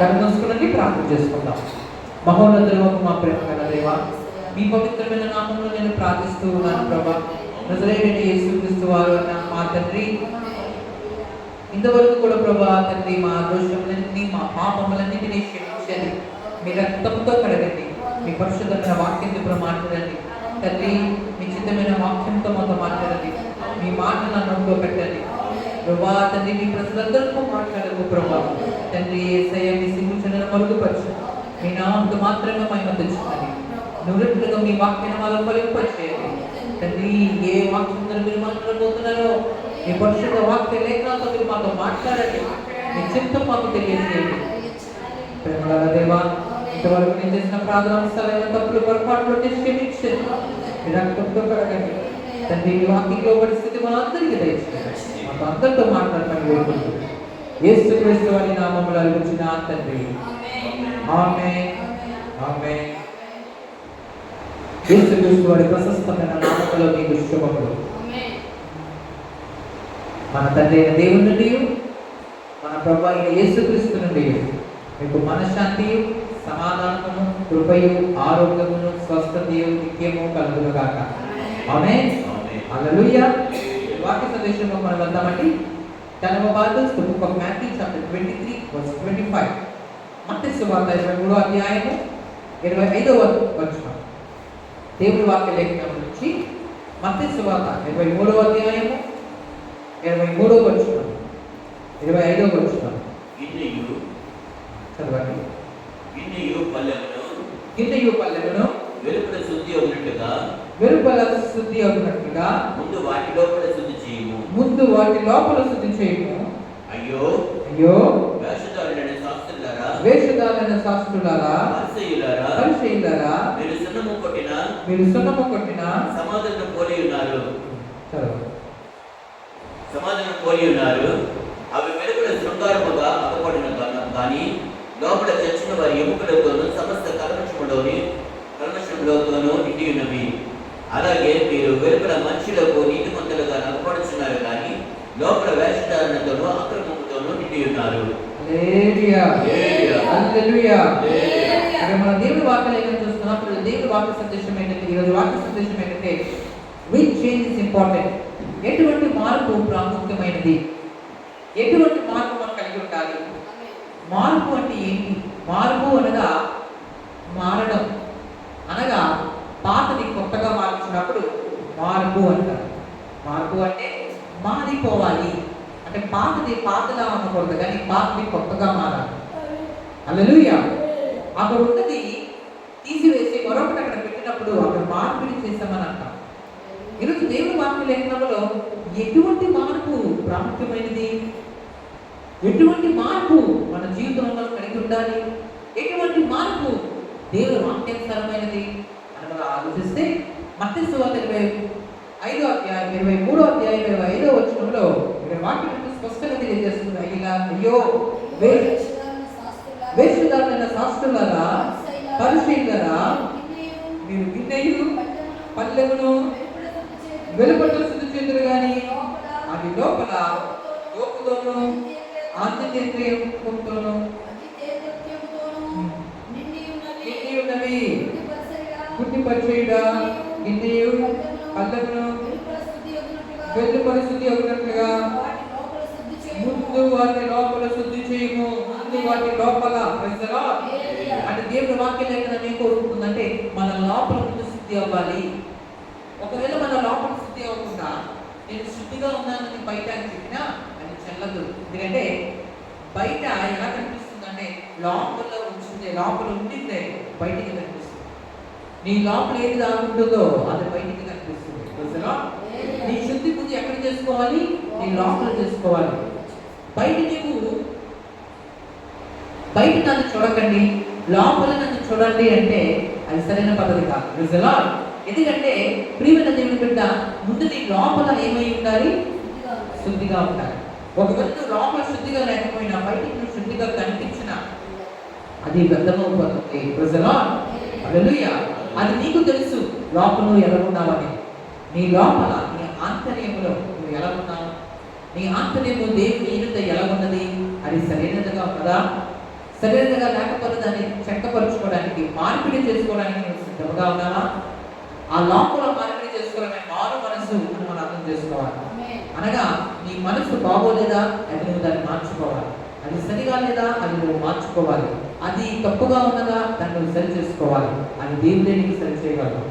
కనుమూసుకునండి, ప్రార్థన చేసుకుందాం. మహోన్నతుడు మా ప్రేమ దేవ, మీ పవిత్రమైన నామంలో నేను ప్రార్థిస్తూ ఉన్నాను ప్రభా. నజరేయుడైన యేసుక్రీస్తు వారు మా తండ్రి, ఇంతవరకు కూడా ప్రభా తండ్రి మా దోషములన్నీ మా పాపములన్నింటినీ క్షమించండి. మీ రక్తంతో కడగండి. మీ పరిశుద్ధమైన వాక్యంతో కూడా మాట్లాడండి తండ్రి. మీ చిత్తమైన వాక్యంతో మాతో మాట్లాడండి. మీ మాటలు నన్నుతో పెట్టండి ప్రభా తండ్రి. మీ ప్రజలందరితో మాట్లాడకు ప్రభా తండ్రి. యేసయ్య మీ సింగుచనను మరుగుపరచు. మీ నామంతో మాత్రమే మహిమ తెచ్చుకోండి. నువ్వుగా మీ వాక్యాన్ని మాలో ఫలింపచేయండి తండ్రి. ఏ వాక్యంతో మీరు మాట్లాడబోతున్నారో మీ పరిశుద్ధ వాక్య లేఖనాలతో మీరు మాతో మాట్లాడండి. మీ చిత్తం మాకు తెలియజేయండి ప్రేమగల దేవా. ఇంతవరకు నేను చేసిన ప్రార్థన అంశాలైన తప్పులు పొరపాట్లు క్షమించండి. మీ రక్తంతో కడగండి తండ్రి. మీ వాక్యంలో పరిస్థితి మనందరికీ దయచేయండి. మాకు అందరితో మాట్లాడమని వేడుకుంటున్నాను యేసుక్రీస్తు వారి నామములో అడుగుచున్న తండ్రి, ఆమేన్. ఆమేన్. యేసుక్రీస్తు వారి ప్రశస్తమైన నామములో మీకు శుభములు. మన తండ్రి అయిన దేవుని నుండి, మన ప్రభువు అయిన యేసుక్రీస్తు నుండి మీకు మనశ్శాంతి, సమాధానమును, కృపయు, ఆరోగ్యమును, స్వస్థతయు నిత్యము కలుగును గాక. ఆమేన్. హల్లెలూయా. వాక్య సందేశంలో మనం వెళ్దామండి. Turn our Bibles to the book of Matthew chapter 23 verse 25. మత్తయి సువార్త 23వ అధ్యాయము 25వ వచనం. దేవుని వాక్య లేఖనం నుంచి మత్తయి సువార్త 23వ అధ్యాయము 23వ వచనం 25వ వచనం. చదవండి. గిన్నెయు పల్లెమును వెలుపల శుద్ధి అవునట్టుగా ముందు వాటి లోపల శుద్ధి చేయము. అయ్యో అయ్యో వేషధారులైన శాస్త్రులారా, పరిసయ్యులారా, మీరు సున్నము కొట్టిన సమాధానం పోలి ఉన్నారు. అవి వెలుపల శృంగారముగా అగపడిన కానీ లోపల చచ్చిన వారి ఎముకలతోనూ సమస్త కల్మషములతోనూ నిండి ఉన్నవి. అలాగే మీరు వెలుపల మనుషులకు నీతిమంతులుగా నగపడుచున్నారు కానీ లోపల వేషధారణతోనూ అక్రమముతోనూ నిండి ఉన్నారు. మన దేవుడి వాక్యాలను చూస్తున్నప్పుడు దేవుడి వాక్య సందేశం ఏంటంటే, ఈరోజు వాక్య సందేశం ఏంటంటే, విచ్ చేంజ్ ఇస్ ఇంపార్టెంట్. ఎటువంటి మార్పు ప్రాముఖ్యమైనది, ఎటువంటి మార్పు మనం కలిగి ఉండాలి. మార్పు అంటే ఏంటి? మార్పు అనగా మారడం, అనగా పాతది కొత్తగా మార్చినప్పుడు మార్పు అంటారు. మార్పు అంటే మారిపోవాలి, అంటే పాతది పాతగా ఉండకూడదు, కానీ పాతది కొత్తగా మారాలి. హల్లెలూయా. అక్కడ ఉన్నది తీసివేసి మరొకటి అక్కడ పెట్టినప్పుడు అక్కడ మార్పిడి చేస్తామని అంటాం. ఈరోజు దేవుని వాక్య లేఖనంలో ఎటువంటి మార్పు ప్రాముఖ్యమైనది, ఎటువంటి మార్పు మన జీవితంలో కలిగి ఉండాలి, ఎటువంటి మార్పు దేవుని వాక్యానుసారమైనది అని మనం ఆలోచిస్తే మత్తయి సువార్త 25వ అధ్యాయం 23వ అధ్యాయం 25వ వచనంలో ఇక్కడ వాక్యం స్పష్టంగా తెలియజేస్తుంది. అయ్యో వేషధారులైన శాస్త్రులారా, పరిసయ్యులారా, మీరు గిన్నెయు పల్లెమును వెలుపల శుద్ధి చేతురు కానీ అది లోపల దోపుతోనూ ఆంతర్యంతోనూ నిండి ఉన్నవి. గుడ్డిపరిచేయుడా, గిన్నెయు పల్లెమును వెలుపల శుద్ధి అవునట్లుగా ముందు వాటి లోపల శుద్ధి చేయము. ముందు వాటి లోపల అంటే దేవుని వాక్య లేఖనం ఏం కోరుకుంటుందంటే మన లోపల ముందు శుద్ధి అవ్వాలి. ఒకవేళ మన లోపల శుద్ధి అవ్వకుండా నేను శుద్ధిగా ఉన్నానని బయట అని చెప్పినా అది చెల్లదు. ఎందుకంటే బయట ఎలా కనిపిస్తుందంటే లోపల ఉండిందే బయటికి కనిపిస్తుంది. నీ లోపల ఏది దాగుంటుందో అది బయటికి కనిపిస్తుంది. నీ శుద్ధి ముందు ఎక్కడ చేసుకోవాలి? నీ లోపల చేసుకోవాలి. బయట నన్ను చూడకండి, లోపల నన్ను చూడండి అంటే అది సరైన పద్ధతి కాదు. ఎందుకంటే ప్రియమైన దేవుని బిడ్డ, ముందు నీ లోపల ఏమై ఉండాలి? శుద్ధిగా ఉండాలి. ఒకవేళ నువ్వు లోపల శుద్ధిగా లేకపోయినా బయటికి నువ్వు శుద్ధిగా కనిపించినా అది వ్యర్థమైపోతుంది. హల్లెలూయా. అది నీకు తెలుసు లోపల నువ్వు ఎలా ఉన్నావని. నీ లోపల నీ ఆంతర్యంలో నువ్వు ఎలా ఉన్నావు, నీ ఆంతర్యము దేవుని ఎదుట ఎలా ఉన్నది అది సరైనదిగా ఉన్నదా? సరైనదిగా లేకపోతే దాన్ని చెక్కపరుచుకోవడానికి, మార్పిడి చేసుకోవడానికి నువ్వు సిద్ధంగా ఉన్నావా? ఆ లోపల మార్పిడి చేసుకోవడమే మారు మనసు అని మనం అర్థం చేసుకోవాలి. అనగా నీ మనసు బాగోలేదా, అది నువ్వు దాన్ని మార్చుకోవాలి. అది సరిగా లేదా, అది నువ్వు మార్చుకోవాలి. అది తప్పుగా ఉన్నదా, దాన్ని నువ్వు సరి చేసుకోవాలి. అది దేవుడే నీకు సరి చేయగలరు.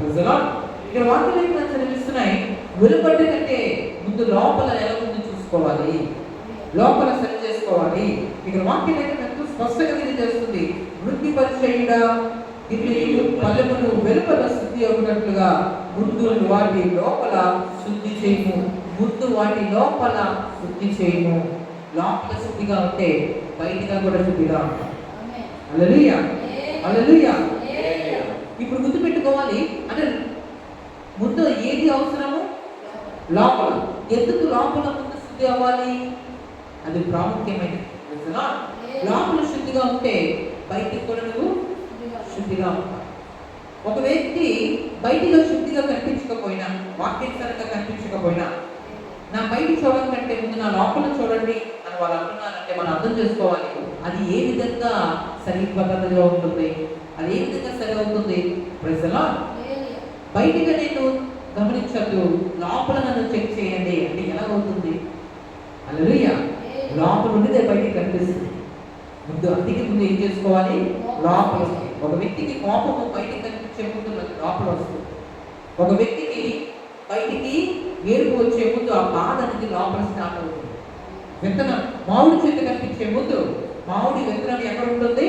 ఇక్కడ వాక్యాలు చదివిస్తున్నాయి, వెలుపటి కంటే ముందు లోపల ఎలా ముందు చూసుకోవాలి, లోపల సరి చేసుకోవాలి. ఇక్కడ వాక్యం ఎంతో స్పష్టంగా తెలియజేస్తుంది. వృద్ధి పరిచయుడా గిన్నెయు పల్లెమును వెలుపల శుద్ధి అవునట్లుగా ముందు వాటి లోపల శుద్ధి చేయము. ముందు వాటి లోపల శుద్ధి చేయము. లోపల శుద్ధిగా ఉంటే బయటగా కూడా శుద్ధిగా ఉంటాం. హల్లెలూయా, హల్లెలూయా. ఇప్పుడు గుర్తు పెట్టుకోవాలి అంటే ముందు ఏది అవసరము? లోపల. ఎందుకు లోపల ముందు శుద్ధి అవ్వాలి? అది ప్రాముఖ్యమైనది. లోపల శుద్ధిగా ఉంటే బయటికి కూడా నువ్వు శుద్ధిగా ఉంటావు. ఒక వ్యక్తి బయటిగా శుద్ధిగా కనిపించకపోయినా, వాక్యానుసారంగా కనిపించకపోయినా, నా బయట చూడడం కంటే ముందు నా లోపల చూడండి అని వాళ్ళు అంటున్నారంటే మనం అర్థం చేసుకోవాలి అది ఏ విధంగా సరిపద్ధతిగా ఉంటుంది, అది ఏ విధంగా సరి అవుతుంది. ప్రజలా బయటిగా నేను గమనించద్దు, లోపల నన్ను చెక్ చేయండి అంటే ఎలా అవుతుంది? హల్లెలూయా. లోపల ఉన్నదే బయటికి కనిపిస్తుంది. ముందు అందుకే ముందు ఏం చేసుకోవాలి? లోపల వస్తుంది. ఒక వ్యక్తికి కోపము బయటికి కనిపించే ముందు లోపల వస్తుంది. ఒక వ్యక్తికి బయటికి ఏడుపు వచ్చే ముందు ఆ బాధ అనేది లోపల స్టార్ట్ అవుతుంది. విత్తనం మామిడి చెట్టు కనిపించే ముందు మామిడి విత్తనం ఎక్కడ ఉంటుంది?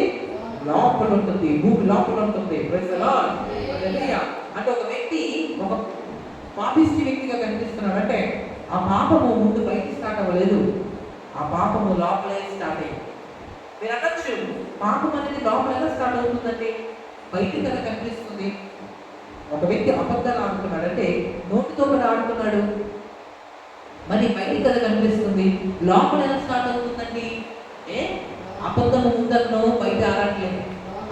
లోపల ఉంటుంది, భూమి లోపల ఉంటుంది. Praise the Lord. హల్లెలూయా. అంటే ఒక వ్యక్తి ఒక పాపిష్టి వ్యక్తిగా కనిపిస్తున్నాడు అంటే ఆ పాపము ముందు బయటికి స్టార్ట్ అవ్వలేదు, ఆ పాపము లోపలే స్టార్ట్ అయ్యింది. మీరు అనొచ్చు, పాపం అనేది లోపల ఎలా స్టార్ట్ అవుతుందండి? బయటికి ఎలా కనిపిస్తుంది? ఒక వ్యక్తి అబద్ధాలు ఆడుతున్నాడు అంటే నోటితో కూడా ఆడుతున్నాడు, మరి బయటికి ఎలా కనిపిస్తుంది? లోపల ఎలా స్టార్ట్ అవుతుందండి? అబద్ధం ఉందన్నో బయట ఆడట్లేదు,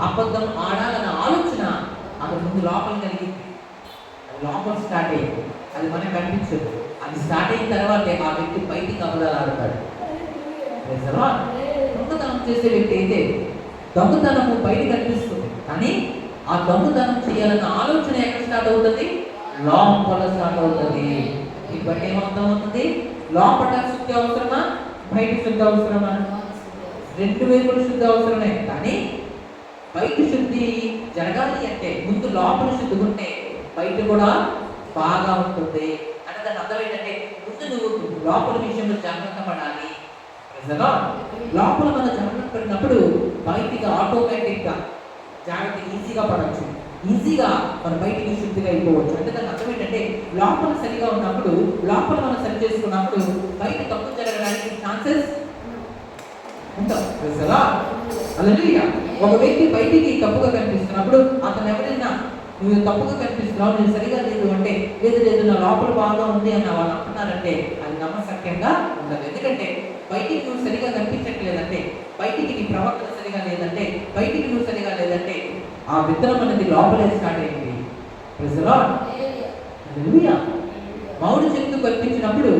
అబద్ధం ఆడాలన్న ఆలోచన అది ముందు లోపల కలిగింది, అది లోపల స్టార్ట్ అయ్యింది. అది మనకు కనిపించదు. అది స్టార్ట్ అయిన తర్వాతే ఆ వ్యక్తి బయటికి అబద్ధాలు ఆడతాడు. దొంగతనం చేసే వ్యక్తి అయితే దొంగతనము బయట కనిపిస్తుంది, కానీ ఆ దొంగతనం చేయాలన్న ఆలోచన ఎక్కడ స్టార్ట్ అవుతుంది? లోపల స్టార్ట్ అవుతుంది. ఈ బట్టి ఏమర్థం అవుతుంది? లోపల శుద్ధి అవసరమా, బయట శుద్ధి అవసరమా? రెండు వైపులు శుద్ధి అవసరమే, కానీ బయట శుద్ధి జరగాలి అంటే ముందు లోపల శుద్ధి ఉంటే బయట కూడా బాగా ఉంటుంది. అంటే దాని అర్థం ఏంటంటే ముందు నువ్వు లోపల విషయంలో జాగ్రత్త పడాలి. లోపల మన జాగ్రత్త పడినప్పుడు బయటికి ఆటోమేటిక్గా జాగ్రత్త ఈజీగా పడవచ్చు, ఈజీగా మన బయటికి శుద్ధిగా అయిపోవచ్చు. అంటే దాని అర్థం ఏంటంటే లోపల సరిగా ఉన్నప్పుడు, లోపల మనం సరి చేసుకున్నప్పుడు బయట తప్పు జరగడానికి ఛాన్సెస్ ఉంటాం. హల్లెలూయా. ఒక వ్యక్తి బయటికి తప్పుగా కనిపిస్తున్నప్పుడు అతను ఎవరైనా నువ్వు తప్పుగా కనిపిస్తున్నావు, నేను సరిగా లేదు అంటే లేదు లేదు నా లోపల బాగా ఉంది అని వాళ్ళు అంటున్నారంటే అది నమ్మశక్యంగా ఉండదు. ఎందుకంటే బయటికి నువ్వు సరిగా కనిపించట్లేదంటే, బయటికి నీ ప్రవర్తన సరిగా లేదంటే, బయటికి నువ్వు సరిగా లేదంటే ఆ విత్తనం అనేది లోపలే స్టార్ట్ అయింది. Praise the Lord. హల్లెలూయా. మామిడి చెట్టు కనిపించినప్పుడు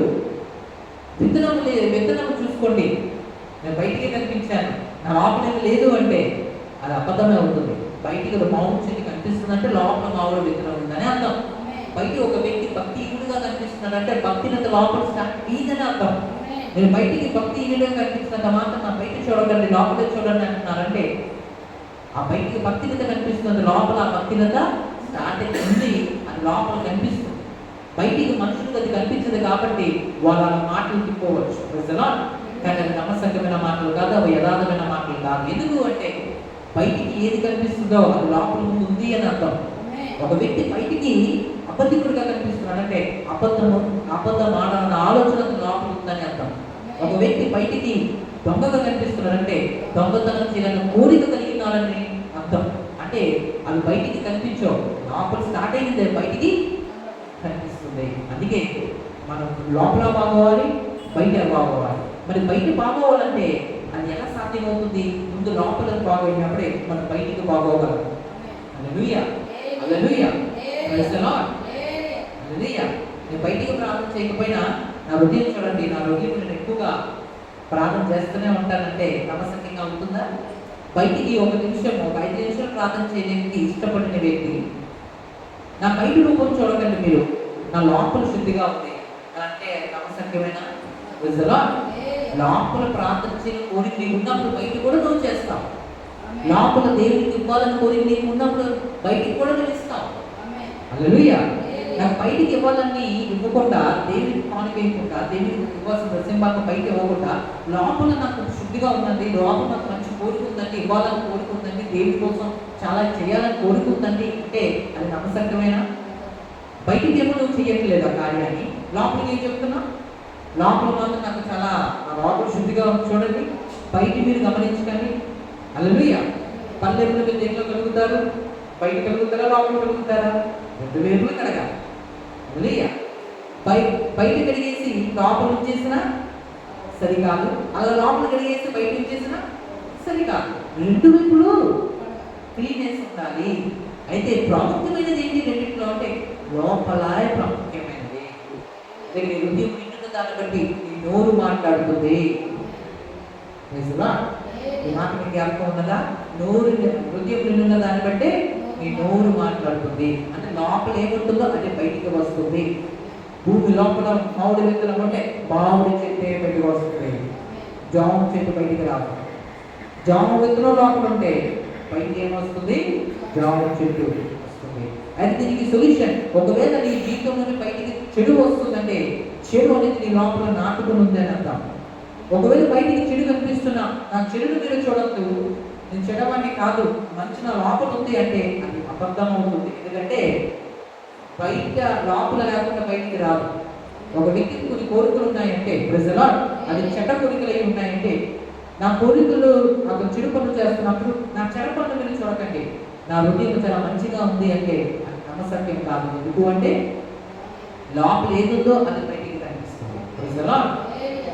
విత్తనం చూసుకోండి, నేను బయటికి కనిపించాను, నా లోపల లేదు అంటే అది అబద్ధమే అవుతుంది. బయటికి మామిడి చెట్టు కనిపిస్తుందంటే లోపల మామిడి విత్తనం ఉందని అర్థం. బయట ఒక వ్యక్తి భక్తిహీనుడిగా కనిపిస్తున్నాడంటే భక్తినంత లోపల స్టార్ట్ అయిందని అర్థం. నేను బయటికి భక్తిహీనుడిగా కనిపిస్తున్నంత మాత్రం నా బయట చూడకండి లోపల చూడండి అంటున్నారంటే ఆ బయటికి భక్తినత కనిపిస్తున్నది, లోపల ఆ భక్తినత స్టార్ట్ అయింది, అది లోపల కనిపిస్తుంది. బయటికి మనుషులకు అది కనిపించదు కాబట్టి వాళ్ళ మాటలు తిప్పుకోవచ్చు. కానీ అది నమ్మసక్యమైన మాటలు కాదు, అవి యథార్థమైన మాటలు కాదు. ఎందుకు అంటే బయటికి ఏది కనిపిస్తుందో అది లోపల ముందు ఉంది అని అర్థం. ఒక వ్యక్తి బయటికి అబద్ధికుడిగా కనిపిస్తున్నాడంటే అబద్ధం ఆడాలన్న ఆలోచన లోపల ఉందని అర్థం. ఒక వ్యక్తి బయటికి దొంగగా కనిపిస్తున్నాడంటే దొంగతనం చేయాలని కోరిక కలిగినారని అర్థం. అంటే అవి బయటికి కనిపించవు, లోపల స్టార్ట్ అయింది బయటికి కనిపిస్తుంది. అందుకే మనం లోపల బాగోవాలి, బయట బాగోవాలి. మరి బయట బాగోవాలంటే అది ఎలా సాధ్యమవుతుంది? ముందు లోపల బాగోయినప్పుడే మనం బయటికి బాగోగలం. హల్లెలూయా, హల్లెలూయా, ప్రైజ్ ది లార్డ్. హల్లెలూయా. నేను బయటికి ప్రార్థన చేయకపోయినా నా హృదయం చూడండి, నా హృదయం నేను ఎక్కువగా ప్రార్థన చేస్తూనే ఉంటానంటే నమ్మసక్యంగా ఉంటుందా? బయటికి ఒక నిమిషం, ఒక 5 నిమిషాలు ప్రార్థన చేయడానికి ఇష్టపడిన వ్యక్తి, నా బయట రూపం చూడకండి మీరు, నా లోపల శుద్ధిగా ఉంది అంటే నమ్మసక్యమైన లోపల ప్రార్థన చేయని కోరిక నీకు ఉన్నప్పుడు బయట కూడా నువ్వు చేస్తావు. లోపల దేవునికి ఇవ్వాలని కోరిక నీకు ఉన్నప్పుడు బయటికి కూడా నువ్వు ఇస్తావు. హల్లెలూయా. నాకు బయటికి ఇవ్వాలని ఇవ్వకుండా, దేవునికి కానుకేయకుండా, దేవునికి ఇవ్వాల్సిన దశంభాగం బయట ఇవ్వకుండా, లోపల నాకు శుద్ధిగా ఉందండి, లోపల నాకు మంచి కోరిక ఉందండి, ఇవ్వాలని కోరిక ఉందండి, దేవుడి కోసం చాలా చేయాలని కోరిక ఉందండి అంటే అది నమ్మసక్యమైన. బయటికి ఏమో నువ్వు చేయట్లేదు ఆ కార్యాన్ని, లోపలికి ఏం చెప్తున్నా? లోపల మాత్రం నాకు చాలా, నా లోపల శుద్ధిగా ఉంది చూడండి. బయట మీరు గమనించకండి. హల్లెలూయా. పల్లెప్పుడు మీరు దేంట్లో కలుగుతారు? బయట కలుగుతారా, లోపల కలుగుతారా? 2 వైపులు కడగాలి. హల్లెలూయా. బయట కడిగేసి లోపల ఉంచేసిన సరికాదు, అలా లోపల కడిగేసి బయట ఉంచేసిన సరికాదు. 2 వైపులు క్లీన్నెస్ ఉండాలి. అయితే ప్రాముఖ్యమైనది ఏంటి రెండింటిలో అంటే లోపలే ప్రాముఖ్యమైనది. నీ హృదయం నిండున్న దాన్ని బట్టి నీ నోరు మాట్లాడుతుంది. ఈ మాట మీకు జ్ఞాపకం ఉన్నదా? హృదయం నిండున్న దాన్ని బట్టి నీ నోరు మాట్లాడుతుంది. అంటే లోపల ఏముంటుందో అది బయటికి వస్తుంది. భూమి లోపల మామిడి విత్తనం ఉంటే మామిడి చెట్టు బయటకు వస్తుంది, జామ చెట్టు బయటికి రాదు. జామ విత్తనం లోపల ఉంటే బయటికి ఏమొస్తుంది? జామ చెట్టు వస్తుంది. అయితే దీనికి సొల్యూషన్, ఒకవేళ నీ జీవితంలో బయటికి చెడు వస్తుందంటే చెడు అనేది నీ లోపల నాటుకుని ఉంది అని అర్థం. ఒకవేళ బయటికి చెడు కనిపిస్తున్నా, నా చెడును మీరు చూడద్దు, నేను చెడవాన్ని కాదు, మంచి నా లోపల ఉంది అంటే అది అబద్ధం అవుతుంది. ఎందుకంటే బయట లోపల లేకుండా బయటికి రాదు. ఒక వ్యక్తికి కొన్ని కోరికలు ఉన్నాయంటే ప్రజలు అది చెడ్డ కోరికలు అయి ఉన్నాయంటే, నా కోరికలు అక్కడ చెడు పనులు చేస్తున్నప్పుడు నా చెడ పనులు మీరు చూడకండి, నా హృదయం చాలా మంచిగా ఉంది అంటే అది నమ్మసక్యం కాదు. ఎందుకు అంటే లోపల ఏదుందో అది బయటికి కనిపిస్తుంది. ప్రజలు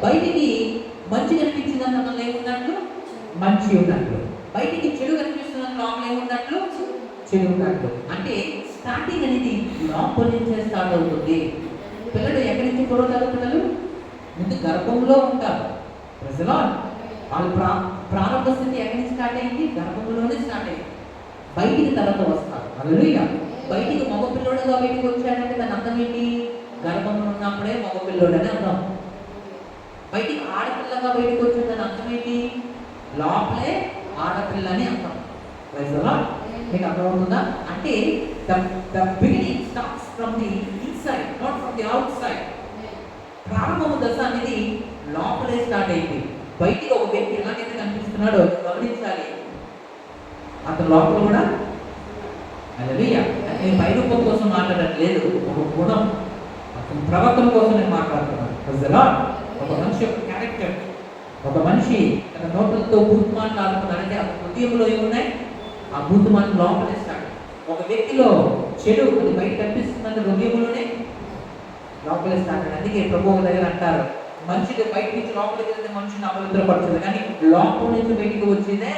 బయటికి మంచి కనిపించిందని అతను ఏమున్నట్లు మంచి ఉన్నట్లు, బయటికి చెడు కనిపిస్తున్నట్లు లోపల ఏమున్నట్లు చెడు ఉన్నట్లు. అంటే స్టార్టింగ్ అనేది లోపల నుంచే స్టార్ట్ అవుతుంది. పిల్లలు ఎక్కడి నుంచి పురోగతి పిల్లలు ముందు గర్భంలో ఉంటారు. ప్రజలు వాళ్ళు ప్రారంభ స్థితి ఎక్కడి నుంచి స్టార్ట్ అయింది? గర్భంలోనే స్టార్ట్ అయింది. బయటికి తర్వాత వస్తారు. హల్లెలూయా. బయటికి మగపిల్లోడుగా బయటికి వచ్చాడంటే దాని అర్థం ఏంటి? గర్భంలో ఉన్నప్పుడే మగపిల్లోడని అర్థం. బయటికి ఆడపిల్లగా బయటకు వచ్చిందని అర్థం ఏంటి? లోపలే ఆడపిల్ల అని అర్థం. మీకు అర్థమవుతుందా? అంటే the beginning starts from the inside, not from the outside. ప్రారంభము దశ అనేది లోపలే స్టార్ట్ అయింది. బయటికి ఒక వ్యక్తి ఎలాగైతే కనిపిస్తున్నాడో గమనించాలి, అతను లోపల కూడా. హల్లెలూయా. నేను పై రూపం కోసం మాట్లాడట్లేదు, ఒక గుణం, అతని ప్రవర్తన కోసం నేను మాట్లాడుతున్నాను. ఒక మనిషి యొక్క క్యారెక్టర్, ఒక మనిషి తన నోట్లతో బూత్ మాట్లాడుతున్నాడంటే ఆ హృదయంలో ఏమున్నాయి? ఆ బూత్ మాట లోపలే స్టార్ట్. ఒక వ్యక్తిలో చెడు అది బయట కనిపిస్తుందంటే హృదయంలోనే లోపలే స్టార్ట్. అందుకే ప్రభువు దగ్గర అంటారు, మనిషికి బయట నుంచి లోపలికి వెళ్తే మనిషిని అపవిత్రపడుతుంది, కానీ లోపల నుంచి బయటికి వచ్చేదే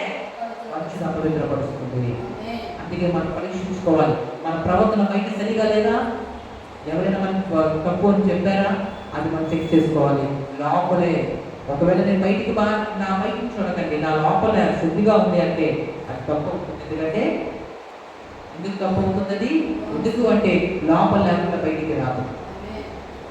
మనిషిని అపవిత్రపరుస్తుంది. అందుకే మనం పరీక్షించుకోవాలి, మన ప్రవర్తన బయట సరిగా లేదా, ఎవరైనా మనకి తప్పు అని చెప్పారా, అది మనం చెక్ చేసుకోవాలి. లోపలే ఒకవేళ నేను బయటికి నా బయటికి చూడకండి, నా లోపల శుద్ధిగా ఉంది అంటే అది తప్పు అవుతుంది. ఎందుకంటే ఎందుకు తప్పు అవుతుంది? ఎందుకు అంటే లోపల లేకుండా బయటికి రాదు.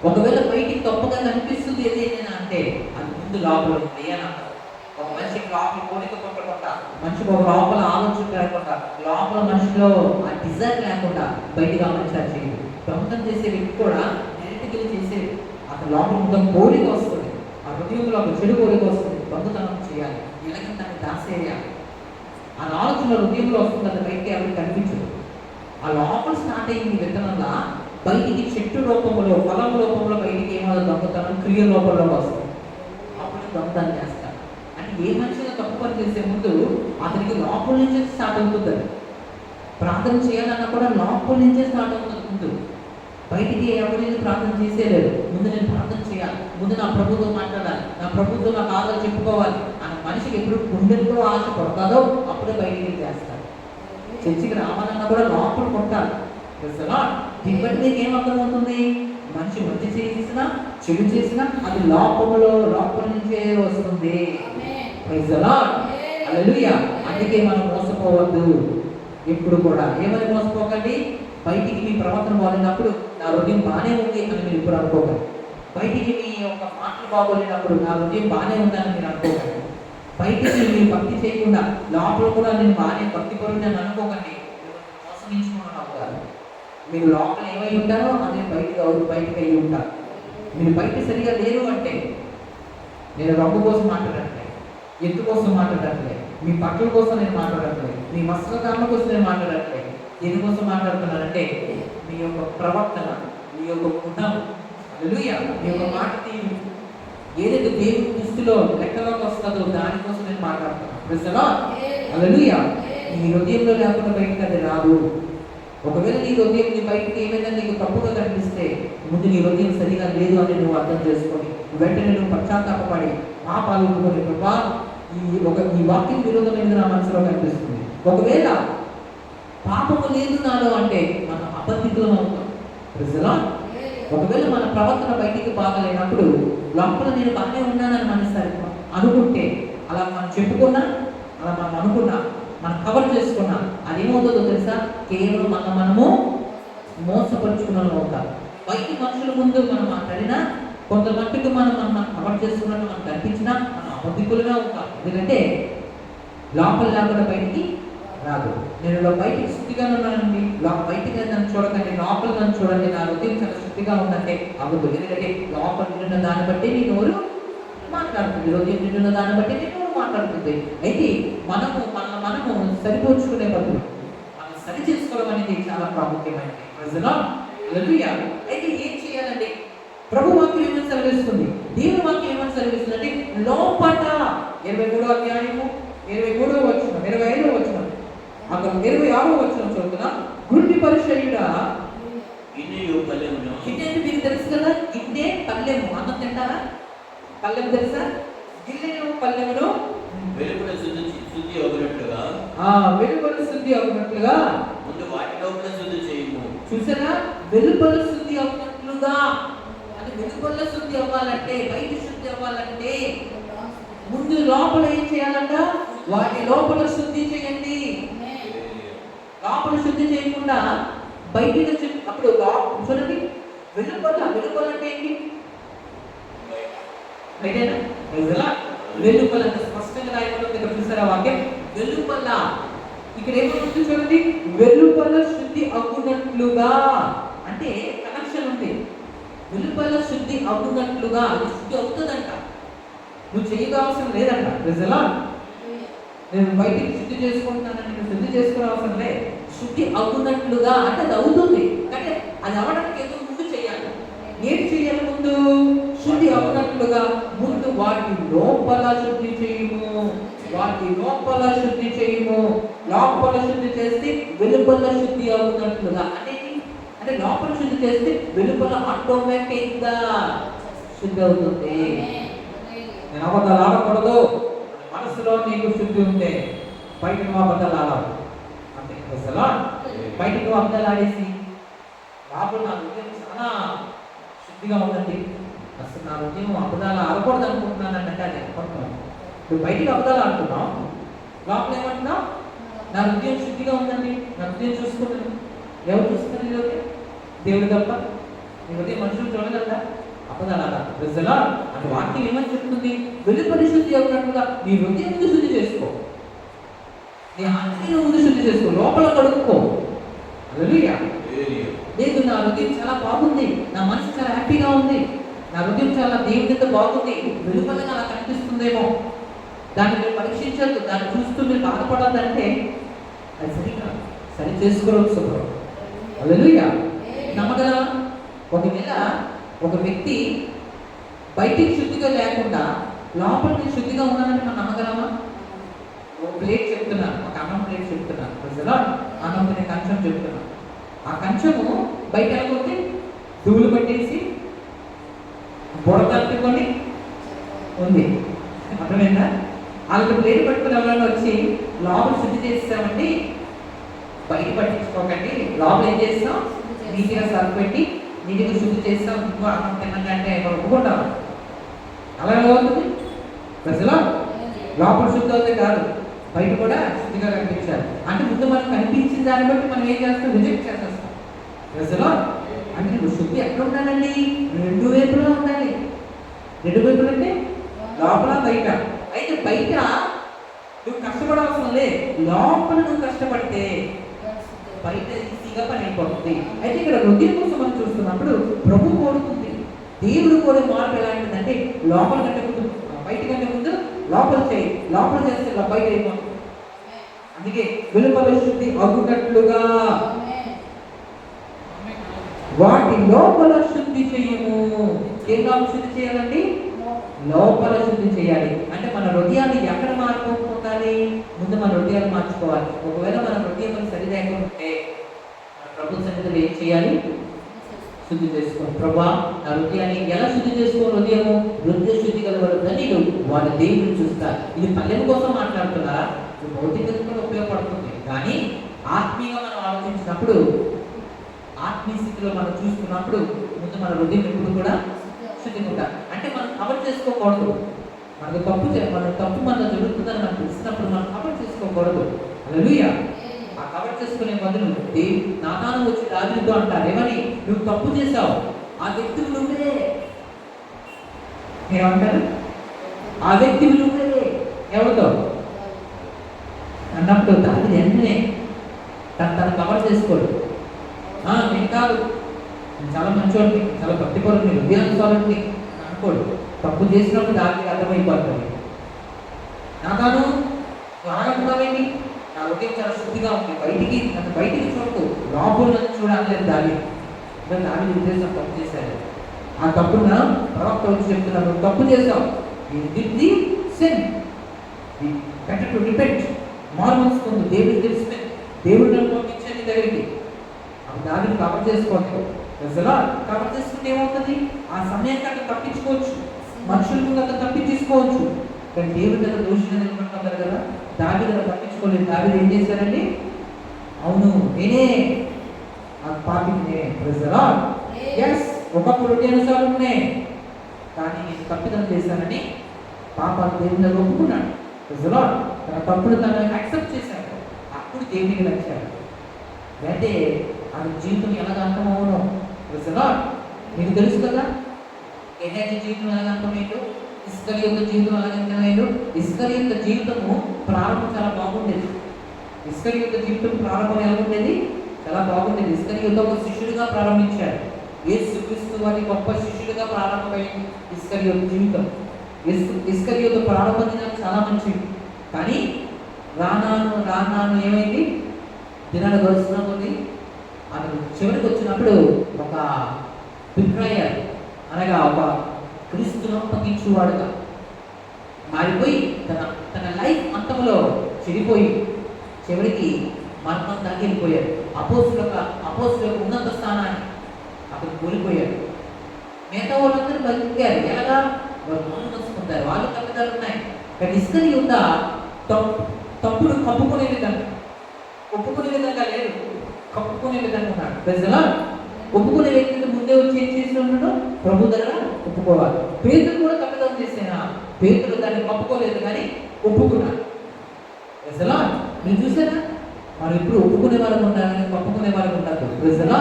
ఒకవేళ బయటికి తప్పుగా కనిపిస్తుంది ఏదైనా అంటే అది ముందు లోపల ఉంది అని అంటారు. ఒక మనిషికి లోపల కోరిక కొట్టకుండా, మనిషికి ఒక లోపల ఆలోచన లేకుండా, లోపల మనిషిలో ఆ డిజైర్ లేకుండా బయటికి మనిషి అది చేయదు. దొంగతనం చేసే వ్యక్తి కూడా డైరెక్ట్గా చేసేది, అతను లోపల మొత్తం కోరిక వస్తుంది, ఆ హృదయంలో ఒక చెడు కోరిక వస్తుంది, దొంగతనం చేయాలి, ఇలాగే దాన్ని దాసేయాలి. ఆ ఆలోచన హృదయంలో వస్తుంది, అది బయటికి ఎవరికి కనిపించదు. ఆ లోపల స్టార్ట్ అయింది విత్తనంలా బయటికి చెట్టు రూపంలో, ఫలం రూపంలో బయటికి ఏమో దొంగతనం క్రియ రూపంలో వస్తుంది. అప్పుడు దొంగతనం చేస్తారు. అంటే ఏ మనిషిగా తప్పు పని చేసే ముందు అతనికి లోపల నుంచే స్టార్ట్ అవుతుంది. అది ప్రార్థన చేయాలన్నా కూడా లోపల నుంచే స్టార్ట్ అవుతుంది. ముందు బయటికి ఎవరైనా ప్రార్థన చేసేలేదు, ముందు నేను ప్రార్థన చేయాలి, ముందు నా ప్రభుత్వం మాట్లాడాలి, నా ప్రభుత్వం నాకు ఆదరణ చెప్పుకోవాలి అన్న మనిషికి ఎప్పుడు గుండెల్లో ఆశ పడతాదో అప్పుడే బయటికి చేస్తారు. చర్చికి రావాలన్నా కూడా లోపల కొట్టాలి. దీన్ని బట్టి మీకు ఏమర్థమవుతుంది? మంచి మంచి చేసినా చెడు చేసినా అది లోపల నుంచే వస్తుంది. Praise the Lord. హల్లెలూయా. అందుకే మనం మోసపోవద్దు. ఎప్పుడు కూడా ఏమని మోసపోకండి. బయటికి మీ ప్రవర్తన బాగున్నప్పుడు నా హృదయం బాగానే ఉంది అని మీరు ఇప్పుడు అనుకోకండి. బయటికి మీ యొక్క మాటలు బాగోలేనప్పుడు నా హృదయం బాగానే ఉందని మీరు అనుకోకండి. బయటికి మీరు భక్తి చేయకుండా లోపల కూడా నేను బాగానే భక్తి పరుని అని అనుకోకండి. మోసగించుకున్నాను అవుతారు. మీరు లోపల ఏమై ఉంటారో అదే బయటికి అయ్యి ఉంటారు. మీరు బయట సరిగా లేరు అంటే నేను రంగు కోసం మాట్లాడట్లే, ఎత్తు కోసం మాట్లాడట్లే, మీ బట్టల కోసం నేను మాట్లాడట్లే, మీ వస్త్రధారణ కోసం నేను మాట్లాడట్లే. దేనికోసం మాట్లాడుతున్నానంటే మీ యొక్క ప్రవర్తన, మీ యొక్క గుణం, హల్లెలూయా, మీ యొక్క మాట తీరు ఏదైతే దేవుని దృష్టిలో లెక్కలోకి వస్తుందో దానికోసం నేను మాట్లాడుతున్నాను. Praise the Lord. హల్లెలూయా. నీ హృదయంలో లేకుండా బయటకు అది రాదు. ఒకవేళ నీ హృదయం నీ బయటకి ఏమైనా నీకు తప్పుగా కనిపిస్తే ముందు నీ హృదయం సరిగా లేదు అని నువ్వు అర్థం చేసుకొని వెంటనే నువ్వు పశ్చాత్తాపడి పాపాలు ఒప్పుకొని ప్రభా ఈ వాక్యం విరోధమైనది నా మనసులో కనిపిస్తుంది. ఒకవేళ పాపము లేదు నాలో అంటే మనం అబద్ధికులం అవుతాం. Praise the lord. ఒకవేళ మన ప్రవర్తన బయటికి బాగలేనప్పుడు లోపల నేను బాగానే ఉన్నానని మనసారి అనుకుంటే అలా మనం చెప్పుకున్నా, అలా మనం అనుకున్నా, మనం కవర్ చేసుకున్నా అదేమవుతుందో తెలుసా? కేవలం మనము మోసపరుచుకున్న అవుతాం. బయటి మనుషుల ముందు మనం మాట్లాడినా కొంత మట్టుకు మనం కవర్ చేసుకున్నట్టు మనం కనిపించినా మనం అబద్ధికులుగా ఉంటాం. ఎందుకంటే లోపల లేకుండా బయటికి రాదు. నేను బయటికి శుద్ధిగా ఉన్నానండి, బయటికి నన్ను చూడకండి, లోపల నన్ను చూడండి, నా హృదయం చాలా శుద్ధిగా ఉందంటే అవ్వదు. ఎందుకంటే లోపల నిండున్న దాన్ని బట్టి నీ నోరు మాట్లాడుతుంది, హృదయం నిండున్న దాన్ని బట్టి నీ నోరు మాట్లాడుతుంది. అయితే మనము సరిపోల్చుకునే బదులు మనం సరి చేసుకోవడం అనేది చాలా ప్రాముఖ్యమైనది. Praise the Lord. హల్లెలూయా. అయితే ఏం చేయాలండి? ప్రభు వాక్యం ఏమని సెలవిస్తుంది? దేవుని వాక్యం ఏమని సెలవిస్తుంది అంటే లోపట 23వ అధ్యాయము 23వ వచనం 25వ వచనం అక్కడ 26వ వచనం చదువుతున్నా. గుడ్డి పరిచయుడా గిన్నెయు పల్లెమును. గిన్నె మీకు తెలుసు కదా, గిన్నె పల్లెము. అన్నం తింటారా? పల్లెము తెలుసా? గిన్నెను పల్లెమును వెలుపల శుద్ధి అవునట్లుగా వెలుపల శుద్ధి అవునట్లుగా ముందు వాటి లోపల శుద్ధి చేయము. చూసారా? వెలుపల శుద్ధి అవునట్లుగా. అది వెలుపల శుద్ధి అవ్వాలంటే, బయట శుద్ధి అవ్వాలంటే ముందు లోపల ఏం చేయాలంట? వాటి లోపల శుద్ధి చేయండి. లోపల శుద్ధి చేయకుండా బయటికి అప్పుడు చూడండి, వెలుపల అంటే ఏంటి? వెలుపల స్పష్టంగా రాయబడింది ఇక్కడ, చూసారా వాక్యం? వెలుపల ఇక్కడ ఏమవుతుంది చూడండి, వెలుపల శుద్ధి అవ్వునట్లుగా అంటే కనెక్షన్ ఉంది. వెలుపల శుద్ధి అవ్వునట్లుగా అది శుద్ధి అవుతుందంట. నువ్వు చేయవలసిన లేదంట. ప్రజలా నేను బయటికి శుద్ధి చేసుకుంటున్నానని నేను శుద్ధి చేసుకునే అవసరం లే. శుద్ధి అవ్వునట్లుగా అంటే అది అవుతుంది, కానీ అది అవ్వడానికి ఏదో ముందు చేయాలి. ఏం చేయాలి? ముందు శుద్ధి అవ్వునట్లుగా ముందు వాటి లోపల శుద్ధి చేయము. వాటి లోపల శుద్ధి చేయము. లోపల శుద్ధి చేస్తే వెలుపల శుద్ధి అవ్వునట్లుగా అంటే లోపల శుద్ధి చేస్తే వెలుపల ఆటోమేటిక్ గా శుద్ధి అవుతుంది. నేను అబద్ధాలు ఆడకూడదు. మనసులో నీకు శుద్ధి ఉంటే బయట నువ్వు అబద్ధాలు ఆడాలి అంతే. అసలు బయట నువ్వు అబద్ధాలు ఆడేసి లోపల నా హృదయం చాలా శుద్ధిగా ఉందండి, అసలు నా హృదయం అబద్ధాలు ఆడకూడదు అనుకుంటున్నాను అంటే అది అనుకుంటున్నాను. నువ్వు బయటికి అబద్ధాలు ఆడుతున్నావు, లోపల ఏమంటున్నావు? నా హృదయం శుద్ధిగా ఉందండి, నా హృదయం చూసుకుంటాను. ఎవరు చూస్తున్నారు? ఈరోజు దేవుడు తప్ప నీ హృదయం మనుషులు చూడగలరా? అబద్ధాలు ప్రజలా అంటే వాక్యం ఏమని చెప్తుంది? వెలుపలి శుద్ధి అవునట్లుగా నీ హృదయం ముందు శుద్ధి చేసుకో, నీ ఆత్మీయ ముందు శుద్ధి చేసుకో, లోపల కడుక్కో. హల్లెలూయా. లేదు నా హృదయం చాలా బాగుంది, నా మనసు చాలా హ్యాపీగా ఉంది, నా హృదయం చాలా దేవునితో బాగుంది, వెలుపలగా అలా కనిపిస్తుందేమో, దాన్ని మీరు పరీక్షించద్దు, దాన్ని చూస్తూ మీరు బాధపడాలంటే అది సరిగా సరి చేసుకోవచ్చు. హల్లెలూయా. నమ్మగలరా? ఒకవేళ ఒక వ్యక్తి బయటికి శుద్ధిగా లేకుండా లోపల నేను శుద్ధిగా ఉన్నానని మనం నమ్మగలమా? ఒక ప్లేట్ చెప్తున్నాను, ఒక అన్నం ప్లేట్ చెప్తున్నాను, ప్రజలా అన్నం తినే కంచం చెప్తున్నాను. ఆ కంచము బయట ఎలాగొస్తే ధూళి పట్టేసి బుడత అట్టుకొని ఉంది, అర్థమైందా? వాళ్ళకి ప్లేట్ పట్టుకుని ఎవరైనా వచ్చి లోపల శుద్ధి చేస్తామండి, బయట పట్టించుకోకండి, లోపల ఏం చేస్తాం? నీట్గా సర్వ్ పెట్టి నీటిగా శుద్ధి చేస్తాం ఇంకో అన్నం తిన్నాకంటే ఒప్పుకుంటాం. అలాగే అవుతుంది ప్రజలు లోపల శుద్ధి అవుతే కాదు, బయట కూడా శుద్ధిగా కనిపించాలి. అంటే ముందు మనం కనిపించిన దాన్ని బట్టి మనం ఏం చేస్తాం, రిజెక్ట్ చేసేస్తాం. ప్రజలు అంటే నువ్వు శుద్ధి ఎక్కడ ఉండాలండి, రెండు వైపులా ఉండాలి. రెండు వైపులు అంటే లోపల బయట. అయితే బయట నువ్వు కష్టపడవలసిన లే, లోపల నువ్వు కష్టపడితే బయట ఈజీగా పని అయిపోతుంది. అయితే ఇక్కడ హృదయం కోసం మనం చూస్తున్నప్పుడు ప్రభు కోరుతుంది, దేవుడు కోరే మార్పు ఎలాంటిదంటే లోపల కంటే ముందు బయట కంటే ముందు లోపల చేయి, లోపల చేస్తే బయట అయిపోతుంది. అందుకే వెలుపల శుద్ధి అగునట్లుగా వాటి లోపల శుద్ధి చెయ్యము. ఏం శుద్ధి చేయాలండి, లోపల శుద్ధి చేయాలి. అంటే మన హృదయాన్ని ఎక్కడ మార్చుకోవాలి, ముందు మన హృదయాలు మార్చుకోవాలి. ఒకవేళ మన హృదయం సరి లేకుంటే ప్రభు సన్నిధిలో ఏం చేయాలి, శుద్ధి చేసుకో. ప్రభా నా హృదయాన్ని ఎలా శుద్ధి చేసుకో, హృదయము హృదయ శుద్ధి కలగడు ధనిలు వాళ్ళ దేవుడిని చూస్తారు. ఇది పల్లెం కోసం మాట్లాడుతున్నారా, ఇది భౌతికంగా కూడా ఉపయోగపడుతుంది. కానీ ఆత్మీయంగా మనం ఆలోచించినప్పుడు, ఆత్మీయ స్థితిలో మనం చూసుకున్నప్పుడు ముందు మన హృదయం ఎప్పుడు కూడా శుద్ధిగా ఉండాలి. అంటే మనం కవర్ చేసుకోకూడదు. మనకు తప్పు మన జరుగుతుందని మనకు తెలిసినప్పుడు మనం కవర్ చేసుకోకూడదు. హల్లెలూయా. ఆ కవర్ చేసుకునే బదులు నాతాను వచ్చి రాజుతో అంటారు, ఏమని, నువ్వు తప్పు చేశావు, ఆ వ్యక్తివి నువ్వే. ఏమంటారు, ఆ వ్యక్తివి నువ్వే ఎవరితో అన్నప్పుడు దాని వెంటనే తను కవర్ చేసుకోడు. నేను కాదు, నేను చాలా మంచివాడిని, చాలా భక్తిపరుని, హృదయానుసారుని అనుకోడు. తప్పు చేసినప్పుడు దానికి అర్థమైపోతుంది. నాతాను ఆగకున్నావేంటి, నా హృదయం చాలా శుద్ధిగా ఉంది, నన్ను బయటికి చూడకు, లోపల నన్ను చూడాలి దాని దాని ఉద్దేశం తప్పు చేశారు. ఆ తప్పున ప్రవక్త వచ్చి చెప్తున్నాను, తప్పు చేశావు, మార్మల్సుకుంది. దేవుడికి తెలిసిందే, దేవుడు నన్ను పంపించాను నీ దగ్గరికి. దాన్ని కవర్ చేసుకోండి. కవర్ చేసుకుంటే ఏమవుతుంది, ఆ సమయానికి అక్కడ తప్పించుకోవచ్చు, మనుషుల ముందు అక్కడ తప్పించుకోవచ్చు. కానీ దేవుడి దగ్గర దోషిగా నిలబడుతున్నారు కదా, దావీదు దగ్గర తప్పించుకోలేదు. దావీదు ఏం చేశారండి, అవును నేనే ఆ పాపినే, ఒకప్పుడు అనుసారమే, కానీ నేను తప్పిదం చేశానని పాపాలు దేవుని దగ్గర ఒప్పుకున్నాడు. తన తప్పుడు తను యాక్సెప్ట్ చేశాడు. అప్పుడు దేవునికి నచ్చాడు. అంటే ఆ జీవితం ఎలాగ అంతమవును మీకు తెలుసు కదా. గెహాజీ జీవితం ఎలాగ అంతమయ్యాడు, ఇస్కరియోతు జీవితం ఎలాగ అంతమయ్యాడు. ఇస్కరియోతు జీవితము ప్రారంభం చాలా బాగుండేది. ఇస్కరియోతు జీవితం ప్రారంభం ఎలా ఉండేది, చాలా బాగుండేది. ఇస్కరియోతు ఒక శిష్యుడిగా ప్రారంభించాడు. యేసుక్రీస్తు వారి గొప్ప శిష్యుడిగా ప్రారంభమైంది ఇస్కరియోతు జీవితం. ఇస్కరియోతు ప్రారంభం దినాలు చాలా మంచివి. కానీ రానాను ఏమైంది, దినాలు గడుస్తున్న కొద్ది అతను చివరికి వచ్చినప్పుడు ఒక బిట్రయర్ అనగా ఒక క్రీస్తును అప్పగించువాడుగా మారిపోయి తన లైఫ్ అంతంలో చెడిపోయి చివరికి మరణం దాకా వెళ్ళిపోయాడు. అపోస్తుల ఉన్నత స్థానాన్ని అతను కోల్పోయాడు. మిగతా వాళ్ళందరూ బతికారు. ఎలాగా, వాళ్ళు మౌనం వస్తుంటారు, వాళ్ళు తప్పిదాలు ఉన్నాయి. కానీ ఇస్కరియోత తప్పుడు కప్పుకునే విధంగా, ఒప్పుకునే విధంగా లేదు, కప్పుకునే విధంగా ఉన్నాడు. ప్రజలా ఒప్పుకునే వ్యక్తికి ముందే వచ్చి ఏం చేసి ఉన్నాడు, ప్రభు దగ్గర ఒప్పుకోవాలి. పేతురు కూడా తప్పిదం చేసేనా, పేతురు దాన్ని కప్పుకోలేదు కానీ ఒప్పుకున్నాడు. ప్రజలా మీరు చూసారా, మనం ఇప్పుడు ఒప్పుకునే వాళ్ళకి ఉండాలి కానీ కప్పుకునే వాళ్ళకి ఉండదు. ప్రజలా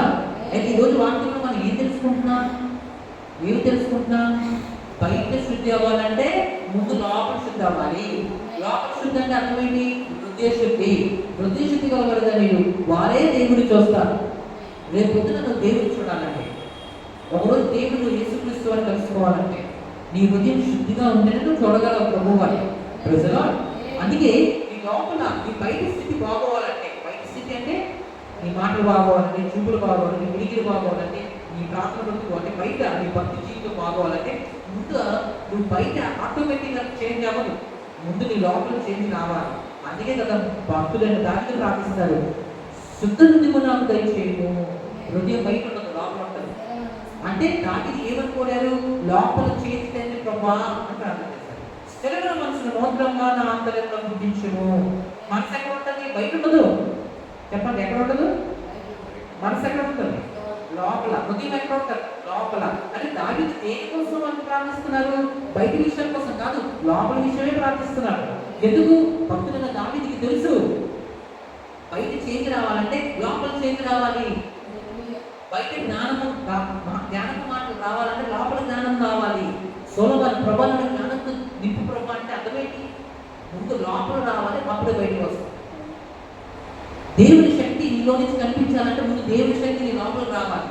అయితే ఈరోజు వాక్యంలో మనం ఏం తెలుసుకుంటున్నాం, బయట శుద్ధి అవ్వాలంటే ముందు లోపల శుద్ధి అవ్వాలి. లోపల శుద్ధి అంటే అర్థమైంది, హృదయ శుద్ధి కలగలదా మీరు, వారే దేవుడిని చూస్తారు. రేపు పొద్దున నువ్వు దేవుడిని చూడాలంటే, ఒకరోజు దేవుడు యేసుక్రీస్తు అని కలుసుకోవాలంటే నీ హృదయం శుద్ధిగా ఉంటేనే నువ్వు చూడగలవు ప్రభు అని. ప్రజలు అందుకే నీ లోపల నీ బయట స్థితి బాగోవాలంటే, బయట స్థితి అంటే నీ మాటలు బాగోవాలంటే, చూపులు బాగోవాలంటే, నీ విడిగిలు బాగోవాలంటే, నీ ప్రార్థన అంటే బయట నీ భక్తి జీవితం బాగోవాలంటే ముందు నువ్వు బయట ఆటోమేటిక్గా చేంజ్ అవ్వదు, ముందు నీ లోపల చేంజ్ కావాలి. అందుకే కదా భక్తులైన దానికి ప్రార్థిస్తారు, శుద్ధ హృదయము నాకు దయచేయము. హృదయం బయట ఉండదు, లోపల ఉంటుంది. అంటే దానికి ఏమని కోరారు, లోపల చేంజ్ ప్రభా అని ప్రార్థన చేశారు. స్థిరమైన మనసును నూతనంగా నా ఆంతర్యంలో గుర్తించము. మనసు ఎక్కడ ఉంటుంది, బయట ఉండదు. చెప్పండి, ఎక్కడ ఉండదు మనసు, ఎక్కడ ఉంటుంది, లోపల. హృదయం ఎక్కడ ఉంటారు? లోపల. అంటే దావీదు దేనికోసం అని ప్రార్థిస్తున్నారు? బయట విషయం కోసం కాదు, లోపల విషయమే ప్రార్థిస్తున్నారు. ఎందుకు? భక్తుడైన దావీదుకి తెలుసు, బయట చేంజ్ రావాలంటే లోపల చేంజ్ రావాలి. బయట జ్ఞానము మాటలు రావాలంటే లోపల జ్ఞానం రావాలి. సొలొమోను ప్రభు జ్ఞానంతో నింపు ప్రభు అంటే అర్థమేంటి? ముందు లోపల రావాలి, అప్పుడే బయటకు వస్తాం. దేవుని శక్తి నీలో నుంచి కనిపించాలంటే ముందు దేవుని శక్తి నీ లోపల రావాలి.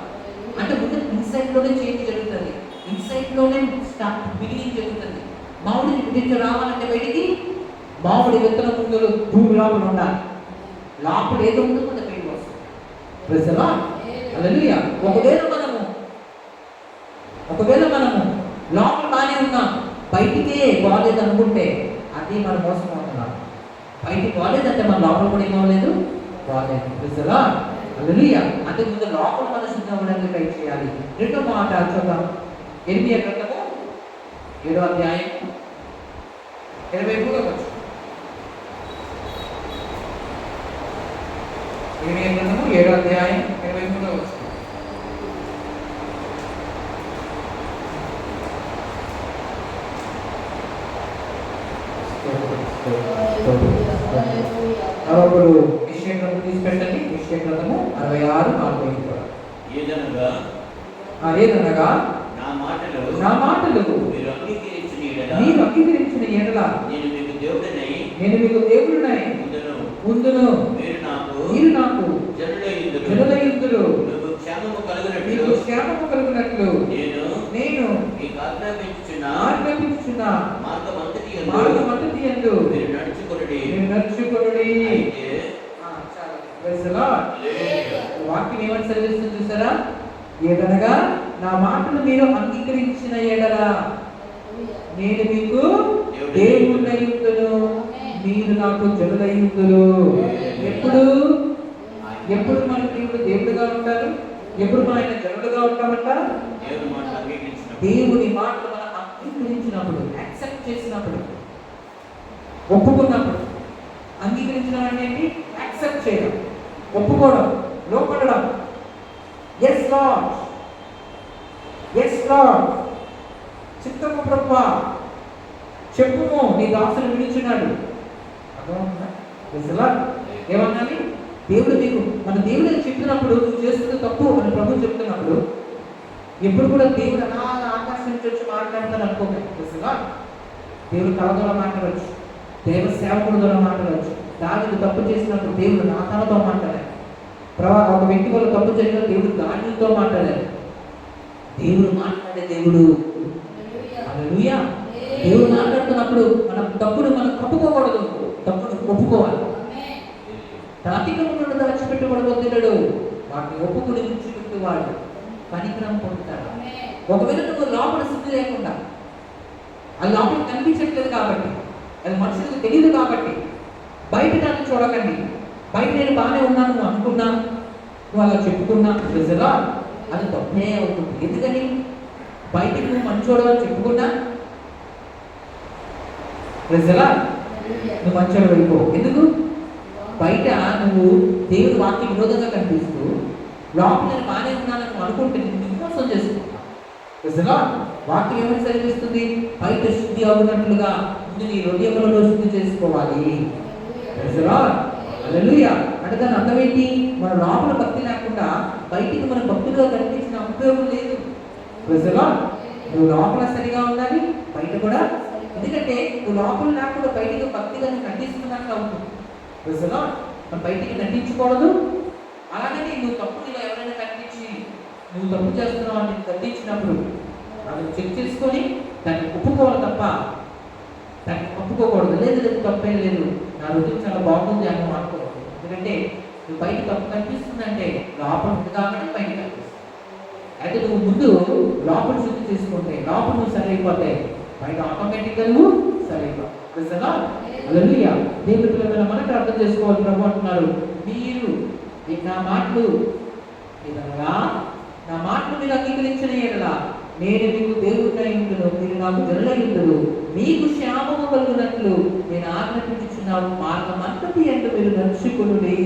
అంటే ముందు ఇన్సైడ్ లోనే చేంజ్ జరుగుతుంది, ఇన్సైడ్ లోనే బిగినింగ్ జరుగుతుంది. మామిడి నుంచి రావాలంటే బయటికి మామిడి విత్తనం ముందు భూమి లోపల ఉండాలి. లోపల ఏదో ఉంటుందో అది బయటకు వస్తుంది. ప్రజలా హల్లెలూయా. ఒకవేళ మనము లోపల బాగానే ఉన్నాం, బయటికే బాగాలేదు అనుకుంటే అది మన మోసం అవుతున్నాం. బయటికి బాగాలేదంటే మన లోపల కూడా ఏమవ్వలేదు, బాగాలేదు. ప్రజలా హల్లెలూయా. అంటే ముందు లోపల మన శుద్ధి అవ్వడానికి ట్రై చేయాలి. రెండో మాట చూద్దాం. ఇర్మియా గ్రంథము 7వ అధ్యాయం 23వ వచనం. ఇర్మియా గ్రంథము 7వ అధ్యాయం 23వ వచనం. మరొకరు నిశ్చయ గ్రంథం తీసి పెట్టండి. నిశ్చయ గ్రంథము 66:4. ఏదనగా నా మాటలు మీరు అంగీకరించిన యెడల నేను మీకు దేవుడినై ఉందును, మీరు నాకు జనులయుందురు, మీకు క్షేమము కలుగునట్లు నేను మీకు ఆజ్ఞాపించుచున్న మార్గమంతటి యందు మీరు నడుచుకొనుడి. వాక్యం ఏమని సెలవిస్తుంది చూసారా? ఏదనగా నా మాటలు మీరు అంగీకరించిన యెడల నేను మీకు దేవుడైయుందును, మీరు నాకు జనులైయుందురు. ఎప్పుడు మన దేవుడుగా ఉంటారు? ఎప్పుడు మన ఆయన జనులుగా ఉంటామంట? దేవుని మాటలు మనం అంగీకరించినప్పుడు, యాక్సెప్ట్ చేసినప్పుడు, ఒప్పుకున్నప్పుడు. అంగీకరించడం అంటే యాక్సెప్ట్ చేయడం, ఒప్పుకోవడం, లోపడడం. ఎస్ లార్డ్, ఎస్ లార్డ్, చిత్తము ప్రభువా చెప్పుము, నీ దాసుడు వినిచున్నాడు. ఏమన్నాలి? దేవుడు నీకు మన దేవుడు చెప్పినప్పుడు నువ్వు చేస్తున్న తప్పు అని ప్రభు చెప్తున్నప్పుడు ఎప్పుడు కూడా దేవుడు అలా ఆకాశం నుంచి వచ్చి మాట్లాడతాను అనుకోకండి. దేవుడు తల ద్వారా మాట్లాడవచ్చు, దేవ సేవకుడు ద్వారా మాట్లాడవచ్చు. దావీదు తప్పు చేసినప్పుడు దేవుడు నా తలతో మాట్లాడారు. ఒక వ్యక్తి వల్ల తప్పు జరిగిన దేవుడు గాడితో మాట్లాడారు. దేవుడు మాట్లాడే దేవుడు. హల్లెలూయా. దేవుడు మాట్లాడుతున్నప్పుడు మన తప్పును మనం కప్పుకోకూడదు, తప్పును ఒప్పుకోవాలి. తన అతిక్రమములను దాచిపెట్టబడబోతున్నాడు, వాటిని ఒప్పుకుని విడిచిపెట్టేవాడు కనికరం పొందుతాడు. ఒకవేళ నువ్వు లోపల శుద్ధి లేకుండా, అది లోపల కనిపించట్లేదు కాబట్టి, అది మనుషులకు తెలియదు కాబట్టి బయట నన్ను చూడకండి. బయట నేను బాగానే ఉన్నాను అనుకున్నా, నువ్వు అలా చెప్పుకున్నా ప్రజలా అది తప్పే అవుతుంది. ఎందుకని? బయటకు నువ్వు మంచోడు అని చెప్పుకున్నా ప్రజలా నువ్వు మంచోడు వెళ్ళిపో. ఎందుకు? బయట నువ్వు దేవుడి వాక్య విరోధంగా కనిపిస్తూ లోపల నేను బాగానే ఉన్నానని నువ్వు అనుకుంటే నువ్వు మోసం చేసుకుంటావు. ప్రజలా వాక్యం ఏమని సరిపిస్తుంది? బయట శుద్ధి అవుతున్నట్లుగా ముందు నీ హృదయంలో శుద్ధి చేసుకోవాలి. ప్రజలా హల్లెలూయా. అంటే దాని అర్థం ఏంటి? మన లోపల భక్తి లేకుండా బయటికి మన భక్తులుగా కనిపించిన ఉపయోగం లేదు. ప్రజలా నువ్వు లోపల సరిగా ఉండాలి, బయట కూడా. ఎందుకంటే నువ్వు లోపల లేకుండా బయటికి భక్తిగా నువ్వు నటిస్తున్నట్టు అవుతుంది. ప్రజలా మనం బయటికి నటించకూడదు. అలాగని నువ్వు తప్పు ఇలా ఎవరైనా కనిపించి నువ్వు తప్పు చేస్తున్నావు అని గద్దించినప్పుడు అది చెక్ చేసుకొని దాన్ని ఒప్పుకోవాలి తప్ప దాన్ని ఒప్పుకోకూడదు. లేదు లేదు తప్పేం లేదు, నా హృదయం చాలా బాగుంది అని అనుకోకూడదు. ఎందుకంటే నువ్వు బయట తప్పు కనిపిస్తుందంటే లోపల ఉంది కాబట్టి బయట కనిపిస్తుంది. అయితే నువ్వు ముందు లోపల శుద్ధి చేసుకుంటే, లోపల నువ్వు సరైపోతే బయట ఆటోమేటిక్గా నువ్వు సరైపోతావు. హల్లెలూయా. దేవుడి పిల్లల మనకు అర్థం చేసుకోవాలి. ప్రభు అంటున్నారు, మీరు నా మాటలు మీరు అంగీకరించిన యెడల నేను మీకు దేవుడినై ఉండును, మీరు నాకు జనులై ఉండును, మీకు క్షేమము కలుగునట్లు నేను ఆజ్ఞాపించుచున్నాను, మార్గం అంతటి యందు మీరు నడుచుకొనుడి.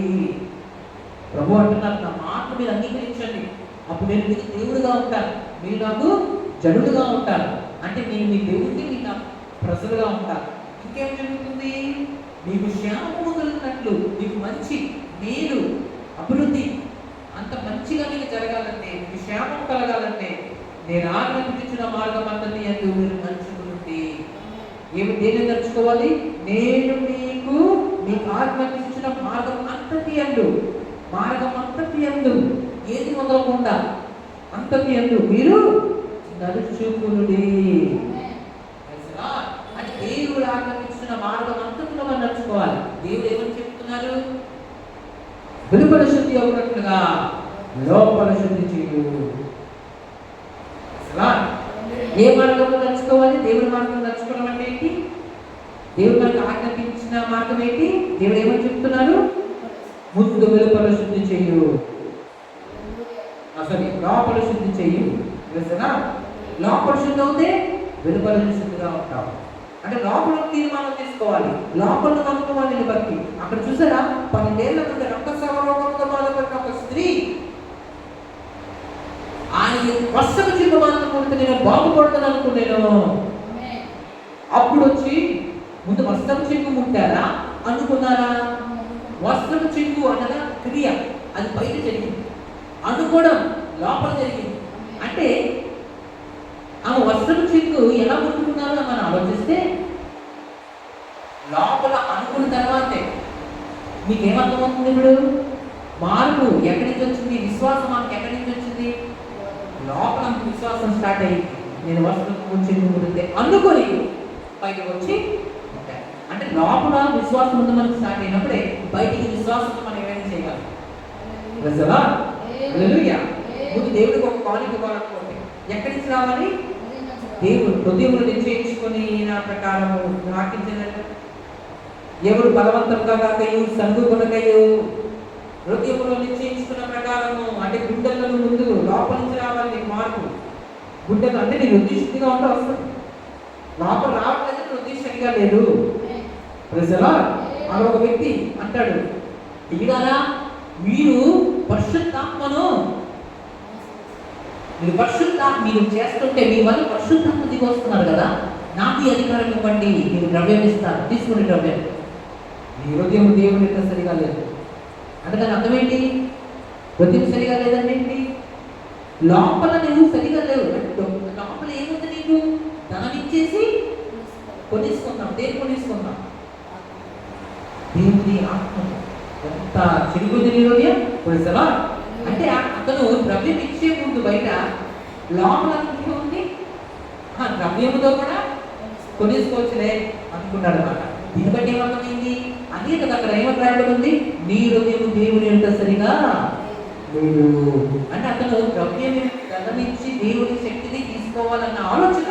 ప్రభు అంటున్నారు, నా మాటలు మీరు అంగీకరించండి, అప్పుడు నేను మీకు దేవుడుగా ఉంటాను, మీరు నాకు జనుడుగా ఉంటారు. అంటే నేను మీ దేవుడిని, మీకు నాకు ప్రజలుగా ఉంటాను. ఇంకేం జరుగుతుంది? మీకు క్షేమము కలిగినట్లు, మీకు మంచి మేలు అభివృద్ధి అంత మంచిగా మీకు జరగాలంటే, మీకు క్షేమం కలగాలంటే నేను ఆజ్ఞాపించిన మార్గం అంతటి యందు మీరు నడుచుకుంటే దేన్ని నడుచుకోవాలి? నేను మీకు ఆజ్ఞాపించిన మార్గం అంతటి యందు ఏది వదలకుండా అంతటి యందు మీరు నడుచుకునుడి. అంటే దేవుడు ఆజ్ఞాపించిన మార్గం అంతటిలో మనం నడుచుకోవాలి. దేవుడు ఏమని చెప్తున్నారు? వెలుపల శుద్ధి అవునట్లుగా లోపల శుద్ధి చేయు. ఏ మార్గంలో నడుచుకోవాలి? దేవుడి మార్గంలో నడుచుకోవడం అంటే ఏంటి? దేవుడు మనకు ఆజ్ఞాపించిన మార్గం ఏంటి? దేవుడు ఏమని చెప్తున్నారు? ముందు వెలుపల శుద్ధి చేయు, లోపల శుద్ధి చేయు. లోపల శుద్ధి అవుతే వెలుపల శుద్ధిగా ఉంటావు. అంటే లోపల తీర్మానం తీసుకోవాలి, లోపల నమ్ముకోవాలి బట్టి. అక్కడ చూసారా, 12 ఏళ్ల నుండి రక్తస్రావ రోగంతో బాధపడిన ఒక స్త్రీ, ఆయన వస్త్రపు చిక్కు మాత్రం కొడితే నేను బాగుపడతాను అనుకున్నాను. అప్పుడు వచ్చి ముందు వస్త్రపు చిక్కు ముట్టారా అనుకున్నారా? వస్త్రపు చిక్కు అనగా క్రియ, అది బయట జరిగింది. అనుకోవడం లోపల జరిగింది. అంటే ఆ వస్త్రపు చిక్కు ఎలా ముట్టుకున్నారో మనం ఆలోచిస్తే లోపల అనుకున్న తర్వాతే మీకేమర్థమవుతుంది? ఇప్పుడు మార్పు ఎక్కడి నుంచి వచ్చింది? విశ్వాసం మనకి ఎక్కడి నుంచి వచ్చింది? లోపల విశ్వాసం స్టార్ట్ అయ్యి నేను వస్త్రపు చిక్కు ముడితే అనుకొని పైకి వచ్చి ఉంటాయి. అంటే లోపల విశ్వాసం ముందు మనకు స్టార్ట్ అయినప్పుడే బయటికి విశ్వాసంతో మనం ఏమైనా చేయగలం. ముందు దేవుడికి ఒక కాలింగ్ ఇవ్వాలనుకోండి, ఎక్కడి నుంచి రావాలి? దేవుడు హృదయములు నిశ్చయించుకొని నా ప్రకారము వాకించినట్టు ఎవరు బలవంతంగా కాకయు సంగు కొనకయు హృదయములో నిశ్చయించుకున్న ప్రకారము. అంటే గుండెల్లో ముందు లోపల నుంచి రావాలి నీకు మార్పు. గుండెలు అంటే నీకు ఉద్దేశంగా ఉంటే వస్తుంది. లోపల రావట్లేదు, ఉద్దేశం సరిగా లేదు. ప్రజలా అలా ఒక వ్యక్తి అంటాడు, ఇలారా మీరు పరిశుద్ధాత్మను మీరు చేస్తుంటే మీ వల్ల పరిశుద్ధాత్మ దిగి వస్తున్నారు కదా, నాకు ఈ అధికారం ఇవ్వండి, మీరు ద్రవ్యం ఇస్తారు, తీసుకునే ద్రవ్యం. మీ హృదయం దేవుని యొక్క సరిగా లేదు అంటే దాని అర్థం ఏంటి? హృదయం సరిగా లేదంటే ఏంటి? లోపల నువ్వు సరిగా లేవు. లోపల ఏముంది? నీకు ధనం ఇచ్చేసి కొనేసుకున్నాం. దేని కొనేసుకున్నాం? దేవుని ఆత్మ. ఎంత చిరుగుంది నీ హృదయం. కొనిసలా అంటే అతను ద్రవ్యం ఇచ్చే ముందు బయట లోపల ఉంది, ఆ ద్రవ్యముతో కూడా కొనేసుకోవచ్చులే అనుకున్నాడు అన్నమాట. దీన్ని బట్టి ఏమర్థమైంది? అదే కదా అక్కడ ఏమని రాయబడింది? నీ హృదయం దేవుని ఎంత సరిగా లేదు. అంటే అతను ద్రవ్యం ధనమిచ్చి దేవుని శక్తిని తీసుకోవాలన్న ఆలోచన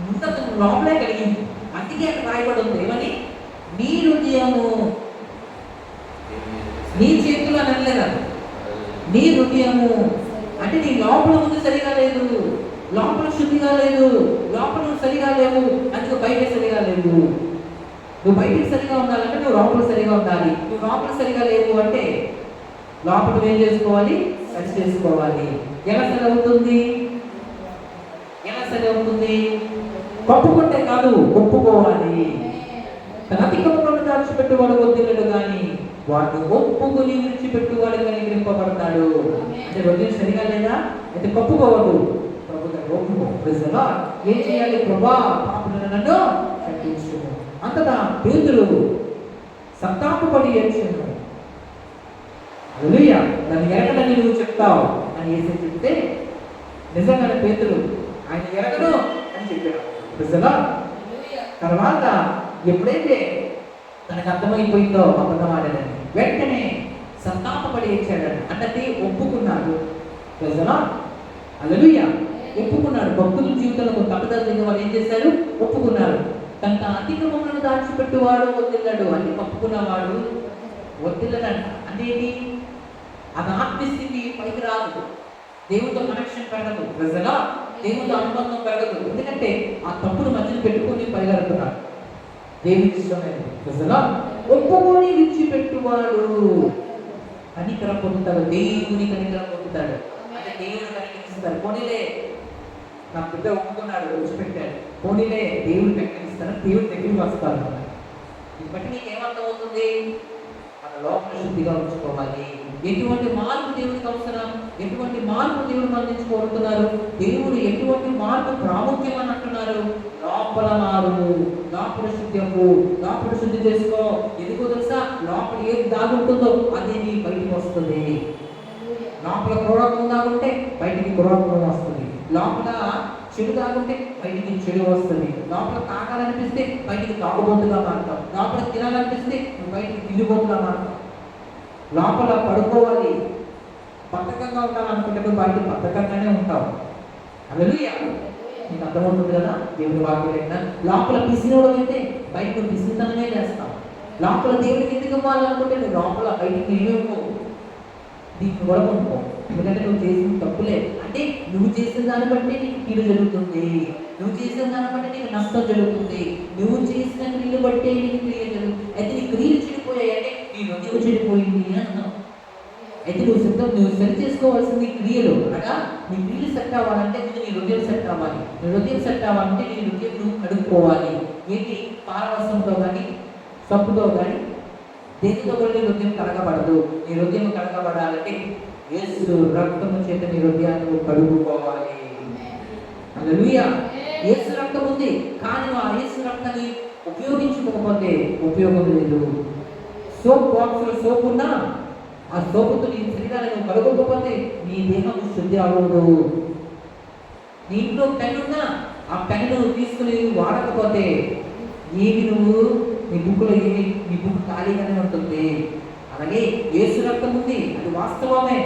ముందు అతను లోపలే కలిగింది. అందుకే అక్కడ రాయబడి ఉంది ఏమని? నీ హృదయము నీ చేతులు అని అనలేదు, నీ హృదయము. అంటే నీ లోపల ముందు సరిగా లేదు, లోపల శుద్ధిగా లేదు, లోపల సరిగా లేవు, అందుకు బయట సరిగా లేవు. నువ్వు బయటకు సరిగా ఉండాలంటే నువ్వు లోపల సరిగా ఉండాలి. నువ్వు లోపల సరిగా లేవు అంటే లోపల ఏం చేసుకోవాలి? సరి చేసుకోవాలి. ఎలా సరి అవుతుంది? కప్పుకుంటే కాదు, ఒప్పుకోవాలి. తన అధికములను దాచిపెట్టువాడు వద్దులడు కానీ వాడు ఒప్పుకొని విడిచిపెట్టువాడు కనికరింపబడతాడు. అంటే హృదయం సరిగా లేదా? అయితే కప్పుకోవద్దు, ఒప్పుకో. ఏం చేయాలి? ప్రభా పాపులను నన్ను క్షమించుము. అంతటా పేతురు సంతాపపడి ఏడ్చాను. హల్లెలూయా. నన్ను ఎరగడని నువ్వు చెప్తావు అని యేసు చెప్తే నిజంగానే పేతురు ఆయన ఎరగడు అని చెప్పాడు. తర్వాత ఎప్పుడైతే తనకు అర్థమైపోయిందో అబద్ధం ఆడాడని వెంటనే సంతాపపడి ఏడ్చాడని అంటే ఒప్పుకున్నాడు. హల్లెలూయా. ఒప్పుకున్నాడు. భక్తుల జీవితంలో కొంత అబద్ధాలు జరిగిన వాళ్ళు ఏం చేశారు? ఒప్పుకున్నారు. తన అధికములను దాచిపెట్టువాడు వదిలాడు అని ఒప్పుకున్నవాడు వదిలడంట. అంటే ఏంటి? అది ఆత్మస్థితి పైకి రాదు, దేవుడితో కనెక్షన్ పెరగదు, ప్రజలా దేవుడితో అనుబంధం పెరగదు. ఎందుకంటే ఆ తప్పును మధ్యలో పెట్టుకొని పరిగెడుతున్నాడు. దేవుడికి ఇష్టమైనది ప్రజలా ఒప్పుకొని విడిచిపెట్టువాడు కనికరం పొందుతాడు, దేవుని కనికరం పొందుతాడు. అంటే అంటే దేవుడు కనిపిస్తారు. పోనీలే నా బిడ్డ ఒప్పుకున్నాడు, విడిచిపెట్టాడు, పోనీలే దేవుడు కనిపిస్తారు, దేవుడు దగ్గరికి వస్తారు. దీన్ని బట్టి నీకు ఏమర్థం అవుతుంది? మన లోపల శుద్ధిగా ఉంచుకోవాలి. ఎటువంటి మార్పు దేవుడికి అవసరం? ఎటువంటి మార్పు దేవుడు మన నుంచి కోరుతున్నారు? దేవుడు ఎటువంటి మార్పు ప్రాముఖ్యం అని అంటున్నారు? లోపల మారు, లోపల శుద్ధింపు, లోపల శుద్ధి చేసుకో. ఎందుకో తెలుసా? లోపల ఏది దాగుంటుందో అది నీ బయటికి వస్తుంది. లోపల క్రూరత్వం దాగుంటే బయటికి క్రూరత్వం వస్తుంది. లోపల చెడు దాగుంటే బయటికి చెడు వస్తుంది. లోపల తాగాలనిపిస్తే బయటికి తాగుబోతుగా మారుతాం. లోపల తినాలనిపిస్తే బయటికి తిండిబోతుగా మారుతాం. లోపల పడుకోవాలి, బద్ధకంగా ఉండాలనుకుంటే బయట బద్ధకంగానే ఉంటావు. హల్లెలూయా. నీకు అర్థమవుతుంది కదా దేవుడి వాక్యం? లోపల పిసినోడు అయితే బయట పిసితనమే చేస్తావు. లోపల దేవుడికి ఎందుకు ఇవ్వాలనుకుంటే నువ్వు లోపల బయటికి ఇవ్వవు. దీన్ని కూడా కొనుక్కో. ఎందుకంటే నువ్వు చేసిన తప్పులే. అంటే నువ్వు చేసిన దాన్ని బట్టి నీకు కీడు జరుగుతుంది, నువ్వు చేసిన దాన్ని బట్టి నీకు నష్టం జరుగుతుంది. నువ్వు చేసిన క్రియలు బట్టే నీకు క్రియ జరుగుతుంది. అయితే నీ క్రియలు చెడిపోయాయి అంటే నీ హృదయం చెడిపోయింది అని అన్నావు. అయితే నువ్వు సరి చేసుకోవాల్సింది క్రియలు. అనగా నీ క్రియలు సెట్ అవ్వాలంటే ముందు నీ హృదయం సెట్ అవ్వాలి. నీ హృదయం సెట్ అవ్వాలంటే నీ హృదయం నువ్వు కడుక్కోవాలి. ఏంటి? పారవస్త్రంతో కానీ సబ్బుతో కానీ దేనితో కూడా నీ హృదయం కడగబడదు. నీ హృదయం కడగబడాలంటే యేసు రక్తము చేత నీ హృదయాన్ని నువ్వు కడుగుకోవాలి. హల్లెలూయా. యేసు రక్తం ఉంది, కానీ ఆ యేసు రక్తాన్ని ఉపయోగించుకోకపోతే ఉపయోగం లేదు. సోప్ బాక్స్లో సోప్ ఉన్నా ఆ సోపుతో నీ శరీరాన్ని నువ్వు కడుగకపోతే నీ దేహం శుద్ధి అవ్వదు. నీ ఇంట్లో పెన్ ఉన్నా ఆ పెన్ను తీసుకుని వాడకపోతే ఏమి నువ్వు నీ బుక్లో ఏమి నీ బుక్ ఖాళీగానే ఉంటుంది. అలాగే యేసు రక్తం ఉంది, అది వాస్తవమే.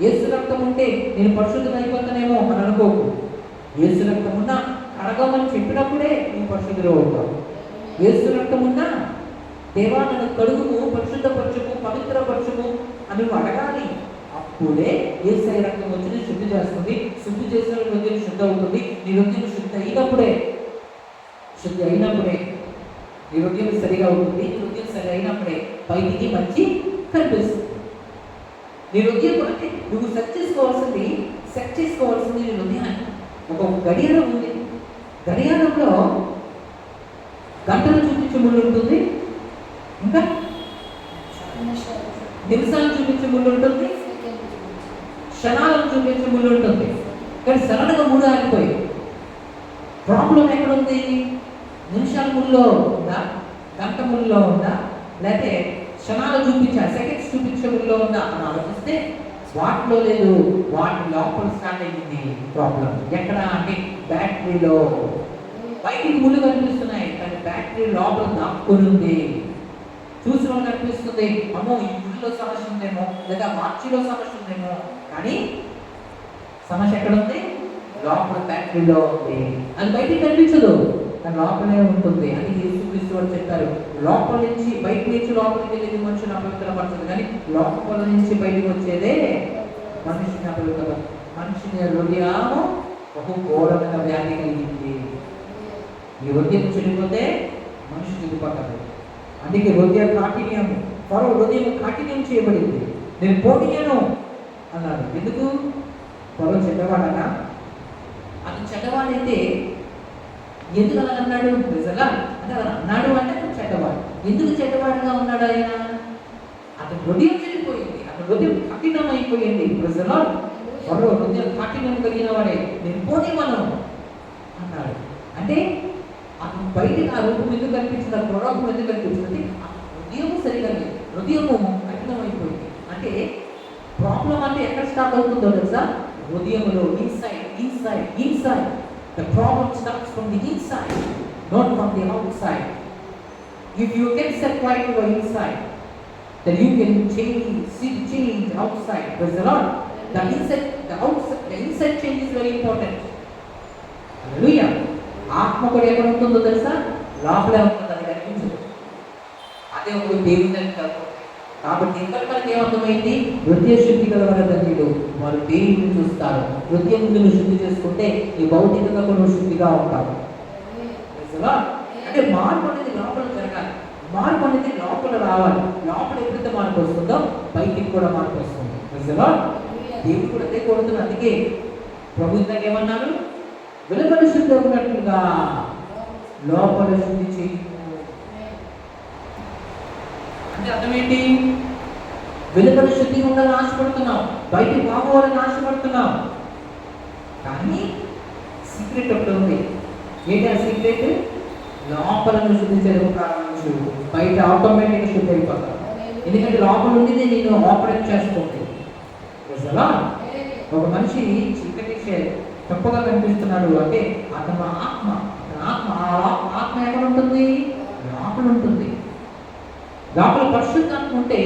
యేసు రక్తం ఉంటే నేను పరిశుద్ధం అయిపోతానేమో అని అనుకోకు. యేసు రక్తం ఉన్నా కడగమని చెప్పినప్పుడే నువ్వు పరిశుద్ధులు అవుతావు. యేసు రక్తం ఉన్నా దేవా నన్ను కడుగుము, పరిశుద్ధపరచుము, పవిత్రపరచుము అని నువ్వు అడగాలి. అప్పుడే యేసయ్య రక్తం వచ్చి శుద్ధి చేస్తుంది. శుద్ధి చేసిన హృదయం శుద్ధి అవుతుంది. నీ హృదయం శుద్ధి అయినప్పుడే నీ హృదయం సరిగా ఉంటుంది. నీ హృదయం సరి అయినప్పుడే బయటికి మంచి కనిపిస్తుంది. నీ హృదయం అంటే నువ్వు సెట్ చేసుకోవాల్సింది నీ హృదయాన్ని. ఒక గడియారం ఉంది, గడియారంలో గంటలు చూపించే ముళ్ళు ఉంటుంది, ఇంకా నిమిషాలు చూపించే ముళ్ళు ఉంటుంది, క్షణాలను చూపించే ముళ్ళు ఉంటుంది. కానీ సడన్గా ముళ్ళు ఆగిపోయి ప్రాబ్లం ఎక్కడుంది? నిమిషాల ముళ్ళో ఉందా, గంట ముళ్ళో ఉందా, లేకపోతే క్షణాలు సెకండ్స్ చూపించే ముళ్ళో ఉందా అని ఆలోచిస్తే వాటిలో లేదు, వాటి లోపల స్టార్ట్ అయింది ప్రాబ్లం. ఎక్కడ అంటే బ్యాటరీలో. బయటికి ముళ్ళు కనిపిస్తున్నాయి కానీ బ్యాటరీ లోపల దాక్కుని ఉంది. చూసిన వాళ్ళు కనిపిస్తుంది, అమ్మో ఈ ముళ్ళలో సమస్య ఉందేమో, లేదా మార్చిలో సమస్య ఉందేమో, కానీ సమస్య ఎక్కడ ఉంది? లోపల బ్యాటరీలో ఉంది. అది బయటికి కనిపించదు, కానీ లోపలే ఉంటుంది. అని యేసుక్రీస్తు వారు చెప్పారు, లోపల నుంచి బయట నుంచి లోపలికి వెళ్ళేది మనుషుని అపవిత్రపరచదు, కానీ లోపల నుంచి బయటకు వచ్చేదే మనిషిని అపవిత్రపరచదు. మనిషిని హృదయము బహు ఘోరమైన వ్యాధి కలిగింది. ఈ హృదయం చెడిపోతే మనిషి చెడిపోతాడు. అందుకే హృదయ కాఠిన్యం, ఫరో హృదయం కాఠిన్యం చేయబడింది. నేను పోనీయను అన్నాడు. ఎందుకు? ఫరో చెడ్డవాడనా? అది చెడ్డవాడైతే ఎందుకు అలా అన్నాడు? నిజంగా అంటే అలా అన్నాడు అంటే చెడ్డవాడు. ఎందుకు చెడ్డవాడుగా ఉన్నాడు ఆయన? అతని హృదయం చెడిపోయింది, అతని హృదయం కఠినం అయిపోయింది. ప్రజలు ఫరో హృదయం కాఠిన్యం కలిగిన వాడే, నేను పోనీయమను అన్నాడు. అంటే అతను బయటికి ఆ రూపం ఎందుకు కనిపించింది, ఆ ప్రలోభం ఎందుకు కనిపించింది? ఆ హృదయము సరిగా లేదు, హృదయము కఠినం అయిపోయింది. అంటే ప్రాబ్లం అంటే ఎక్కడ స్టార్ట్ అవుతుందో తెలుసా? హృదయములో. Inside. The problem starts from the inside, not from the outside. If you can set right over inside, then you can see the change outside. Praise the Lord. The inside change is very important. Hallelujah. ఆత్మ కూడా ఎక్కడ ఉంటుందో తెలుసా? లోపలే ఉంటుంది, అది కనిపించదు. అదే ఒక దేవుని దగ్గర. కాబట్టి ఇక్కడ మనకి ఏమర్థమైంది? హృదయ శుద్ధి గలవారు ధన్యులు, వారు దేవుని చూస్తారు. హృదయం నువ్వు శుద్ధి చేసుకుంటే ఈ భౌతికంగా కూడా శుద్ధిగా ఉంటావు. అంటే మార్పు అనేది లోపల జరగాలి, మార్పు అనేది లోపల రావాలి. లోపల ఎప్పుడైతే మార్పు వస్తుందో బయటికి కూడా మార్పు వస్తుంది. దేవుడు కూడా అదే కోరుతున్నాడు. అందుకే ప్రభు ఇందాక ఏమన్నారు? వెలుపల శుద్ధి ఉన్నట్లుగా లోపల శుద్ధి చేయు. అంటే అర్థం ఏంటి? వెలుపల శుద్ధిగా ఉండాలని ఆశపడుతున్నాం, బయట బాగోవాలని ఆశపడుతున్నాం, కానీ సీక్రెట్ ఒకటి ఉంది. ఏంటి ఆ సీక్రెట్? లోపలను శుద్ధి చేయడం ప్రారంభించు, బయట ఆటోమేటిక్గా శుద్ధి అయిపోతాం. ఎందుకంటే లోపల నుండి నేను ఆపరేట్ చేస్తుంది. ఒక మనిషి చీకటి తప్పుగా కనిపిస్తున్నాడు అంటే అతను ఆత్మ, ఆత్మ ఎక్కడ ఉంటుంది? లోపల ఉంటుంది. లోపల పరిశుద్ధాత్మ ఉంటే,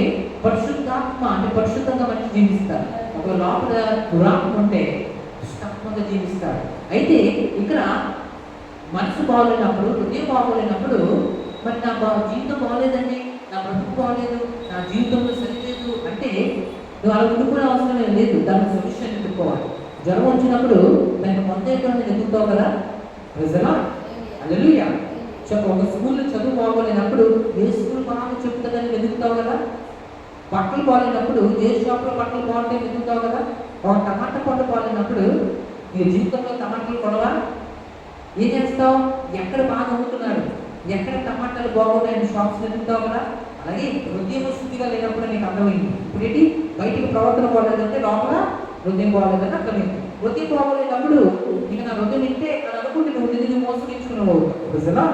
పరిశుద్ధాత్మ అంటే పరిశుద్ధంగా మనిషి జీవిస్తారు. ఒక లోపల దురాత్మ ఉంటే దుష్టాత్మగా జీవిస్తారు. అయితే ఇక్కడ మనసు బాగోలేనప్పుడు, హృదయం బాగోలేనప్పుడు, మరి నా జీవితం బాగోలేదండి, నా బ్రతుకు బాగోలేదు, నా జీవితంలో సరిలేదు అంటే నువ్వు అలా ఉండిపోయే అవసరం లేదు. దానికి సొల్యూషన్ ఎదుర్కోవాలి. జ్వరం వచ్చినప్పుడు దానికి మందేటువంటి ఎదుగుతావు కదా. ప్రజలా హల్లెలూయా. ఒక స్కూల్లో చదువు బాగోలేనప్పుడు ఏ స్కూల్ బాగా చెప్తుందని వెతుకుతావు కదా. బట్టలు బాగాలేనప్పుడు ఏ షాప్లో బట్టలు బాగుంటాయి వెతుకుతావు కదా. ఒక టమాటా పండు బాగాలేనప్పుడు నీ జీవితంలో టమాటాలు కొనవా? ఏం చేస్తావు? ఎక్కడ బాగా అమ్ముతున్నాడు, ఎక్కడ టమాటాలు బాగున్నాయని షాప్స్ వెతుకుతావు కదా. అలాగే హృదయం శుద్ధిగా లేనప్పుడు నీకు అర్థమైంది. ఇప్పుడు ఏంటి? బయటికి ప్రవర్తన బాగలేదంటే లోపల హృదయం బాగలేదని అర్థమైంది. హృదయం బాగోలేనప్పుడు ఇక నా హృదయం ఇంటే అని అనుకుంటే నువ్వు నిధులు మోసగించుకున్నావు ప్రజలా.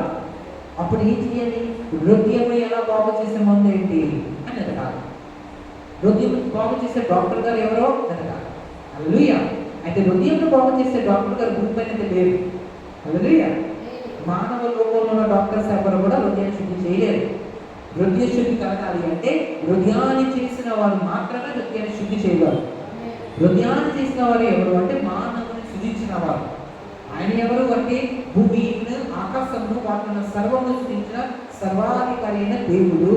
అప్పుడు ఏం చేయాలి? హృదయం ఎలా బాగు చేసే మందు ఏంటి అని ఎదగాలి. హృదయం బాగు చేసే డాక్టర్ గారు ఎవరో ఎదగాలి. హల్లెలూయా. అయితే హృదయంలో బాగు చేసే డాక్టర్ గారు భూమి పైన లేరు. హల్లెలూయా. మానవ రూపంలో ఉన్న డాక్టర్స్ ఎవరు కూడా హృదయం శుద్ధి చేయలేరు. హృదయ శుద్ధి కలగాలి అంటే హృదయాన్ని చేసిన వారు మాత్రమే హృదయాన్ని శుద్ధి చేయగలరు. హృదయాన్ని చేసిన వారు ఎవరు అంటే మానవుని సృజించిన వారు. ఆయన ఎవరు అంటే భూమిని ఆకాశమును వాటిని సర్వము సృజించిన సర్వాధికారి అయిన దేవుడు.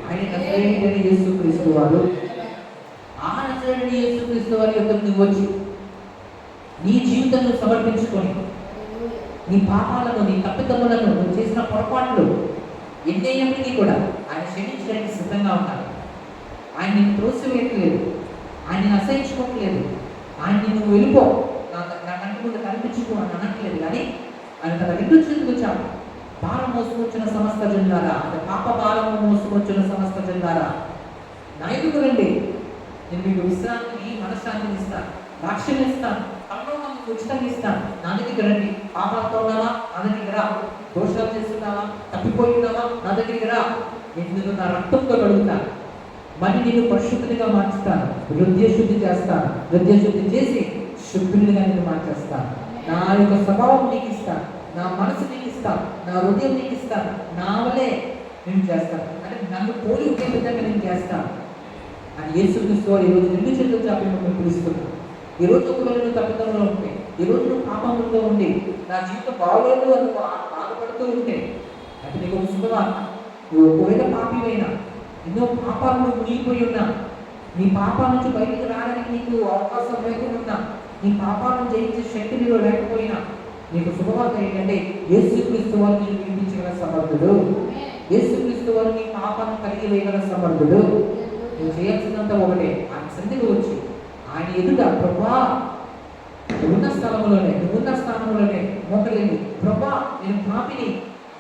ఆయన నజరేయుడైన యేసుక్రీస్తు వారు. ఆ నజరేయుడైన యేసుక్రీస్తు వారి యొక్క నువ్వు వచ్చి నీ జీవితాన్ని సమర్పించుకొని నీ పాపాలను, నీ తప్పిదములను, నువ్వు చేసిన పొరపాట్లు ఎన్నైనప్పటికీ కూడా ఆయన క్షమించడానికి సిద్ధంగా ఉన్నారు. ఆయన నిన్ను త్రోసివేయట్లేదు, ఆయన అసహించుకోవట్లేదు, ఆయన్ని నువ్వు వెళ్ళిపో, నా కంటి ముందు కనిపించుకో అని అనట్లేదు. కానీ ఆయన తన రెండు చేతులు చాలు భారం మోసుకొచ్చిన సమస్త జనులారా, అంటే పాప భారము మోసుకొచ్చిన సమస్త జనులారా నా ఎదుగు రండి, నేను మీకు విశ్రాంతిని, మనశ్శాంతిని ఇస్తాను, రక్షణ ఇస్తాను, పరలోకానికి ఉచితంగా ఇస్తాను. నా దగ్గరికి రండి. పాపాలతో ఉన్నావా? నా దగ్గరికి రా. దోషాలు చేస్తున్నావా? తప్పిపోయి ఉన్నావా? నా దగ్గరికి రా. నేను నా రక్తంతో కడుగుతాను, మరి నేను పరిశుద్ధిగా మార్చుతాను, హృదయ శుద్ధి చేస్తాను, హృదయ శుద్ధి చేసి శుద్ధుడిగా నేను మార్చేస్తాను. నా యొక్క స్వభావం నీకు ఇస్తాను, నా మనసు నీకు ఇస్తాను, నా హృదయం నీకు ఇస్తాను, నా వలే నేను చేస్తాను, అంటే నన్ను పోలి ఒకే విధంగా నేను చేస్తాను అని యేసుక్రీస్తు ఈరోజు రెండు చేతులు చాపి మిమ్మల్ని పిలుస్తున్నాను. ఈరోజు ఒకవేళ నువ్వు తప్పిదంలో ఉంటే, ఈరోజు నువ్వు పాపంలో ఉండి నా జీవితం బాగోలేదు అని బాధపడుతూ ఉంటే, అంటే నీకు ఒక శుభవార్త. నువ్వు ఒకవేళ పాపివైనా, ఎన్నో పాపాలను మునిగిపోయి ఉన్నా, నీ పాపాల నుంచి బయటకు రావడానికి నీకు అవకాశం లేకుండా, నీ పాపాలను జయించే శక్తి నీలో లేకపోయినా, నీకు శుభవార్త ఏంటంటే యేసుక్రీస్తు వారు నీకు విడిపించగల సమర్థుడు. యేసుక్రీస్తు వారు నీ పాపాలను కలిగి వేయగల సమర్థుడు. నువ్వు చేయాల్సినంత ఒకటే, ఆయన సన్నిధికి వచ్చి ఆయన ఎదుట ప్రభా నువ్వున్న స్థలంలోనే మోకలేని ప్రభా నేను పాపిని,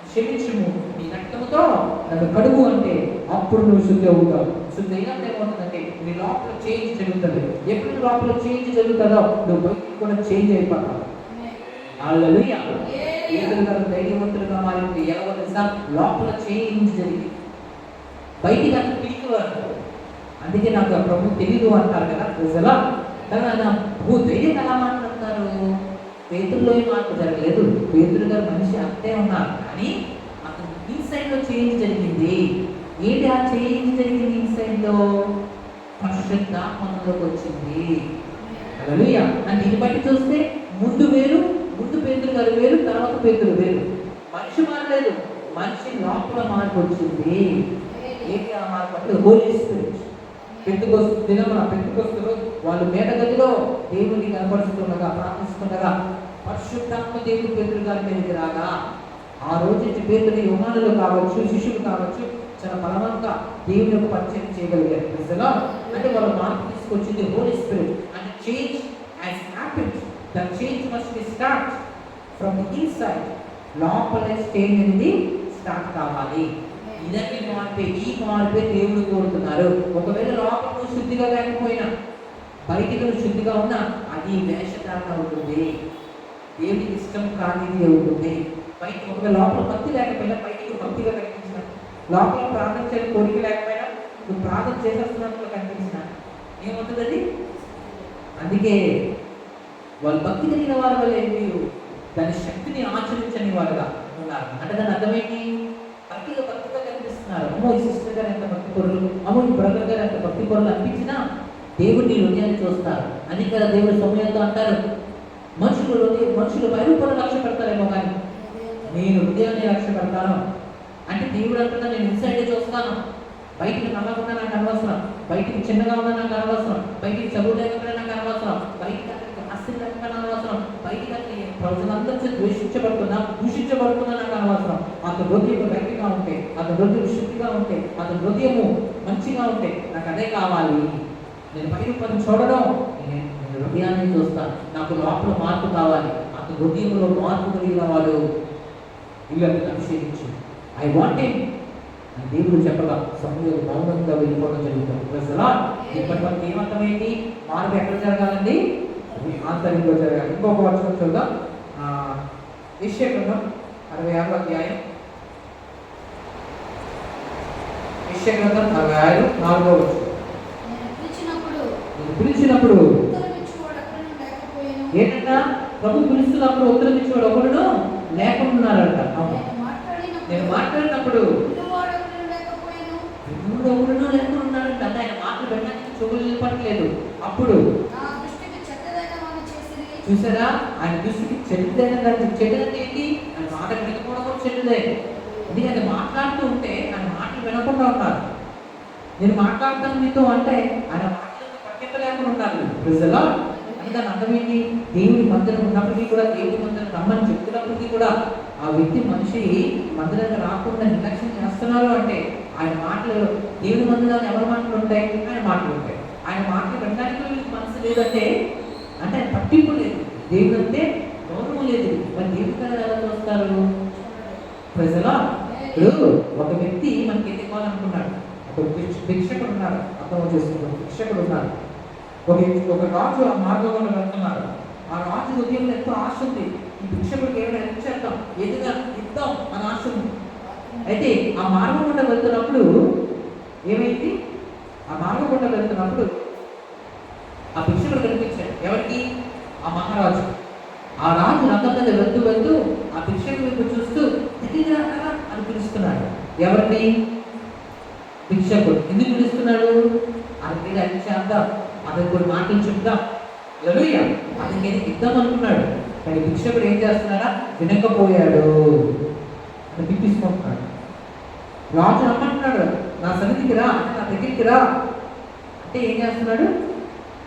క్షమించుము, నీ రక్తముతో నన్ను కడుగు అంటే అప్పుడు నువ్వు శుద్ధి అవుతావు. శుద్ధి అయినప్పుడు ఏమవుతుందంటే నీ లోపల చేంజ్ జరుగుతుంది. ఎప్పుడు నీ లోపల చేంజ్ జరుగుతుందో నువ్వు బయటికి కూడా చేంజ్ అయిపోతావు. హల్లెలూయా. పేతురు ధైర్యవంతులుగా మారింది ఎలాగో తెలుసా? లోపల చేంజ్ జరిగింది. బయటికి అతను పిలిచేవారు. అందుకే నాకు ప్రభు తెలియదు అంటారు కదా ప్రజలా. కానీ ఆయన ధైర్యం ఎలా మాట్లాడతారు? పేతుల్లో ఈ మార్పు జరగలేదు. పేతురు గారు మనిషి అంతే ఉన్నారు, కానీ అతను ఇన్సైడ్లో చేంజ్ జరిగింది. ఏంటి ఆ చేంజ్ జరిగింది? ఇన్సైడ్లో పరిశుద్ధాత్మలోకి వచ్చింది. హల్లెలూయా. అని దీన్ని బట్టి చూస్తే ముందు పేతురు గారు వేరు, తర్వాత పేతురు వేరు. మనిషి మారలేదు, మనిషి లోపల మార్పు వచ్చింది. ఏంటి ఆ మార్పు అంటే హోలీ స్పిరిట్. పెంతుకొస్తు వాళ్ళు మేడగదిలో దేవుడిని కనపరుస్తుండగా, ప్రార్థిస్తుండగా పరిశుద్ధాత్మ దేవుడు పేతురు గారి మీదకి రాగా, ఆ రోజు నుంచి పేతురు యోహానులు కావచ్చు, శిష్యులు కావచ్చు, చాలా బలవంతంగా దేవుని యొక్క పరిచయం చేయగలిగారు. అంటే వాళ్ళు మార్పు తీసుకొచ్చింది holy spirit. And change has happened. The change must be start from the inside. లోపల చేంజ్ అనేది స్టార్ట్ కావాలి. ఇదండి మార్పే. ఈ మార్పే దేవుడు కోరుతున్నారు. ఒకవేళ లోపల నువ్వు శుద్ధిగా లేకపోయినా, బయటికి నువ్వు శుద్ధిగా ఉన్నా, అది వేషధారణ అవుతుంది, దేవుడికి ఇష్టం కానిది అవుతుంది. బయట ఒకవేళ లోపల భక్తి లేకపోయినా, బయటికి భక్తిగా కనిపించిన, లోపల ప్రార్థన చేయని కోరిక లేకపోయినా, నువ్వు ప్రార్థన చేసేస్తున్నట్లు కనిపించిన, ఏమవుతుంది అది? అందుకే వాళ్ళు భక్తి కలిగిన వారి వల్ల మీరు దాని శక్తిని ఆచరించని వారుగా ఉన్నారు. అంటే దాని అర్థమేంటి? భక్తిగా కనిపిస్తున్నారు. అమ్మో ఈ సిస్టర్ గారు ఎంత భక్తి పరులు, అమ్మో ఈ బ్రదర్ గారు ఎంత భక్తి పరులు అనిపించినా దేవుడు నీ హృదయాన్ని చూస్తారు. అని కదా దేవుడు సమయంతో అంటారు, మనుషులు పైరూపాలు లక్ష్య పెడతారేమో కానీ నేను హృదయాన్ని లక్ష్య పెడతాను. అంటే దేవుడు అంటున్నా, నేను ఇన్సైడే చూస్తాను. బయటికి నల్లకుండా నాకు అనవసరం, బయటికి చిన్నగా ఉన్నా నాకు అనవసరం, బయటికి చదువు లేకపోయినా నాకు అనవసరం, బయటికి ఆస్తి లేకపోయినా అనవసరం, బయటికి ప్రజలందరితో ద్వేషించబడుతున్నా, దూషించబడుతున్నా నాకు అనవసరం. అతని హృదయం గట్టిగా ఉంటే, అతని హృదయం శుద్ధిగా ఉంటే, అతని హృదయము మంచిగా ఉంటే నాకు అదే కావాలి. నేను పైరూపాన్ని చూడడం, నేను హృదయాన్ని చూస్తాను. నాకు లోపల మార్పు కావాలి. అతని హృదయంలో మార్పు కలిగిన వాడు ఇల్లు అభిషేకించు. ఐ వాంట్ ఇట్ అని దేవుడు చెప్పగా సమయంలో మౌనంగా వెళ్ళిపోవడం జరుగుతుంది. ఇప్పటి వరకు ఏమర్థమైంది? మార్పు ఎక్కడ జరగాలండి? ఆంతర్యంలో జరగాలి. ఇంకొక వచనం చూద్దాం. యెషయా గ్రంథం 66వ అధ్యాయం. యెషయా గ్రంథం 66 4వ వచనం. నేను పిలిచినప్పుడు ఏంటంట? ప్రభు పిలుస్తున్నప్పుడు ఉత్తరం ఇచ్చేవాడు ఒకడు లేకున్నారంట. నేను మాట్లాడినప్పుడు ఒకడు లేకున్నాడంట. అంటే ఆయన మాటలు పెట్టడానికి చెవులు నిలపట్లేదు. అప్పుడు చూసారా, ఆయన దృష్టికి చెడ్డదైన చెడ్డదంటే ఏంటి? ఆయన మాట వినకపోవడం కూడా చెడ్డదే. ఇది ఆయన మాట్లాడుతూ ఉంటే ఆయన మాటలు వినకుండా ఉన్నారు. నేను మాట్లాడతాను మీతో అంటే ఆయన మాటలను పట్టింపలేకుండా ఉన్నారు. ప్రజలా అని దాని అర్థం ఏంటి? దేవుడి మందిరం ఉన్నప్పటికీ కూడా, దేవుడి మందిరం రమ్మని చెప్తున్నప్పటికీ కూడా ఆ వ్యక్తి మనిషి మందిరానికి రాకుండా నిర్లక్ష్యం చేస్తున్నారు అంటే ఆయన మాటలు, దేవుడి మందిరాన్ని ఎవరి మాటలు ఉంటాయి? ఆయన మాటలు ఉంటాయి. ఆయన మాటలు వినడానికి వీళ్ళకి మనసు లేదంటే అంటే ఆయన పట్టింపు లేదు. దేవుడు అంటే గౌరవం లేదు. మరి దేవుడి గారు ఎలా చూస్తారు? ప్రజలా ఇప్పుడు ఒక వ్యక్తి మనకి ఏది ఇవ్వాలనుకున్నాడు. ఒక భిక్షకుడు ఉన్నారు, అర్థం చేసుకున్నాడు. భిక్షకుడు ఉన్నారు. ఒక రాజు ఆ మార్గంలో వెళ్తున్నారు. ఆ రాజు హృదయంలో ఎంతో ఆశ ఉంది. ఈ భిక్షకుడికి ఏమైనా ఇచ్చేద్దాం, ఏదైనా ఇద్దాం అని ఆశ ఉంది. అయితే ఆ మార్గం గుండా వెళ్తున్నప్పుడు ఏమైంది? ఆ మార్గం గుండా వెళ్తున్నప్పుడు ఆ భిక్షకుడు కనిపించాడు. ఎవరికి? ఆ మహారాజు. ఆ రాజు రథం మీద వెళ్తూ ఆ భిక్షకుడి వైపు చూస్తూ దగ్గర అని పిలుస్తున్నాడు. ఎవరిని? భిక్షకుడు. ఎందుకు పిలుస్తున్నాడు? అతని మీద చేద్దాం, అతని కొన్ని మాటలు చెప్దాం, హల్లెలూయా, అతనికి ఏది ఇద్దాం అనుకున్నాడు. కానీ భిక్షకుడు ఏం చేస్తున్నాడా? వినకపోయాడు. అని తిప్పించుకుంటున్నాడు. రాజు రమ్మంటున్నాడు, నా సన్నిధికి రా, నా దగ్గరికి రా అంటే ఏం చేస్తున్నాడు?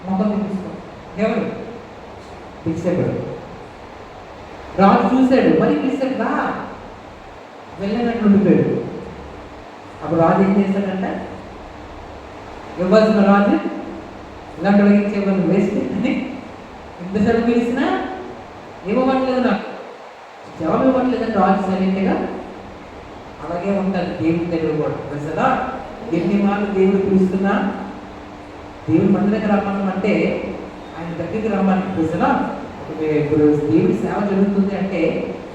మొహం తిప్పిస్తున్నాడు. ఎవరు? భిక్షకుడు. రాజు చూశాడు, మరి పిలిచాడు, రా, వెళ్ళినట్టు ఉండిపోయాడు. అప్పుడు రాజు ఏం చేశాడంట? ఇవ్వాల్సిన రాజు ఇలాంటి ఇవ్వాలి వేస్తే అని ఎంతసేపు పిలిచినా ఇవ్వట్లేదు, నాకు జవాబు ఇవ్వట్లేదని రాజు సరైనగా అలాగే ఉంటుంది. దేవుడి దగ్గర కూడా తెలుసా, ఎన్ని మాటలు దేవుడు పిలుస్తున్నా దేవుడి మందిరంగా రమ్మనమంటే ఆయన దగ్గరికి రమ్మని తెలుసా. ఇప్పుడు దేవుడి సేవ జరుగుతుంది అంటే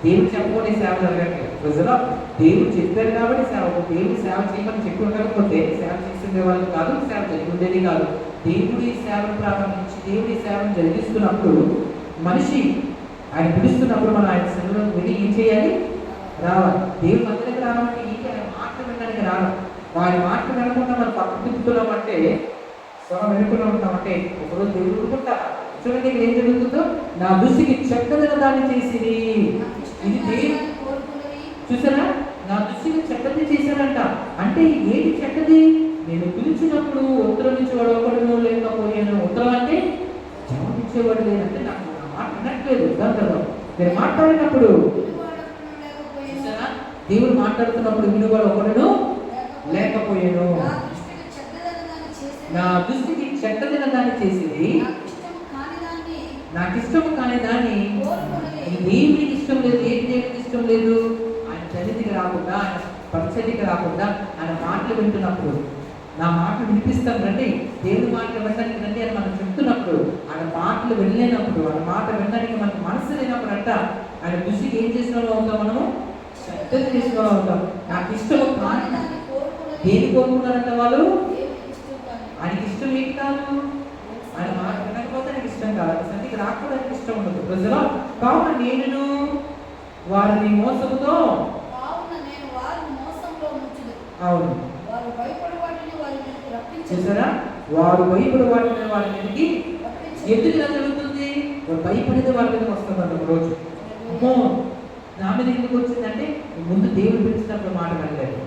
దేవుడు చెప్పకుండా సేవ జరగట్లేదు. ప్రజలు దేవుడు చెప్పారు కాబట్టి సేవ. దేవుడి సేవ చేయమని చెప్పి ఉండకపోతే సేవ చేస్తుండే వాళ్ళు కాదు, సేవ జరిగి ఉండేది కాదు. దేవుడి సేవను ప్రారంభించి దేవుడి సేవను జరిగిస్తున్నప్పుడు మనిషి ఆయన పిలుస్తున్నప్పుడు మనం ఆయన సేవలో వెళ్ళి ఏం చేయాలి? రావాలి. దేవుడి మందిరానికి రావాలంటే ఏంటి? ఆయన మాటలు వినడానికి రావాలి. వారి మాటలు వినకుండా మనం పక్కకు తిప్పుతున్నామంటే, స్వరం వెనుకుండా ఉంటామంటే ఒకరోజు దేవుడు ఊరుకుంటారా? చూడండి ఇక్కడ ఏం జరుగుతుందో, నా దృష్టికి చెడ్డదైన దాన్ని చేసింది. ఇది దేవుడు చూసారా, నా దృష్టికి చెడ్డది చేశాడంట. అంటే ఏంటి చెడ్డది? నేను పిలిచినప్పుడు ఉత్తరం ఇచ్చేవాడు ఒకడు లేకపోయాను. ఉత్తరం అంటే జవాబిచ్చేవాడు లేదంటే నాకు నా మాట వినట్లేదు. దాని తర్వాత నేను మాట్లాడినప్పుడు చూసారా, దేవుడు మాట్లాడుతున్నప్పుడు వినువాడు ఒకడును లేకపోయాను. నా దృష్టికి చెడ్డదిన దాన్ని చేసేది, నాకు ఇష్టము కాని దాన్ని దేవునికి ఇష్టం లేదు. ఏం దేవునికి ఇష్టం లేదు? ఆయన సన్నిధికి రాకుండా, ఆయన పరిచర్యకి రాకుండా, ఆయన మాటలు వింటున్నప్పుడు, నా మాటలు వినిపిస్తాను రండి, దేవుడి మాటలు వినడానికి రండి అని మనం చెప్తున్నప్పుడు, ఆయన మాటలు వెళ్ళలేనప్పుడు, ఆయన మాట వినడానికి మనకు మనసు లేనప్పుడు అంట ఆయన దృష్టికి ఏం చేసిన వాళ్ళు అవుతాం? మనము చెడ్డది చేసిన వాళ్ళు అవుతాం. నాకు ఇష్టం కాని దేని కోరుకున్నారంట వాళ్ళు? ఆయనకి ఇష్టం ఏంటి కాదు? ఆయన మాట వినకపోతే ఆయనకి ఇష్టం కాదు, సన్నిధికి రాకపోతే ఆయనకి ఇష్టం ఉండదు. ప్రజలు కావున నేను వారిని మోసముతో, అవును చూసారా, వారు భయపడి వాటిని వారి మీదకి ఎందుకు ఇలా జరుగుతుంది? వారు భయపడేది వాళ్ళ మీదకి వస్తుంది ఒక రోజు. అమ్మో నా మీద ఎందుకు వచ్చిందంటే, ముందు దేవుడు పిలిచినప్పుడు మాట వెళ్ళలేదు,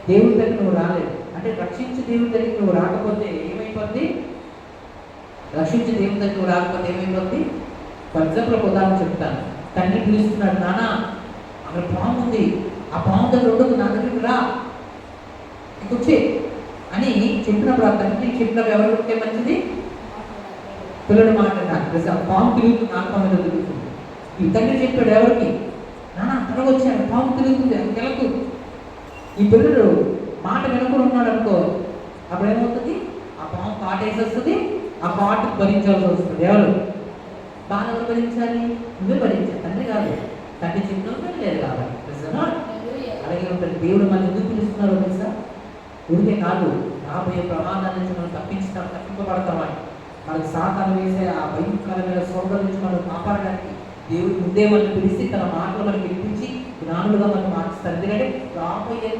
దేవుడి దగ్గర నువ్వు రాలేదు అంటే, రక్షించి దేవుడి దగ్గర నువ్వు రాకపోతే ఏమైపోద్ది? రక్షించి దేవుడి దగ్గర నువ్వు రాకపోతే ఏమైపోద్ది? ఫర్ ఎగ్జాంపుల్ ఉదాహరణ చెప్తాను. తండ్రి పిలుస్తున్నాడు, నాన్న అక్కడ పాము ఉంది, ఆ పాము దగ్గర ఉండదు, నా దగ్గరికి రా, వచ్చే అని చెప్పినప్పుడు, ఆ తండ్రి చెప్పినప్పుడు ఎవరు ఉంటే మంచిది? పిల్లడు మాట నాకు పాము తిరుగుతుంది, నాకు పాము మీద తిరుగుతుంది. ఈ తండ్రి చెప్పాడు ఎవరికి? నాన్న త్వరగా వచ్చాను, పాము తిరుగుతుంది, అది గెలకు. ఈ పిల్లడు మాట వినకుండా ఉన్నాడు అనుకో, అప్పుడు ఏమవుతుంది? ఆ పాము కాటేసి వస్తుంది, ఆ కాటు భరించాల్సి వస్తుంది. ఎవరు బాగా ఎవరు భరించాలి? నువ్వే భరించాలి, తండ్రి కాదు. తండ్రి చెప్పినప్పుడు లేదు కాబట్టి. అలాగే ఉంటుంది. దేవుడు మనం ఎందుకు పిలుస్తున్నారో తెలుసా? ఊరికే కాదు, రాబోయే ప్రమాదాల నుంచి మనం తప్పింపబడతామని, మనకు సాతాను వేసే ఆ భయంకరమైన స్వర్గం నుంచి మనం కాపాడడానికి దేవుడు ముందే మనం పిలిచి తన మాటలు మనకి వినిపించి జ్ఞానులుగా మనం మార్చుతారు. ఎందుకంటే రాబోయే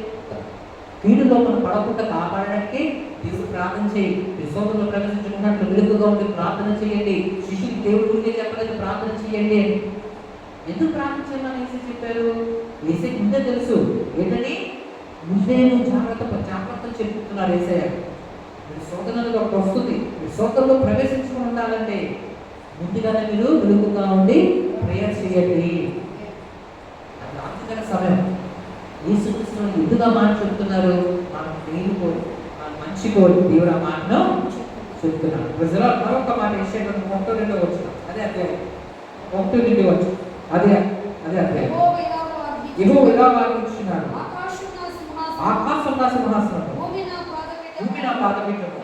కీడులో మనం పడకుండా కాపాడడానికి దేవుడు ప్రార్థన చేయి. విశ్వాసంలో ప్రవేశించుకున్నట్లు వెలుగుగా ఉండి ప్రార్థన చేయండి. శిష్యులు దేవుడు గురించి చెప్పలేదు, ప్రార్థన చేయండి అని. ఎందుకు ప్రార్థన చేయమని వేసే చెప్పారు? వేసే ముందే తెలుసు ఏంటని, ముందే జాగ్రత్తలు చెప్తున్నారు ఏసయ్య. మీరు శోధనలుగా ఒకటి వస్తుంది, మీరు శోధనలో ప్రవేశించుకుని ఉండాలంటే ముందుగానే మీరు వెలుగుగా ఉండి ప్రేయర్ చేయండి. అది ఆర్థిక సమయం. యేసుక్రీస్తు ఎందుగా మాట చెప్తున్నారు? మనం దేవుడు కోరి, మన మంచి కోరి దేవుడు ఆ మాటను చెప్తున్నాడు. ప్రజలు మరొక మాట యెషయా 1:2 వచ్చిన అదే అధ్యాయం 1:2 వచ్చి అదే అధ్యాయం. యెహోవా ఇలా వాగ్దానమిస్తున్నాడు, ఆకాశం నా సింహాసనం, భూమి నా పాదపీఠము,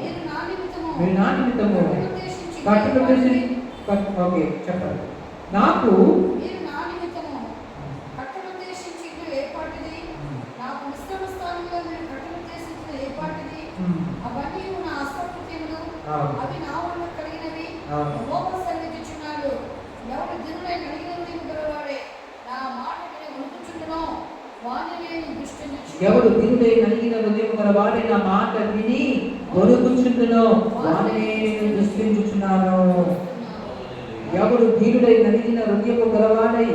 మీరు నా నిమిత్తము కట్టుబడి ఓకే చెప్పండి. నాకు అవి నా వల్ల కలిగినవి, యెహోవా సెలవిచ్చుచున్నాడు. ఎవడు దినులై నడిగినది గలవాడే, నా మాట విని వణుకుచుండునో వానిని నేను దృష్టించుచున్నాను. ఎవడు దినులై నడిగిన హృదయం గలవాడే, నా మాట విని వణుకుచుండునో వానిని నేను దృష్టించుచున్నాను. ఎవడు దీనుడై నడిగిన హృదయము గలవాడై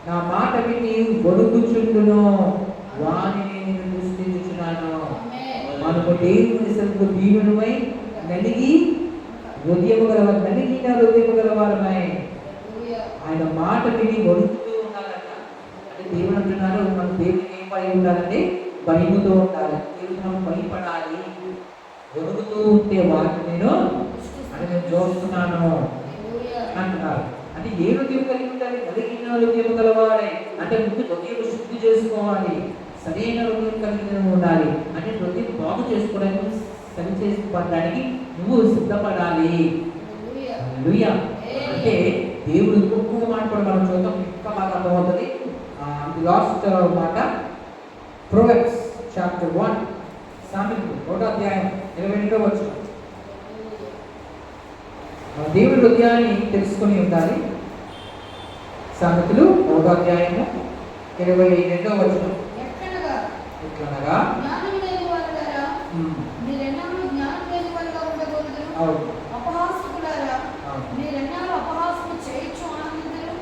నా మాట విని వణుకుచుండునో వానిని నేను దృష్టించుచున్నాను. మనకు దేవుని సన్నిధిలో దీనులమై నలిగి హృదయము గలవారు, నలిగిన హృదయము గలవారమై ఆయన మాట విని వణుకుతూ ఉండాలంట. అంటే దేవుడు అంటున్నారు, మనం దేవునికి ఏం భయం ఉండాలంటే భయముతో ఉండాలి. దేవుడు మనం భయపడాలి. వణుకుతూ ఉంటే వాటిని నేను చూస్తున్నాను అంటున్నారు. అంటే ఏ హృదయం కలిగి ఉండాలి? నలిగిన హృదయము గలవాడే అంటే ముందు హృదయం శుద్ధి చేసుకోవాలి, సరైన హృదయం కలిగి ఉండాలి. అంటే హృదయం బాగు చేసుకోవడానికి, సరి చేసుకోవడానికి నువ్వు సిద్ధపడాలి. హల్లెలూయా. అంటే దేవుడు ఇంకొక మాట కూడా మనం చూద్దాం, ఇంకా బాగా అర్థమవుతుంది. లాస్ట్ మాట ప్రొవెర్బ్స్ చాప్టర్ 1 సామెతలు 1వ అధ్యాయం 22వ వచనం. దేవుడి హృదయాన్ని తెలుసుకొని ఉండాలి. సామెతలు 1వ అధ్యాయము 22వ వచనం. ఎట్లనగా అపహాసకులారా, మీరెన్నాళ్ళు అపహాసము చేయొచ్చు ఆనందించరు.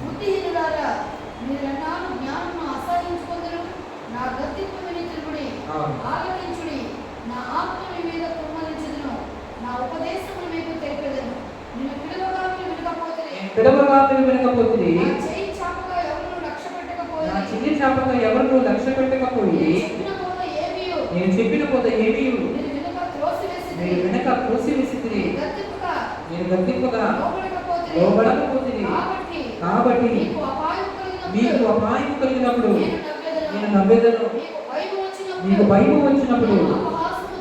బుద్ధిహీనులారా, మీరెన్నాళ్ళు జ్ఞానమును అసహించుకొందరు. నా గద్దింపు విని తిరుగుడి, ఆలకించుడి. నా ఆత్మని మీద కుమ్మరించుదును, నా ఉపదేశమును మీకు తెలిపెదను. నిన్ను పిలువగా వినకపోతే, నా చెయ్యి చాపగా ఎవరు లక్ష్య పెట్టకపోయి, నేను చెప్పిన బోధ ఏమీ మీరు వెనక త్రోసివేసితిరి, గద్దింపుగా మీరు గద్దింపుగా లోబడకపోతిరి. లోబడకపోతిరి. కాబట్టి మీకు మీకు అపాయం కలిగినప్పుడు నేను నేను నవ్వేదను, నవ్వేదను. మీకు భయం వచ్చినప్పుడు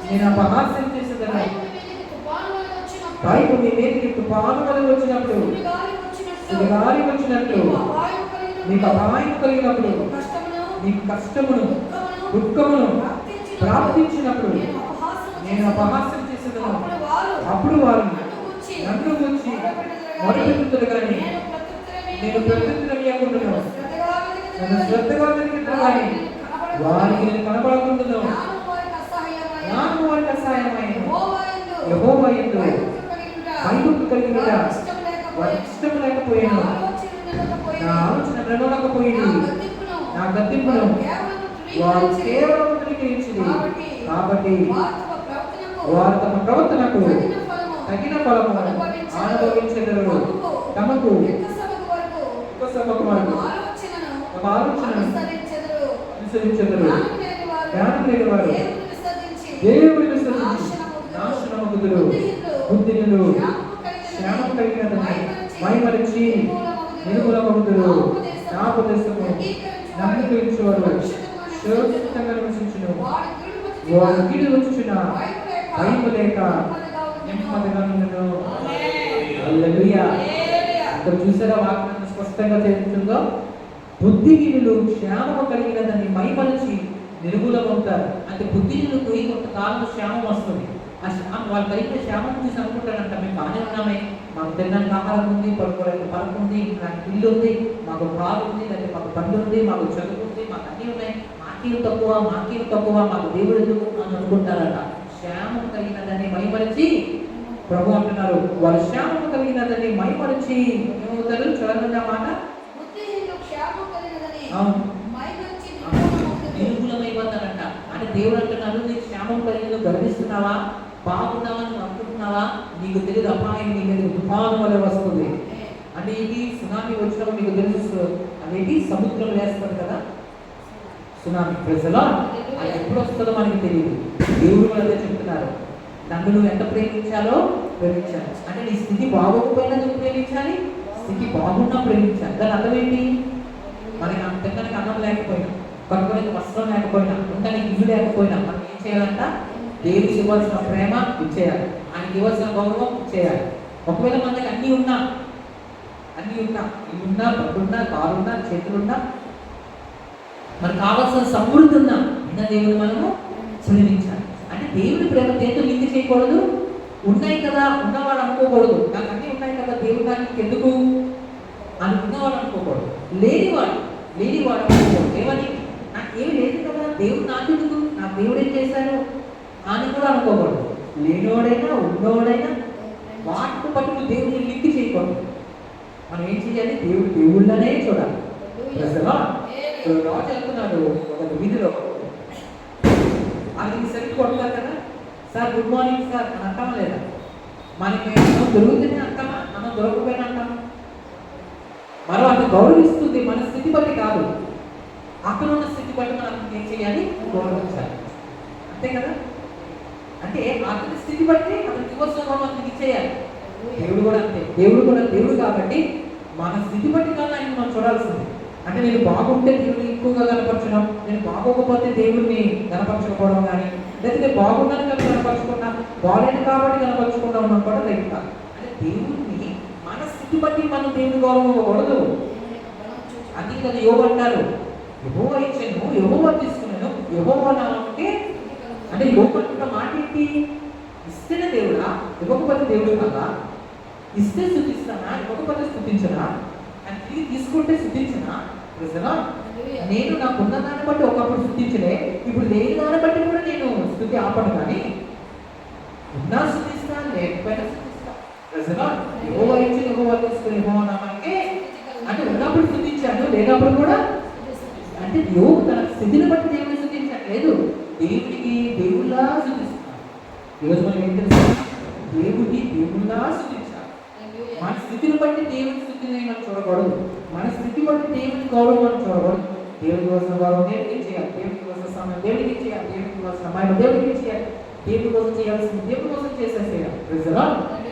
నేను అపహాస్యము అపహాస్యం చేసేదను. భయము మీ మీదికి తుఫాను వలె భయం మీ మీదకి తుఫాను వలె వచ్చినప్పుడు, సుడిగాలి వచ్చినట్లు, సుడిగాలి వచ్చినట్లు, మీకు అపాయం కలిగినప్పుడు, మీకు కష్టమును దుఃఖమును ప్రాప్తించినప్పుడు నేను అపహాస్యం చేసేదను. అప్పుడు వారు నన్ను గురించి మొరపెట్టుదురు కానీ నేను ప్రత్యుత్తరమియ్యకుండును. నన్ను శ్రద్ధగా వెతికిదురు కానీ వారికి నేను కనబడకుండును. నాకు వారికి అసహాయమైనను. యెహోవా యందు భయభక్తి కలిగినట వారికి ఇష్టం లేకపోయాను. నా ఆలోచన నిలవకపోయింది. నా గద్దింపును వారు కేవలం తృణీకరించింది. కాబట్టి వారు తమ ప్రవర్తనకు తగిన ఫలము అనుభవించెదరు. తమకు ఉపశమకు వరకు తమ ఆలోచనను అనుసరించెదరు. జ్ఞానం లేని వారు దేవుని విసర్జించి నాశనమగుదురు. బుద్ధిహీనులు శ్రమ కలిగినదని మైమరిచి నిర్మూలమగుదురు. నా ఉపదేశము నమ్మకించేవారు శాశ్వతంగా నివసించును. వారు కీడు వచ్చుచున్న భయము లేక నెమ్మదిగా నుండును. హల్లెలూయా. ఇక్కడ చూసారా వాక్యం స్పష్టంగా తెలుస్తుందో, బుద్ధిహీనులు క్షేమము కలిగినదని మైమరిచి నిర్మూలమవుతారు. అంటే బుద్ధిహీనులకు కొంతకాలం క్షేమం వస్తుంది. ఆ శ్యామం వాళ్ళు కలిగిన శ్యామం చూసి అనుకుంటారంట, మేము బాగానే ఉన్నామే, మాకు తినడానికి ఆహారం ఉంది, పడుకోవడానికి పరుపు ఉంది, నాకు ఇల్లు ఉంది, మాకు కారు ఉంది, లేకపోతే మాకు బండి ఉంది, మాకు చదువు ఉంది, మాకు అన్నీ ఉన్నాయి, మాకేం తక్కువ, మాకు దేవుడు ఎందుకు అని అనుకుంటారట. శ్యామం కలిగినదని మైమరిచి ప్రభు అంటున్నారు, వారు శ్యామం కలిగినదని మైమరిచి ఏమవుతారు? చూడండి ఆ మాట. అవును, నిర్మూలమైపోతారంట. అంటే దేవుడు అంటున్నారు, నీకు శ్యామం కలిగిన గర్విస్తున్నావా, బాగున్నావా, నువ్వు అనుకుంటున్నావా, నీకు తెలియదు అపాయం నీ మీద తుఫాను వల్ల వస్తుంది. అంటే ఇది సునామీ వచ్చినప్పుడు మీకు తెలుసు, అనేది సముద్రం వేస్తుంది కదా సునామీ. ప్రజలో అది ఎప్పుడు వస్తుందో మనకి తెలియదు. దేవుడు కూడా అదే చెప్తున్నారు, నన్ను నువ్వు ఎంత ప్రేమించాలో ప్రేమించాలి. అంటే నీ స్థితి బాగోకపోయినా నువ్వు ప్రేమించాలి, స్థితి బాగున్నా ప్రేమించాలి. దాని అర్థం ఏంటి? మనకి తినడానికి అన్నం లేకపోయినా, కట్టుకోడానికి వస్త్రం లేకపోయినా, ఉండడానికి ఇల్లు లేకపోయినా మనం ఏం చేయాలంట? దేవుడికి ఇవ్వాల్సిన ప్రేమ ఇచ్చేయాలి, ఆయనకి ఇవ్వాల్సిన గౌరవం ఇచ్చేయాలి. ఒకవేళ మన దగ్గర అన్నీ ఉన్నా, ఇల్లున్నా, బట్టున్నా, కారున్నా, చేతులున్నా, మనకు కావాల్సిన సమృద్ధి ఉన్నా, అయినా దేవుడు మనము ప్రేమించాలి. అంటే దేవుడి ప్రేమ దేంతో లింక్ చేయకూడదు. ఉన్నాయి కదా ఉన్నవాడు అనుకోకూడదు, నాకు అన్నీ ఉన్నాయి కదా దేవుడు నాకు ఎందుకు అని ఉన్నవాడు అనుకోకూడదు. లేనివాడు అనుకోకూడదు. ఏమని? నాకు ఏమి లేదు కదా దేవుడు నాకెందుకు, నా దేవుడు ఏం చేశాను అని కూడా అనుకోకూడదు. లేనివాడైనా ఉన్నవాడైనా వాటితో పాటు నువ్వు దేవుడిని లింక్ చేయకూడదు. మనం ఏం చేయాలి? దేవుళ్ళనే చూడాలి. రాజు వెళ్తున్నాడు ఒక వీధిలో, ఆయనకి సరిగ్గా కొడతారు కదా, సార్ గుడ్ మార్నింగ్ సార్ అని అంటామా లేదా? మనకి మనం దొరుకుతూనే అంటామా, మనం దొరకకపోయినా అంటామా? మనం అతను గౌరవిస్తుంది మన స్థితి బట్టి కాదు, అక్కడ ఉన్న స్థితి బట్టి మనం ఏం చేయాలి? గౌరవించాలి. అంతే కదా? అంటే అతని స్థితి బట్టి అతనికి ఇవ్వాల్సిన గౌరవం ఇచ్చేయాలి. దేవుడు కూడా అంతే. దేవుడు కాబట్టి మన స్థితి బట్టి కాదు ఆయన మనం చూడాల్సింది. అంటే నేను బాగుంటే దేవుడిని ఎక్కువగా కనపరచడం, నేను బాగోకపోతే దేవుడిని కనపరచకపోవడం కానీ, లేకపోతే బాగున్నాను కానీ కనపరచుకున్నా, బాగాలేదు కాబట్టి కనపరచుకుంటా ఉన్నాం కూడా రైట్ కాదు. అంటే దేవుడిని మన స్థితి బట్టి మనం దేవుని గౌరవం ఇవ్వకూడదు. అందుకే కదా యోబు అంటారు, యెహోవా ఇచ్చాను, యెహోవా తీసుకున్నాను, యెహోవా నామంటే. అంటే యోబు అంటున్న మాట ఏంటి? ఇస్తేనే దేవుడా, ఇవ్వకపోతే దేవుడు కదా. ఇస్తే స్తుతిస్తానా, ఇవ్వకపోతే స్తుతించనా, అని తిరిగి తీసుకుంటే స్తుతించనా? ప్రజలా నేను నాకున్న దాన్ని బట్టి ఒకప్పుడు స్తుతించలే, ఇప్పుడు లేని దాన్ని బట్టి కూడా నేను స్తుతి ఆపను. కానీ ఉన్నా స్తుతిస్తా, లేకపోయినా స్తుతిస్తా. ప్రజలా యెహోవా ఇచ్చి యెహోవా తీసుకుని యెహోవా నామానికే. అంటే ఉన్నప్పుడు స్తుతించాను, లేనప్పుడు కూడా. అంటే యోబు తన స్థితిని బట్టి దేవుడిని స్తుతించట్లేదు, దేవుళ్ళా స్తుతిస్తున్నాడు. ఈరోజు మనం ఏం తెలుసు? దేవుళ్ళా స్తుతించాలి. మన స్థితిని బట్టి దేవుని స్థితిని మనం చూడకూడదు, మన స్థితి బట్టి దేవుని గౌరవం మనం చూడకూడదు. దేవుడికి వస్తున్న గౌరవం దేవుడికి చేయాలి, దేవుడికి వస్తున్న సమయం దేవుడికి చేయాలి, దేవుడికి వస్తున్న మహిమ దేవుడికి చేయాలి. దేవుడి కోసం చేయాల్సింది దేవుడి కోసం చేసేసేయాలి. ప్రజలా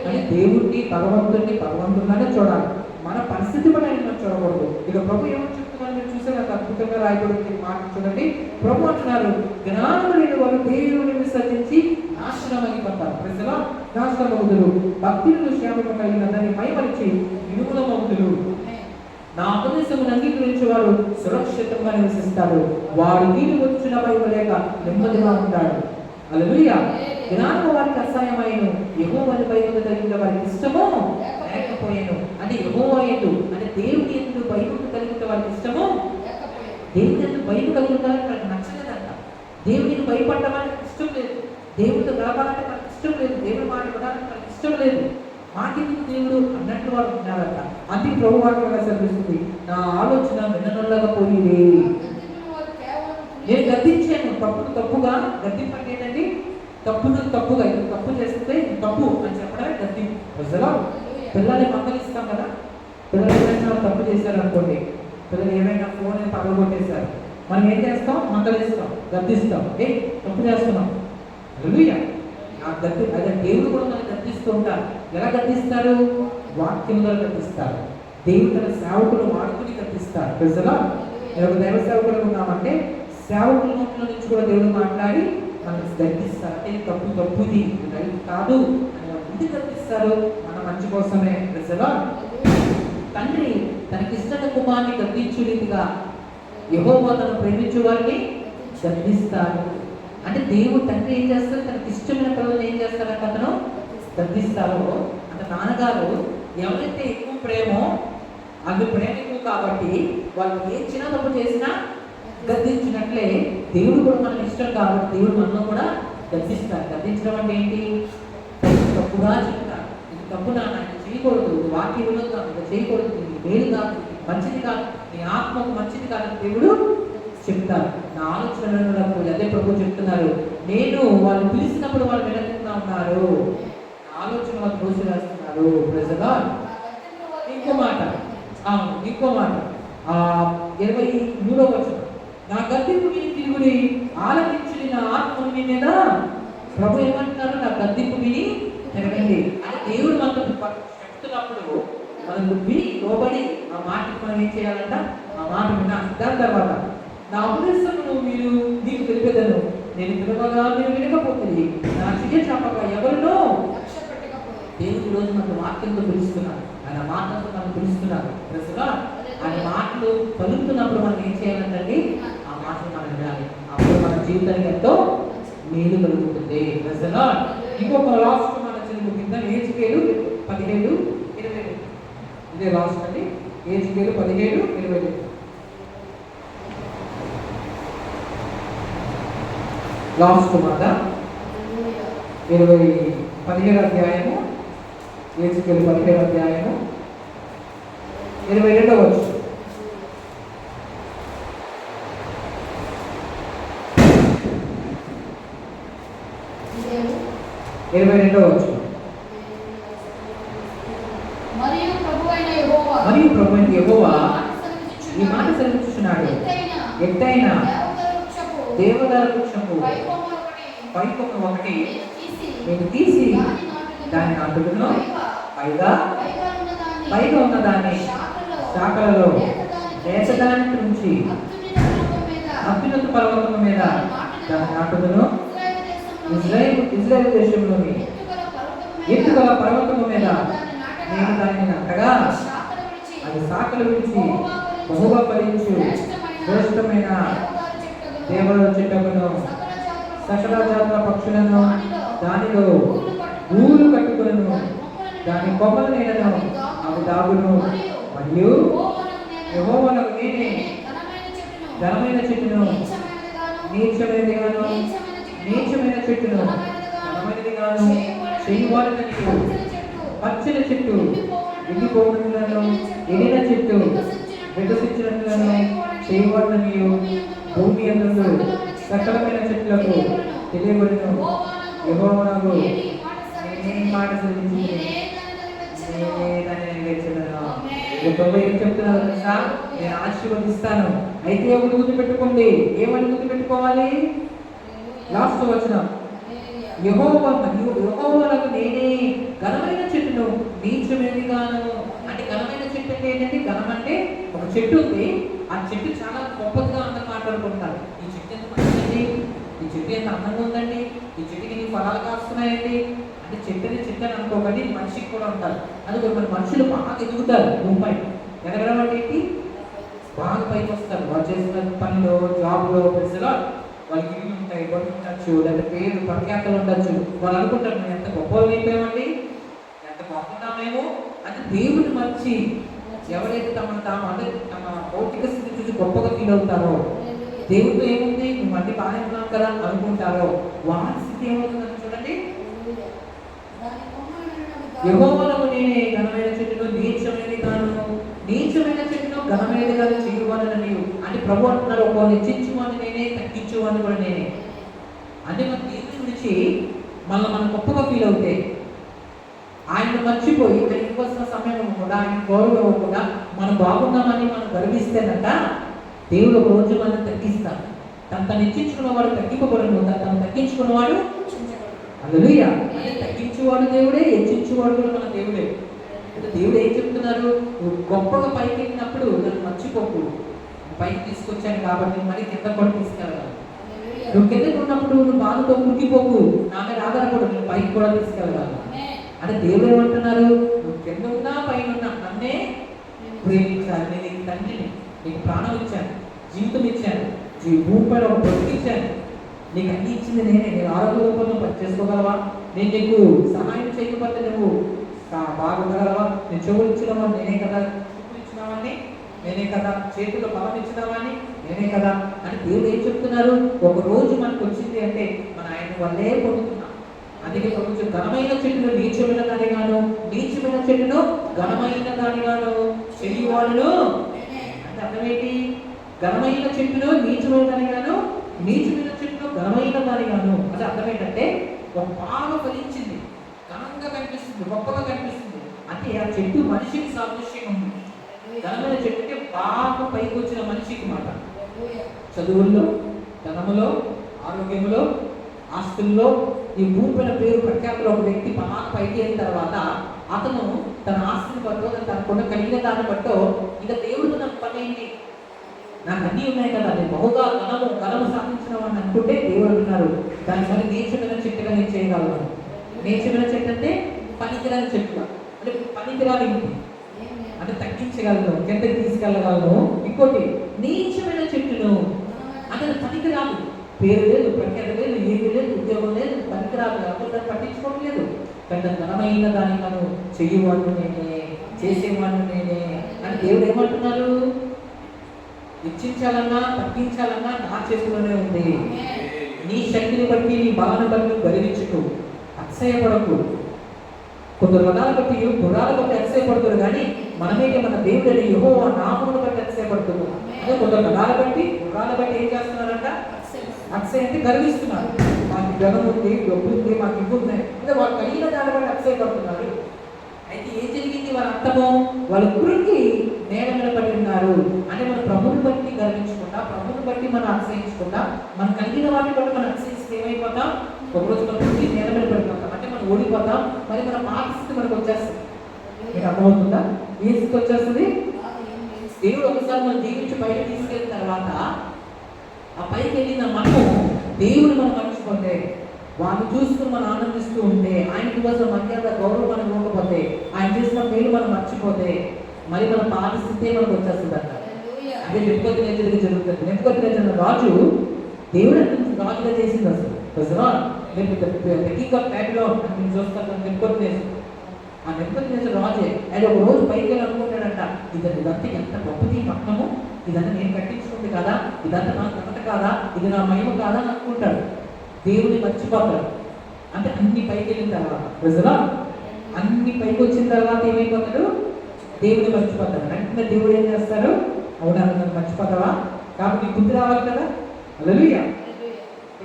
కానీ దేవుడిని భగవంతుడిలానే చూడాలి. మన పరిస్థితి పని ఆయన చూడకూడదు. ఇక ప్రభు ఏమని చెప్తున్నారు మీరు చూసే నాకు అద్భుతంగా రాయబడింది మాట చూడండి. ప్రభు అంటున్నారు, జ్ఞానం లేని వారు దేవుని విసర్జించి నాశనం అయిపోతారు. ప్రజలా నాశనమవుతులు, భక్తులు శ్యామము కలిగిన దాన్ని మైమరిచి వినుగులమవుతులు. నా ఉపదేశమును అంగీకరించే వారు సురక్షితంగా నివసిస్తారు. వాడు నీళ్ళు వచ్చిన భయపడలేక నెమ్మదిగా ఉంటాడు. హల్లెలూయా. జ్ఞానము వారికి అసహాయమైన, యెహోవాని భయము కలిగిన వారికి ఇష్టమో లేకపోయాను. అంటే యెహోవా యందు అంటే దేవుని యందు భయము కలిగిన వారికి ఇష్టమో, దేవుని యందు భయము కలిగిన వారికి నచ్చలేదంట. దేవునికి భయపడడం మనకి ఇష్టం లేదు. దేవుడితో గడపాలంటే మనకి ఇష్టం లేదు. దేవుడి మాట వినాలంటే మనకి ఇష్టం లేదు. మాకెందుకు దేవుడు అన్నట్లు వారు ఉన్నారంట. అందుకే ప్రభు వాక్యంగా చదివిస్తుంది, నా ఆలోచన విననొల్లగా పోయింది. నేను గద్దించాను తప్పుగా. గద్దింపండి ఏంటండి? తప్పుగా ఇది తప్పు చేస్తే తప్పు అని చెప్పడమే గద్దింపు. ప్రజలు పిల్లల్ని మందలిస్తాం కదా. పిల్లలు ఏమైనా తప్పు చేశారు అనుకోండి, పిల్లలు ఏమైనా ఫోన్ పగలగొట్టేశారు, మనం ఏం చేస్తాం? మందలిస్తాం, గద్దిస్తాం. తప్పు చేస్తున్నాం. హల్లెలూయా. అదే దేవుడు కూడా మనం గద్దిస్తూ ఉంటారు. ఎలా గద్దిస్తారు? వాక్యంలో గద్దిస్తారు. దేవుడు తన సేవకులు వాడుకుని గద్దిస్తారు. ప్రజలా ఒక దైవ సేవకులు ఉన్నామంటే సేవకుల నోట్లో నుంచి కూడా దేవుడు మాట్లాడి మనకు గద్దిస్తారు. అంటే తప్పుది రైట్ కాదు అని ఎందుకు గద్దిస్తారు? మన మంచి కోసమే. ప్రజలా తండ్రి తనకిష్టమైన కుమారుని గద్దించు రీతిగా యెహోవా తను ప్రేమించే వారిని గద్దిస్తారు. అంటే దేవుడు తండ్రి ఏం చేస్తారు? తనకి ఇష్టమైన పిల్లలు ఏం చేస్తారంటే అతను గద్దిస్తారో, అంటే నాన్నగారు ఎవరైతే ఎక్కువ ప్రేమో అది ప్రేమ ఎక్కువ కాబట్టి వాళ్ళు ఏం చిన్న తప్పు చేసినా గద్దించినట్లే దేవుడు కూడా మనకి ఇష్టం కాబట్టి దేవుడు మనలో కూడా గద్దిస్తారు. గద్దించడం అంటే ఏంటి? తప్పుగా చెప్తారు, ఇది తప్పు నాన్న, ఇది చేయకూడదు, ఇది వాక్య విరోధం, ఇది చేయకూడదు, ఇది మేలు కాదు, ఇది మంచిది కాదు, నీ ఆత్మకు మంచిది కాదని దేవుడు చెప్తారు. నా ఆలోచనలకు అదే ప్రభు చెప్తున్నారు, నేను వాళ్ళు పిలిచినప్పుడు వాళ్ళు వినకుండా ఉన్నారు, నా ఆలోచన వాళ్ళు దోషి వేస్తున్నారు. ప్రజగా ఇంకో మాట 23వ వచనం, నా గద్దింపు విని తిరుగుడి ఆలకించుడి నా ఆత్మను మీ మీద. ప్రభు ఏమంటున్నారు? నా గద్దింపు విని తిరగండి అని దేవుడు మనకు చెప్తున్నప్పుడు మనం విని లోబడి ఆ మాటకి మనం ఏం చేయాలంట? ఆ మాట వినాలి. దాని తర్వాత నా ఉపదేశమును మీరు మీకు తెలిపేదను, నేను పిలవగా మీరు వినకపోతుంది, నా చెయ్య చాపగా ఎవరినో. దేవుడి రోజు మనకు వాక్యంతో పిలుస్తున్నారు, ఆయన మాటలతో మనం పిలుస్తున్నారు. ప్రజగా ఆయన మాటలు పలుకుతున్నప్పుడు మనం ఏం చేయాలంటే ఆ మాటలు మనం వినాలి. అప్పుడు మన జీవితానికి ఎంతో మేలు కలుగుతుంది. ప్రజగా ఇంకొక లాస్ట్ మన చదువు కింద ఏజ్కేలు 17:20. ఇదే లాస్ట్ అండి. ఏజ్కేలు 17:20. లాస్ట్ మాట 17వ అధ్యాయము, ఏజ్కేలు 17వ అధ్యాయము 22వ వచనం. మరియు ప్రభువైన యెహోవా ఈ మాట సెలవిస్తున్నాడు, ఎత్తైన దేవదారు వృక్షపు పైకొమ్మ ఒకటి నేను తీసి దాన్ని నాటుదును, పైగా ఉన్నదాన్ని శాఖలలో దేశదాని నుంచి అత్యున్నత పర్వతము మీద దాన్ని నాటుదును. ఇజ్రాయేల్ దేశంలోని ఎత్తుగల పర్వతము మీద నేను దానిని నాటగా అది శాఖలు విడిచి బహుగా ఫలించు శ్రేష్టమైన దేవదారు చెట్టును, సకల జాతుల పక్షులను దానిలో ఊరు కట్టుకును, దాని కొమ్మల నీడను అవి దాగును. మరియు యెహోవానకు నేనే ఘనమైన చెట్టును, నీచమైనది చెట్టును, ఘనమైనది గాను చేయవాలని పచ్చని చెట్టు, ఎండిపోయినట్లను ఎండిన చెట్టు, వికసించినట్లను చేయవాలని భూమి యందు సకలమైన చెట్లకు తెలియబడును. యెహోవానకు నేనే మాట సెలవించి ఏం చెప్తున్నారు తెలుసా? నేను ఆశీర్వదిస్తాను. అయితే ఒకటి గుర్తు పెట్టుకోండి. ఏమని గుర్తు పెట్టుకోవాలి? లాస్ట్ వచనం యెహోవాకు నేనే ఘనమైన చెట్టును నీచమైనదిగాను. అంటే ఘనమైన చెట్టు అంటే ఏంటంటే, ఘనం అంటే ఒక చెట్టు ఉంది, ఆ చెట్టు చాలా గొప్పదిగా అందరూ మాట్లాడుకుంటారు. ఈ చెట్టు ఎంత మంచిదండి, ఈ చెట్టు ఎంత అందంగా ఉందండి, ఈ చెట్టుకి ఎన్ని ఫలాలు కాస్తున్నాయండి అంటే చెట్టు అని అనుకోకండి, మనిషికి కూడా ఉంటారు. అందుకే మన మనుషులు బాగా ఎదుగుతారు భూమిపై. ఎదగడం అంటే ఏంటి, బాగా పైకి వస్తారు. వాళ్ళు చేసిన పనిలో, జాబ్లో, ప్రజలో వాళ్ళకి ఇల్లు ఉంటాయి, బడులు ఉండొచ్చు, లేదా పేరు ప్రఖ్యాతలు ఉండొచ్చు. వాళ్ళు అనుకుంటారు మేము ఎంత గొప్ప అయిపోయామండి, ఎంత బాగున్నామేమో అంటే. దేవుని మర్చి ఎవరైతే అంటే తమ భౌతిక స్థితి చూసి గొప్పగా ఫీల్ అవుతారో, దేవుడితో ఏముంది నువ్వు అన్ని బాగానే ఉన్నావు కదా అనుకుంటారో, వారి స్థితి ఏమవుతుందని చూడండి. యెహోవాకు నేనే ఘనమైన చెట్టును నీచమైన చెట్టును ఘనమైనదిగా చేయువానని నీవు. అంటే ప్రభు అంటున్నారు, ఒక హెచ్చించువాని నేనే, తగ్గించువాని కూడా నేనే. అంటే మన దేవుని గురించి మనం గొప్పగా ఫీల్ అవుతే, ఆయన మర్చిపోయి ఆయన ఇవ్వాల్సిన సమయం కూడా, ఆయన గౌరవం కూడా మనం బాగున్నామని మనం గర్విస్తేనట, దేవుడు ఒక రోజు మనం తగ్గిస్తాడు. తను హెచ్చించుకున్నవాడు తగ్గింపబడను, తను తగ్గించుకున్నవాడు హల్లెలూయా. అంటే తగ్గించేవాడు దేవుడే, హెచ్చించేవాడు కూడా మన దేవుడే. అంటే దేవుడు ఏం చెప్తున్నారు, నువ్వు గొప్పగా పైకి వెళ్ళినప్పుడు నన్ను మర్చిపోకు. పైకి తీసుకొచ్చాను కాబట్టి మరి కింద కూడా తీసుకెళ్ళగలను. నువ్వు కిందకు ఉన్నప్పుడు నువ్వు బాధతో కుంగిపోకు, నా మీద ఆధారపడు, నేను పైకి కూడా తీసుకెళ్ళగలను. అంటే దేవుడు ఏమంటున్నారు, నువ్వు కింద ఉన్నా పైన ఉన్నా నన్నే ప్రేమించాలి. నేను నీకు తండ్రిని, నీకు ప్రాణం ఇచ్చాను, జీవితం ఇచ్చాను, భూమిపైన ఒక బ్రతికిచ్చాను, నీకు అన్ని ఇచ్చింది నేనే. నేను ఆరోగ్య రూపంలో పని చేసుకోగలవా, నేను నీకు సహాయం చేయకపోతే నువ్వు బాగుండగలవా, నేను చెవులు ఇచ్చినవాడిని నేనే కదా, చూపులు ఇచ్చినవాడిని నేనే కదా, చేతుల్లో బలం ఇచ్చినవాడిని నేనే కదా అని దేవుడు ఏం చెప్తున్నారు. ఒక రోజు మనకు వచ్చింది అంటే మన ఆయన వల్లే పొందుతున్నాం. అందుకే కొంచెం ఘనమైన చెట్టును నీచమైన దానిగాను, నీచమైన చెట్టును ఘనమైన దానిగాను చెయ్యవాడును. అంటే అర్థమేంటి, ఘనమైన చెట్టును నీచమైన దానిగాను, నీచమైన చెట్టును ఘనమైన దానిగాను. అంటే అర్థం ఏంటంటే, ఒక బాగా ఫలించింది, ఘనంగా కనిపిస్తుంది, గొప్పగా కనిపిస్తుంది అంటే ఆ చెట్టు మనిషికి సాదృశ్యంగా ఉంది. ఘనమైన చెట్టు అంటే బాగా పైకి వచ్చిన మనిషికి మాట. చదువుల్లో, ధనములో, ఆరోగ్యంలో, ఆస్తుల్లో, ఈ భూమిపైన పేరు ప్రఖ్యాతులు ఒక వ్యక్తి బాగా పైకి అయిన తర్వాత అతను తన ఆస్తిని బట్టో, తనకున్న కలిగిన దాన్ని బట్టో, ఇక దేవుడితో నాకు పని ఏంటి, నాకు అన్నీ ఉన్నాయి కదా, నేను బహుగా ఘనము సాధించిన వాడిని అనుకుంటే దేవుడు అంటున్నారు, దాని మరి నీచమైన చెట్టుగా నేను చేయగలను. నీచమైన చెట్టు అంటే పనికిరాని చెట్టుగా, అంటే పనికిరాని అంటే తగ్గించగలను, కిందకి తీసుకెళ్ళగలను. ఇంకోటి నీచమైన చెట్టును అంటే పనికిరాదు, పేరు లేదు, ప్రఖ్యాత లేదు, ఏమి లేదు, ఉద్యోగం లేదు, పనికిరాదు, ఎవరు పట్టించుకోవట్లేదు. కానీ ఘనమైన దాన్ని మనం చెయ్యవాడు నేనే, చేసేవాడు నేనే అని దేవుడు ఏమంటున్నారు. ఇచ్చించాలన్నా తగ్గించాలన్నా నా చేతిలోనే ఉంది. నీ శక్తిని బట్టి, నీ బలాన్ని బట్టి గర్వించుకో, అతిశయపడకు. కొందరు రథాలు బట్టి, గుర్రాలు బట్టి అతిశయపడుతున్నారు, కానీ మనమేకే మన దేవుడు యెహోవా నామమును బట్టి అతిశయపడుతున్నాం. అదే కొందరు రథాలు బట్టి, గుర్రాలు బట్టి ఏం చేస్తున్నారంట, అతిశయ అంటే గర్విస్తున్నారు. మాకు ధనం ఉంది, డబ్బు ఉంది, మాకు ఇవ్వు ఉన్నాయి అంటే వాళ్ళు కలిగిన దాన్ని బట్టి అతిశయపడుతున్నారు. అయితే ఏం జరిగింది, వాళ్ళ అర్థము, వాళ్ళ గురికి నేల మీద పడి ఉన్నారు. అంటే మన ప్రభువుని బట్టి గర్వించకుండా, ప్రభువుని బట్టి మనం అతిశయించకుండా, మనం కలిగిన వాటిని బట్టి మనం అతిశయిస్తే ఏమైపోతాం, ఒకరోజు మన గురికి నేల మీద పడిపోతాం. అంటే మనం ఓడిపోతాం, మరి మన పాత స్థితి మనకు వచ్చేస్తుంది. మీకు అర్థమవుతుందా, ఏ స్థితి వచ్చేస్తుంది. దేవుడు ఒకసారి మనం జీవించి పైకి తీసుకెళ్ళిన తర్వాత, ఆ పైకి వెళ్ళిన మనము దేవుని మనం మర్చిపోతే, వాళ్ళు చూసుకుని మనం ఆనందిస్తూ ఉంటే, ఆయనకి ఇవ్వాల్సిన మర్యాద గౌరవం మనం ఇవ్వకపోతే, ఆయన చేసిన పేరు మనం మర్చిపోతే, మరి మన పాత స్థితే మనకు వచ్చేస్తుంది అంట. అదే నెప్పుకొద్దినేజరుగా జరుగుతుంది. నెప్పుకొద్దినేజరు రాజు దేవుడు రాజుగా చేసింది అసలు. నేను చూస్తాను నెప్పుకొద్దినేజరు, ఆ నెప్పుకొద్దినేజరు రాజే. ఆయన ఒక రోజు పైకి వెళ్ళి అనుకుంటాడంట, ఇదంతా ఎంత గొప్పది పట్టణము, ఇదంతా నేను కట్టించుకుంది కదా, ఇదంతా నా ఘనత కాదా, ఇది నా మహిమ కాదా అని అనుకుంటాడు. దేవుని మర్చిపోతాడు. అంటే అన్ని పైకి వెళ్ళిన తర్వాత ప్రజలా అన్ని పైకి వచ్చిన తర్వాత ఏమైపోతాడు, దేవుని మర్చిపోతాడు. వెంటనే దేవుడు ఏం చేస్తారు, అవునా నన్ను మర్చిపోతావా, కాబట్టి బుద్ధి రావాలి కదా. హల్లెలూయా.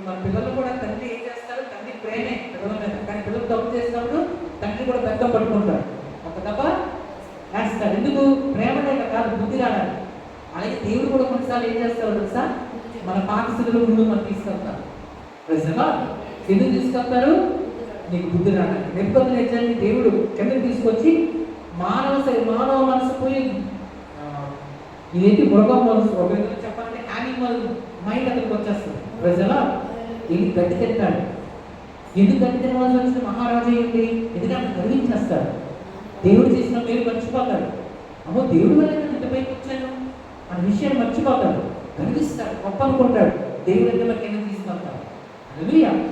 మన పిల్లలు కూడా తండ్రి ఏం చేస్తారు, తండ్రి ప్రేమే పిల్లల మీద, కానీ పిల్లలు తప్పు చేసినప్పుడు తండ్రి కూడా బెత్తం పట్టుకుంటాడు, ఒక దెబ్బ వేస్తాడు. ఎందుకు, ప్రేమనే కాదు, బుద్ధి రావాలి. అలాగే దేవుడు కూడా కొన్నిసార్లు ఏం చేస్తాడు తెలుసా, మన పాత స్థితిలో ముందు మనం తీసుకెళ్తారు. ఎందుకు తీసుకెళ్తారు? నీకు బుద్ధి రావడానికి. నెబుకద్నెజర్ని దేవుడు కిందకి తీసుకొచ్చి మానవ మనసు పోయి ఇదేంటి మృగం మనసు, ఒక విధంగా చెప్పాలంటే యానిమల్ మైండ్ అతనికి వచ్చేస్తుంది. ప్రజలా ఇది గడ్డి తింటాడు. ఎందుకు గడ్డి తినవలసి వచ్చిన మహారాజు ఏంటి? ఎందుకంటే గర్వించేస్తాడు. దేవుడు చేసిన పేరు మర్చిపోతాడు. అమ్మో దేవుడి వల్ల నేను ఇంత పైకి వచ్చాను అన్న విషయాన్ని మర్చిపోతాడు, గర్విస్తాడు, గొప్ప అనుకుంటాడు. దేవుడు అంటే మనకి ఎందుకు తీసుకెళ్తాడు?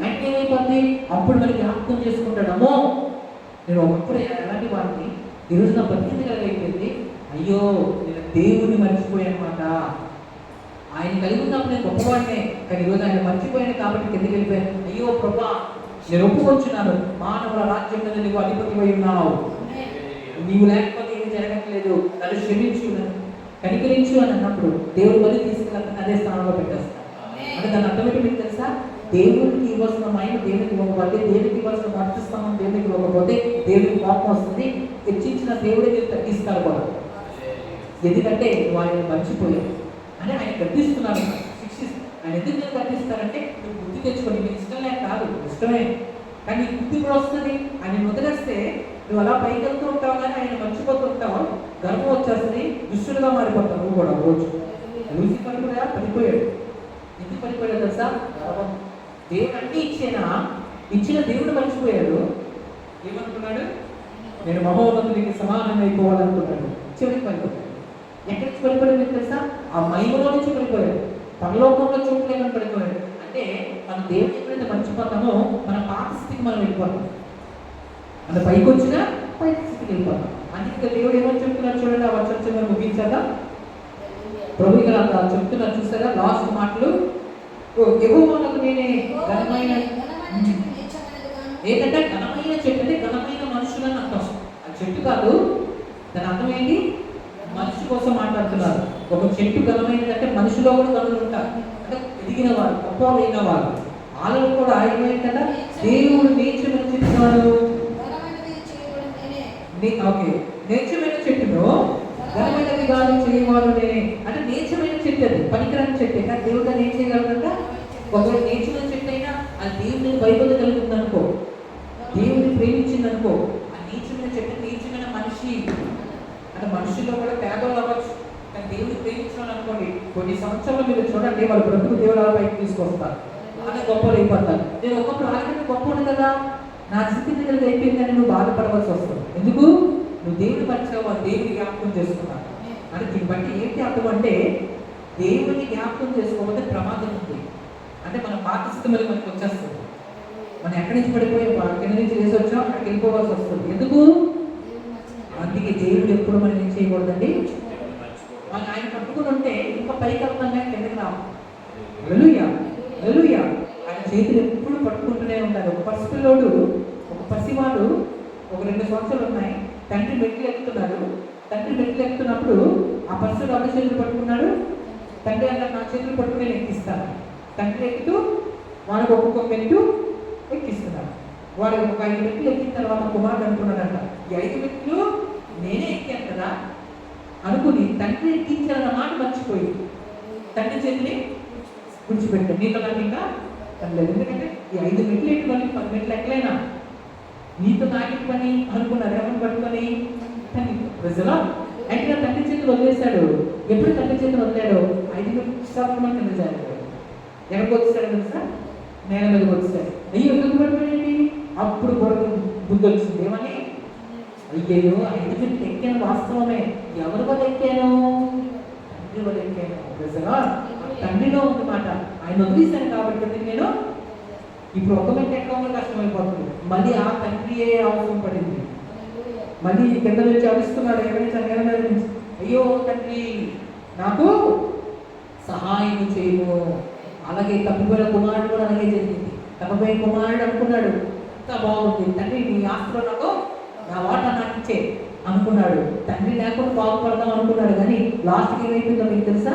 అంటే ఏమైపోతుంది? అప్పుడు మనకి జ్ఞాపకం చేసుకుంటాడు, అమ్మో నేను ఒకప్పుడు ఎలాంటి వాడిని, ఈరోజు నా బతికింది కదా అయిపోయింది, అయ్యో నేను దేవుడిని మర్చిపోయానమాట. ఆయన కలిగి ఉన్నప్పుడు నేను గొప్పవాడినే, కానీ ఈరోజు ఆయన మర్చిపోయాను కాబట్టి కిందకి వెళ్ళిపోయాను. అయ్యో ప్రభా, నేను ఒప్పుకొచ్చున్నాను, మానవుల రాజ్యం మీద నీవు అధిపతి అయి ఉన్నావు, నీవు లేకపోతే ఏమి జరగట్లేదు, నన్ను క్షమించు, నన్ను కనికరించు అని అన్నప్పుడు దేవుడు మళ్ళీ తీసుకెళ్ళి అదే స్థానంలో పెట్టేస్తాను. అంటే దాని అర్థం ఏంటి మీకు తెలుసా? దేవుడికి ఇవ్వాల్సిన మైండ్ దేవుడికి ఇవ్వకపోతే, దేవుడికి ఇవ్వాల్సిన మర్చిస్తామని దేవుడికి ఇవ్వకపోతే దేవుడికి కోపం వస్తుంది. హెచ్చించిన దేవుడే మీరు తగ్గిస్తారు కూడా. ఎందుకంటే నువ్వు ఆయన మర్చిపోయావు అని ఆయన గద్దిస్తున్నాడు, శిక్షిస్తాడు. ఆయన ఎందుకు నేను గద్దిస్తారంటే నువ్వు బుద్ధి తెచ్చుకోండి. నీకు ఇష్టం లేక కాదు, ఇష్టమే, కానీ నీకు బుద్ధి కూడా వస్తుంది. ఆయన వదిలేస్తే నువ్వు అలా పైకి వెళ్తూ ఉంటావు, కానీ ఆయన మర్చిపోతూ ఉంటావు, గర్వం వచ్చేస్తుంది, దుష్టుడుగా మారిపోతావు నువ్వు కూడా. రోజు లూసిఫర్ కూడా పడిపోయాడు. ఎందుకు పడిపోయాడు తెలుసా? దేవుడు అన్ని ఇచ్చిన దేవుడు మర్చిపోయాడు. ఏమనుకున్నాడు? నేను మహోన్నతునికి సమానం అయిపోవాలనుకున్నాడు. చివరికి పడిపోయాడు. ఎక్కడి నుంచి పడిపోయాడు మీకు తెలుసా? ఆ మహిమలో నుంచి పడిపోయాడు. పరలోకంలో చోటు లేదని పడిపోయాడు. అంటే మన దేవుడు ఎప్పుడైతే మర్చిపోతామో మన పాత స్థితికి మనం వెళ్ళిపోతాం. మన పైకి వచ్చినా పైకి స్థితికి వెళ్ళిపోతాం. అందుకే దేవుడు ఏమని చెప్తున్నారు చూడండి, ఆ వచ్చి మనం ముగించాక ప్రభు గారు అలా చెప్తున్నారు చూసారా లాస్ట్ మాటలు. యెహోవాకు నేనే ఘనమైన, ఏంటంటే ఘనమైన చెట్టు అంటే ఘనమైన మనుషులని అర్థం. ఆ చెట్టు కాదు, దాని అర్థం ఏంటి? మనిషి కోసం మాట్లాడుతున్నారు. ఒక చెట్టు ఘనమైనది అంటే మనిషిలో కూడా గనులు ఉంటారు, అంటే ఎదిగిన వారు, గొప్పలైన వారు. వాళ్ళలో కూడా ఏమైందంట? దేవుడు నీచమైన చెట్టున్నాడు. ఓకే, నీచమైన చెట్టును ఘనమైనది కాదు చేయవాడు నేనే. అంటే నీచమైన చెట్టు, అది పనికిరాని చెట్టు. కానీ దేవుడు దాన్ని ఏం చేయగలరంట? ఒకవేళ నీచమైన చెట్టు అయినా అది దేవుడిని భయపడి కలుగుతుంది అనుకో, దేవుడిని ప్రేమించింది అనుకో, ఆ నీచమైన చెట్టు నీచమైన మనిషి అంటే మనుషుల్లో కూడా పేదలు అవ్వచ్చు, కానీ దేవుడిని ప్రేమించడం అనుకోండి, కొన్ని సంవత్సరాలు మీరు చూడండి, వాళ్ళు బ్రతుకు దేవుడు పైకి తీసుకొస్తారు, అలాగే గొప్పలు అయిపోతారు. నేను ఒకప్పుడు అలాగే గొప్పడు కదా, నా స్థితి దగ్గర అయిపోయిందని నువ్వు బాధపడవలసి వస్తుంది. ఎందుకు? నువ్వు దేవుని మర్చావు, ఆ దేవుని జ్ఞాపకం చేసుకున్నావు. అంటే దీన్ని బట్టి ఏంటి అర్థం అంటే, దేవుని జ్ఞాపకం చేసుకోకపోతే ప్రమాదం ఉంది. అంటే మన పాత స్థితి మళ్ళీ మనకు వచ్చేస్తుంది. మనం ఎక్కడి నుంచి పడిపోయాం, కింద నుంచి వేసి వచ్చాం, అక్కడికి వెళ్ళిపోవాల్సి వస్తుంది. ఎందుకు? అందుకే దేవుడు ఎప్పుడు మనం ఏం చేయకూడదండి, మనం ఆయన పట్టుకుని ఉంటే ఇంకా పైకి వెళ్తాం కానీ కిందకి రావు. హల్లెలూయా, హల్లెలూయా. ఆయన చేతులు ఎప్పుడు పట్టుకుంటూనే ఉంటారు. ఒక పసిపిల్లోడు, ఒక పసివాడు, ఒక 2 సంవత్సరాలు ఉన్నాయి, తండ్రి మెట్లు ఎక్కుతున్నాడు. తండ్రి మెట్లు ఎక్కుతున్నప్పుడు ఆ పసివాడు ఎవరి చేతులు పట్టుకున్నాడు? తండ్రి అన్నాడు, నా చేతులు పట్టుకుని నేను ఎక్కిస్తాను. తండ్రి ఎక్కుతూ వాడికి ఒక్కొక్క మెట్టు ఎక్కిస్తున్నాడు. వాడు ఒక 5 మెట్లు ఎక్కిన తర్వాత కుమారుడు అనుకున్నాడంట, ఈ 5 మెట్లు నేనే ఎక్కాను కదా అనుకుని తండ్రి ఎక్కించాలన్న మాట మర్చిపోయి తండ్రి చేతిని విడిచిపెట్టాడు. నీతో నాకు ఇంకా లేదు, ఎందుకంటే ఈ 5 మెట్లు ఎక్కి మళ్ళీ 10 మెట్లు ఎక్కలేనా, నీతో నాకి పని అనుకున్నారు. ఏమని పట్టుకొని తండ్రి ప్రజలా అంటే తండ్రి చేతులు వదిలేశాడు. ఎప్పుడు తండ్రి చేతులు వదిలాడు? 5 మెట్లు కింద చేరాడు. ఎక్కడికి వచ్చేసాడు తెలుసా? నేల మీదకి వచ్చేసాడు. అయ్యో ఎందుకు పడిపోయాడు? అప్పుడు కొరకు బుద్ధి వచ్చింది. ఏమని? అయ్యో 5 మెట్లు ఎక్కాను వాస్తవమే, ఎవరి వల్ల ఎక్కాను? తండ్రి వల్ల ఎక్కాను. ప్రజలా తండ్రిలో ఉంది మాట. ఆయన వదిలేశాను కాబట్టి నేను ఇప్పుడు ఒక మెట్టు ఎక్కడంలో కష్టమైపోతుంది. మళ్ళీ ఆ తండ్రియే అవసరం పడింది. మళ్ళీ కింద నుంచి అరుస్తున్నాడు, ఎవరైనా నుంచి, అయ్యో తండ్రి నాకు సహాయం చేయము. అలాగే తప్పిపోయిన కుమారుడు కూడా అలాగే జరిగింది. తప్పిపోయిన కుమారుడు అనుకున్నాడు, అంత బాగుంది, తండ్రి నీ ఆస్తిలో నాకు నా వాటా నాకు ఇచ్చే అనుకున్నాడు. తండ్రి లేకుండా బాగుపడదాం అనుకున్నాడు, కానీ లాస్ట్కి ఏమైపోయిందో మీకు తెలుసా?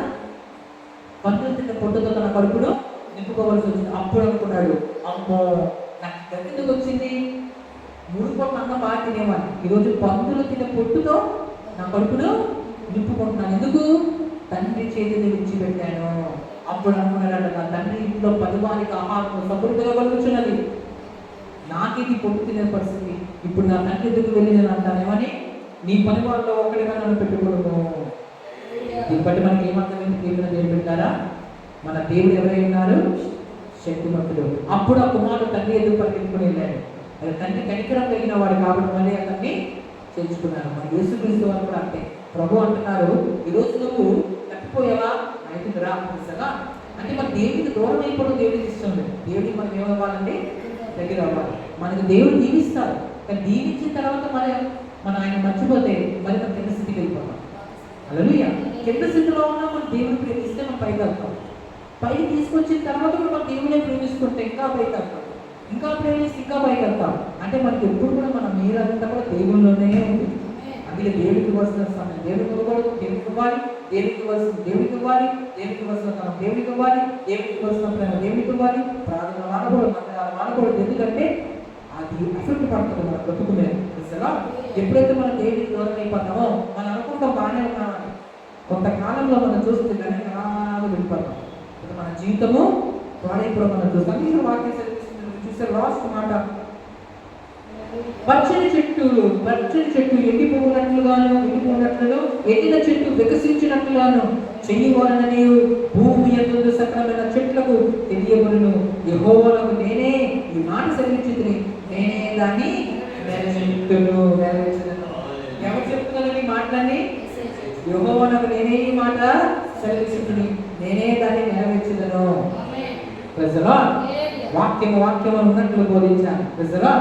పంతులు తిన్న పొట్టుతో తన కడుపును నింపుకోవాల్సి వచ్చింది. అప్పుడు అనుకున్నాడు, అమ్మో నాకు గతికి వచ్చింది, 3 పూట్ల అన్నం బాగా తినేవాడిని, ఈరోజు పంతులు తిన్న పొట్టుతో నా కడుపును నింపుకుంటున్నాను. ఎందుకు? తండ్రి చేతిని విడిచిపెట్టాను. అప్పుడు అనుకున్నాడట, నా తండ్రి ఇంట్లో 10 వారికి ఆహారం సమృద్ధిగా కలుగుతున్నది, నాకేది పొట్టు తినే పరిస్థితి, ఇప్పుడు నా తండ్రి ఎందుకు వెళ్ళి నేను అంటానేమని నీ పని వాళ్ళలో ఒకటిగా నన్ను పెట్టుకోవడము. దీన్ని బట్టి మనకి ఏమర్థమైంది దేవుని దేవుడు పెట్టారా? మన దేవుడు ఎవరై ఉన్నారు? శక్తిమంతుడు. అప్పుడు ఆ కుమారుడు తండ్రి ఎందుకు పరిగెత్తుకుని వెళ్ళాడు? అది తండ్రి కనికరం కలిగిన వాడు కాబట్టి మళ్ళీ అతన్ని చేర్చుకున్నాను. మన యేసుక్రీస్తు వారు కూడా అంతే. ప్రభు అంటున్నారు, ఈరోజు నువ్వు తప్పిపోయావా, అయితే రా తెలుసా. అంటే మన దేవుడికి దూరం అయిపోవడం దేవుడికి ఇష్టం లేదు. దేవుడికి మనం ఏమవ్వాలండి? దగ్గర అవ్వాలి. మనకి దేవుడు దీవిస్తారు, కానీ దీవించిన తర్వాత మన ఆయన మర్చిపోతే మరి మన కింద స్థితికి వెళ్ళిపోతాం. హల్లెలూయా. కింద స్థితిలో ఉన్నా మనం దేవుడిని ప్రేమిస్తే మనం పైకి వెళ్తాం. పైకి తీసుకొచ్చిన తర్వాత కూడా మనం దేవుడిని ప్రేమిస్తుంటే ఇంకా పైకి వెళ్తాం, ఇంకా ప్రేమిస్తే ఇంకా పైకి వెళ్తాం. అంటే మనకి ఎప్పుడు కూడా మన మీరంతా కూడా దేవుళ్ళలోనే ఉంది. అందుకే దేవుడికి వస్తున్న సమయం దేవుడికి ఇవ్వకూడదు, దేవుడికి ఇవ్వాలి, దేవుడికి వలసిన దేవుడికి ఇవ్వాలి, దేవుడికి వలసిన తనం దేవుడికి ఇవ్వాలి, దేవుడికి వలసిన ప్రేమ దేవుడికి ఇవ్వాలి, ప్రార్థన వాడకూడదు, మందిరాలు వాడకూడదు. ఎందుకంటే అది ఎఫెక్ట్ పడుతుంది మన బ్రతుకు మీద. తెలుసా? ఎప్పుడైతే మనం దేవుడికి దూరం అయిపోతామో మనం అనుకుంటాం బాగానే ఉన్నామని, కొంతకాలంలో మనం చూస్తే వెనకాల వెళ్ళిపోతాం. మన జీవితము పాడైపోవడం మనం చూస్తాం. ఈ వాక్యం చూస్తే లాస్ట్ మాట, పచ్చని చెట్టు ఎండిపోయినట్లుగాను ఎండిన చెట్టు వికసించినట్లుగాను చెయ్యవలన నీవు భూమి యందు సకలమైన చెట్లకు తెలియబడును. యెహోవాకు నేనే ఈ మాట సెలవిచ్చితిని, నేనే దాన్ని నెరవేర్చుదును. ఎవరు చెప్తున్నారు ఈ మాటలన్నీ? యెహోవాకు నేనే ఈ మాట సెలవిచ్చితిని, నేనే దాన్ని నెరవేర్చుదును. ప్రజలా వాక్యము ఉన్నట్లు బోధించాను. ప్రజలా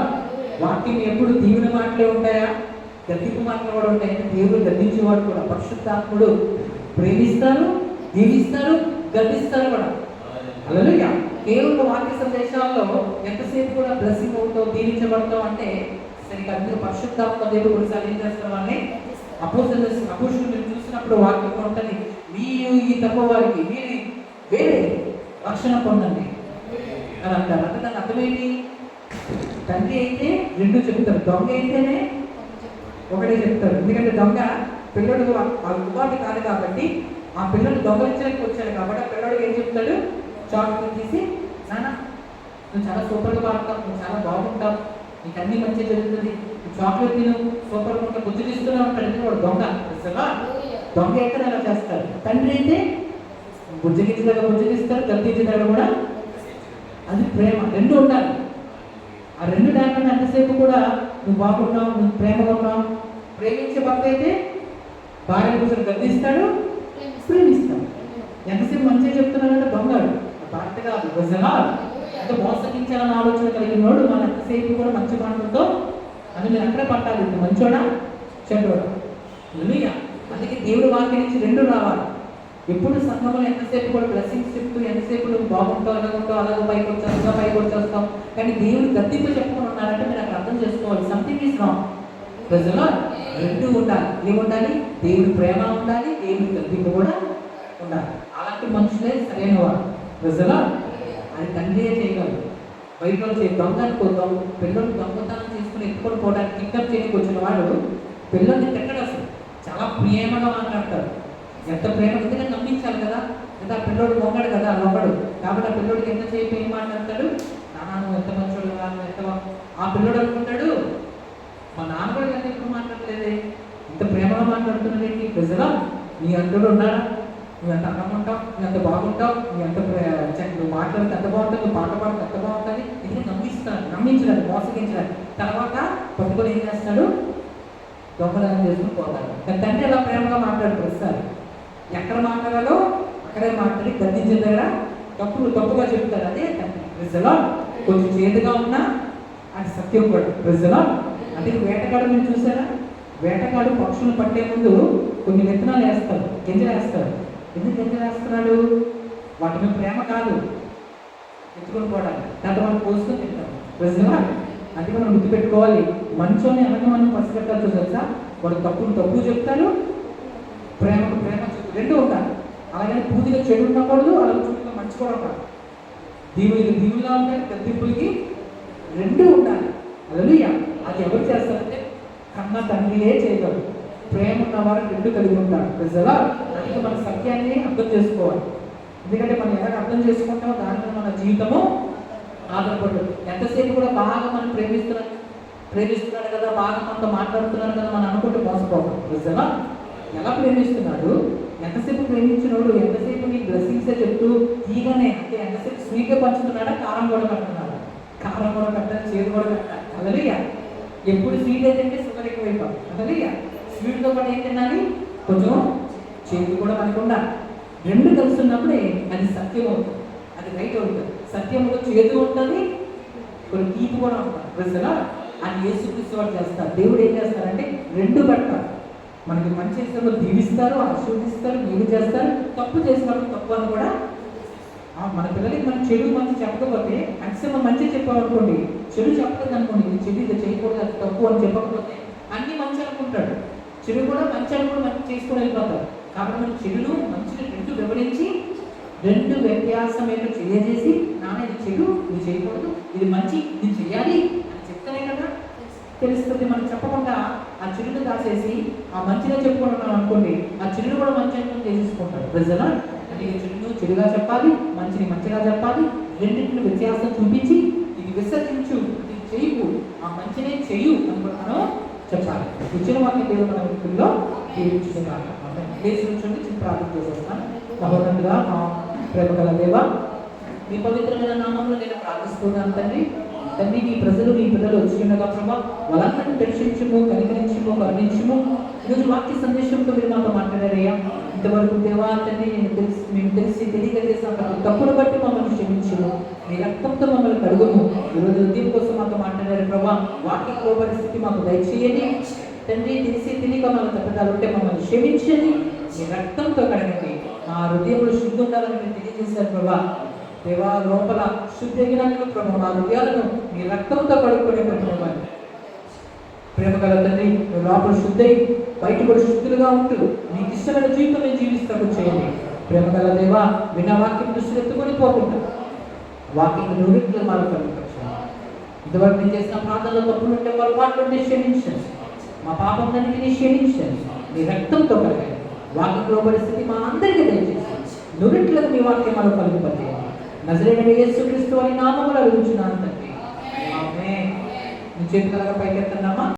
వాక్యం ఎప్పుడు దీవెన మాటలే ఉంటాయా? గద్దింపు మాటలు కూడా ఉంటాయి. దేవుడు గద్దించేవాడు కూడా. పరిశుద్ధాత్ముడు ప్రేమిస్తారు, దీవిస్తారు, గద్దిస్తారు కూడా. హల్లెలూయా. కేవలం వాక్య సందేశాల్లో ఎంతసేపు కూడా బ్లెస్సింగ్ అవుతావు, దీవించబడతావు అంటే సరిగ్గా అందులో పరిశుద్ధాత్మ దేవుడు కూడా ఏం చేస్తారు వాళ్ళని అపోస్తులు మీరు చూసినప్పుడు వాక్యం ఉంటుంది, మీరు ఈ తక్కువ వారికి మీరు వేరే రక్షణ పొందండి అని అంటారు. అంటే దాని అర్థమేంటి? తండ్రి అయితే 2 చెప్తారు, దొంగ అయితేనే ఒకటే చెప్తారు. ఎందుకంటే దొంగ పిల్లడు ఆ కుమారుడు కాదు కాబట్టి, ఆ పిల్లడు దొంగలించడానికి వచ్చాడు కాబట్టి ఆ పిల్లడికి ఏం చెప్తాడు? చాక్లెట్ తీసి, నాన్న నువ్వు చాలా సూపర్గా పాడతావు, నువ్వు చాలా బాగుంటావు, నీకు అన్ని మంచిగా జరుగుతుంది, నువ్వు చాక్లెట్ తిను, సూపర్గా ఉంటావు, బుద్ధి తీస్తూనే ఉంటాడు. వాడు దొంగ. దొంగ అయితే అలా చేస్తారు. తండ్రి అయితే బుజ్జగిస్తారు, గద్దించడానికి కూడా. అది ప్రేమ. 2 ఉండాలి. ఆ 2 లేకుండా ఎంతసేపు కూడా నువ్వు బాగున్నావు, నువ్వు ప్రేమగా ఉన్నావు. ప్రేమించే భర్త అయితే భార్య కోసం గద్దిస్తాడు, ప్రేమిస్తాడు. ఎంతసేపు మంచిగా చెప్తున్నాడంటే దొంగడు, భర్త కాదు. నిజంగా అంటే మోసగించాలని ఆలోచన కలిగినోడు మన ఎంతసేపు కూడా మంచి మాటలతో అని మీరు అక్కడే పట్టాలి. మంచోడా చెడ్డోడా. హల్లెలూయా. అందుకే దేవుడు వాక్యం నుంచి 2 రావాలి. ఎప్పుడు సంఘంలో ఎంతసేపు కూడా బ్లెస్సింగ్స్ చెప్తూ ఎంతసేపు నువ్వు బాగుంటావు, ఎలా ఉంటావు, అలాగే పైకి వచ్చేస్తావు. కానీ దేవుడు గద్దింపు చెప్పుకుని ఉన్నారంటే మీరు అక్కడ అర్థం చేసుకోవాలి, సంథింగ్ ఈజ్ రాంగ్. ప్రజలో 2 ఉండాలి. ఏముండాలి? దేవుడి ప్రేమ ఉండాలి, దేవుడి గద్దింపు కూడా ఉండాలి. అలాంటి మనుషులే సరైన వారు. ప్రజలో అది తండ్రియే చేయగలరు. బయట దొంగ అనుకోదాం, పిల్లలు దొంగతనం చేసుకుని ఎత్తుకొని పోవడానికి కిడ్నాప్ చేయడానికి వచ్చిన వాడు పిల్లల్ని తిట్టడు. అసలు చాలా ప్రేమగా మాట్లాడతారు. ఎంత ప్రేమ, ఎందుకంటే నమ్మించాలి కదా. లేదా ఆ పిల్లోడు మొంగడు కదా, మొంగడు కాబట్టి ఆ పిల్లోడికి ఎంత చేయి ఏం మాట్లాడతాడు? నాన్న నువ్వు ఎంత మంచోడు, ఎంత ఆ పిల్లోడు అనుకుంటాడు, మా నాన్న కూడా ఎంత ఎక్కువ మాట్లాడలేదే, ఇంత ప్రేమగా మాట్లాడుతున్నదేంటి? ప్రజలా నీ అంటుడు ఉన్నాడా? నువ్వు ఎంత అన్నం ఉంటావు, నువ్వు ఎంత బాగుంటావు, నువ్వు ఎంత నువ్వు మాట్లాడితే ఎంత బాగుంటుంది, నువ్వు పాట పాడితే ఎంత బాగుంటుంది. ఇది నమ్మించడానికి, మోసగించడానికి. తర్వాత పట్టుకొని ఏం చేస్తాడు? దొంగతనం చేసుకుని పోతాడు. కానీ తండ్రి అలా ప్రేమగా మాట్లాడు. ప్రస్తుతారు ఎక్కడ మాట్లాడాలో అక్కడే మాట్లాడి గద్దించిన దగ్గర తప్పుగా చెప్తారు. అదే తండ్రి. ప్రజలో కొంచెం చేదుగా ఉన్నా అది సత్యం కూడా. ప్రజలో అంటే వేటగాడు మీరు చూసారా? వేటగాడు పక్షులను పట్టే ముందు కొన్ని విత్తనాలు వేస్తాడు, గింజలు వేస్తాడు. ఎందుకు గింజలు వేస్తున్నాడు? వాటి మీద ప్రేమ కాదు, ఎత్తుకొని పోవడానికి. దాంట్లో మనం పోసుకొని తింటాం. ప్రజలో అందుకే మనం గుర్తుపెట్టుకోవాలి, మంచోని అనగా మనం పసిగట్టాల్సి తెలుసా? వాడు తప్పు చెప్తారు, ప్రేమకు ప్రేమ 2 ఉండాలి. అలాగే పూర్తిగా చెడు ఉండకూడదు, అలాగే చుట్టూ మంచి కూడా ఉండాలి. దీవులుగా ఉంటాయి, గద్దింపులకి 2 ఉండాలి. హల్లెలూయా. అది ఎవరు చేస్తారంటే కన్న తండ్రియే చేయగలరు. ప్రేమ ఉన్నవారు 2 కలిగి ఉంటారు. ప్రజలా అందుకే మన సత్యాన్ని అర్థం చేసుకోవాలి. ఎందుకంటే మనం ఎలా అర్థం చేసుకుంటామో దాని మీద మన జీవితము ఆధారపడు. ఎంతసేపు కూడా బాగా మనం ప్రేమిస్తున్నాడు కదా, బాగా మనతో మాట్లాడుతున్నాడు కదా మనం అనుకుంటూ మోసపోతాం. నిజమా? ఎలా ప్రేమిస్తున్నాడు, ఎంతసేపు ప్రేమించినోడు ఎంతసేపు నీ బ్లెస్సింగ్సే చెప్తూ తీగానే, అంటే ఎంతసేపు స్వీట్గా పంచుతున్నాడా, కారం కూడా కట్టున్నాడా? కారం కూడా కట్టాలి, చేదు కూడా కట్టాలి. అదలియా ఎప్పుడు స్వీట్ అయితే షుగర్ ఎక్కువైపోతుంది. అదలియా స్వీట్తో పాటు ఏం తినాలి, కొంచెం చేదు కూడా మనకుండా. రెండు కలిసి ఉన్నప్పుడే అది సత్యం అవుతుంది, అది రైట్ అవుతుంది. సత్యంలో చేదు ఉంటుంది, కొన్ని తీపి కూడా ఉంటుంది. తెలుసా? అది యేసుక్రీస్తు వాడు చేస్తారు. దేవుడు ఏం చేస్తారంటే రెండు పెడతారు. మనకి మంచి చేసినప్పుడు దీవిస్తారు, ఆశీర్వదిస్తారు, మీరు చేస్తారు. తప్పు చేసినప్పుడు తప్పు అని కూడా. మన పిల్లలకి మనం చెడు మంచి చెప్పకపోతే, అక్షరం మంచి చెప్పామనుకోండి, చెడు చెప్పలేదు అనుకోండి, ఇది చెడు ఇది చేయకూడదు అది తప్పు అని చెప్పకపోతే అన్ని మంచి అనుకుంటాడు. చెడు కూడా మంచి అనుకుని మంచి చేసుకుని వెళ్ళిపోతారు. కాబట్టి మనం చెడును మంచిని రెండు వివరించి, రెండు వ్యత్యాసం ఏంటో తెలియజేసి, నాన్న ఇది చెడు ఇది చేయకూడదు, ఇది మంచి ఇది చేయాలి అని చెప్తానే కదా తెలుస్తుంది. మనం చెప్పకుండా ఆ చెడును దాచేసి ఆ మంచిగా చెప్పుకుంటున్నాం అనుకోండి, ఆ చెడును కూడా మంచి అనుకుని చేసేసుకుంటాడు. ప్రజల అంటే ఈ చెడును చెడుగా చెప్పాలి, మంచిని మంచిగా చెప్పాలి, రెండింటిని వ్యత్యాసం చూపించి ఇది విసర్జించు, ఇది చేయకు, ఆ మంచినే చెయ్యు అని కూడా మనం చెప్పాలి. ఇచ్చిన వాక్యం దేవుడు మన వృత్తుల్లో తీర్చుకున్నాను. దేశం నుంచి చిన్న ప్రార్థన చేసేస్తాను. మహోన్నతుగా మా ప్రేమ గల దేవా, మీ పవిత్రమైన నామంలో నేను ప్రార్థిస్తున్నాను తండ్రి. తండ్రి మీ ప్రజలు మీ పిల్లలు వచ్చిండగా ప్రభా, వాళ్ళందరినీ దర్శించము, కనికరించము, కరుణించము. ఈరోజు వాక్య సందేశంతో మీరు మాతో మాట్లాడారయ్యా. ఇంతవరకు దేవా తండ్రి మేము తెలిసి తెలియక చేసిన ప్రతి తప్పును బట్టి మమ్మల్ని క్షమించము, మీ రక్తంతో మమ్మల్ని కడుగుము. ఈరోజు ఉద్యమం కోసం మాతో మాట్లాడారు ప్రభా, వాక్య పరిస్థితి మాకు దయచేయండి తండ్రి. తెలిసి తెలియక మన తప్పదాలు ఉంటే మమ్మల్ని క్షమించండి, మీ రక్తంతో కడగండి. మా హృదయంలో శుద్ధి ఉండాలని మీరు తెలియజేశారు ప్రభా. దేవా లోపల శుద్ధి అయినట్లు ప్రభు మా హృదయాలను మీ రక్తంతో కడుక్కొని ప్రభుత్వం ప్రేమ గల తండ్రి, లోపల శుద్ధి బయట కూడా శుద్ధులుగా ఉంటూ మీకు ఇష్టమైన జీవితం మేము జీవిస్తాము చేయండి. ప్రేమ గల దేవా, విన్న వాక్యం దృష్టిలో ఎత్తుకొని పోకుండా వాక్యం నూరిట్లో మాకు కలుగుతాం. ఇంతవరకు నేను చేసిన ప్రార్థనలో తప్పులు ఉంటే పొరపాట్లు ఉంటే క్షమించండి, మా పాపం దానికి క్షమించండి, మీ రక్తంతో కలగాలి. వాక్యంలో పరిస్థితి మా అందరికీ దయచేసి నురిట్లకు మీ వాక్యం మాకు కలుగుపడేయండి. నజరేయుడైన యేసుక్రీస్తు వారి నామములో అడుగుచున్నాను తండ్రి. ఆమేన్. మీ చేతులగా పైకెత్తండమ్మా.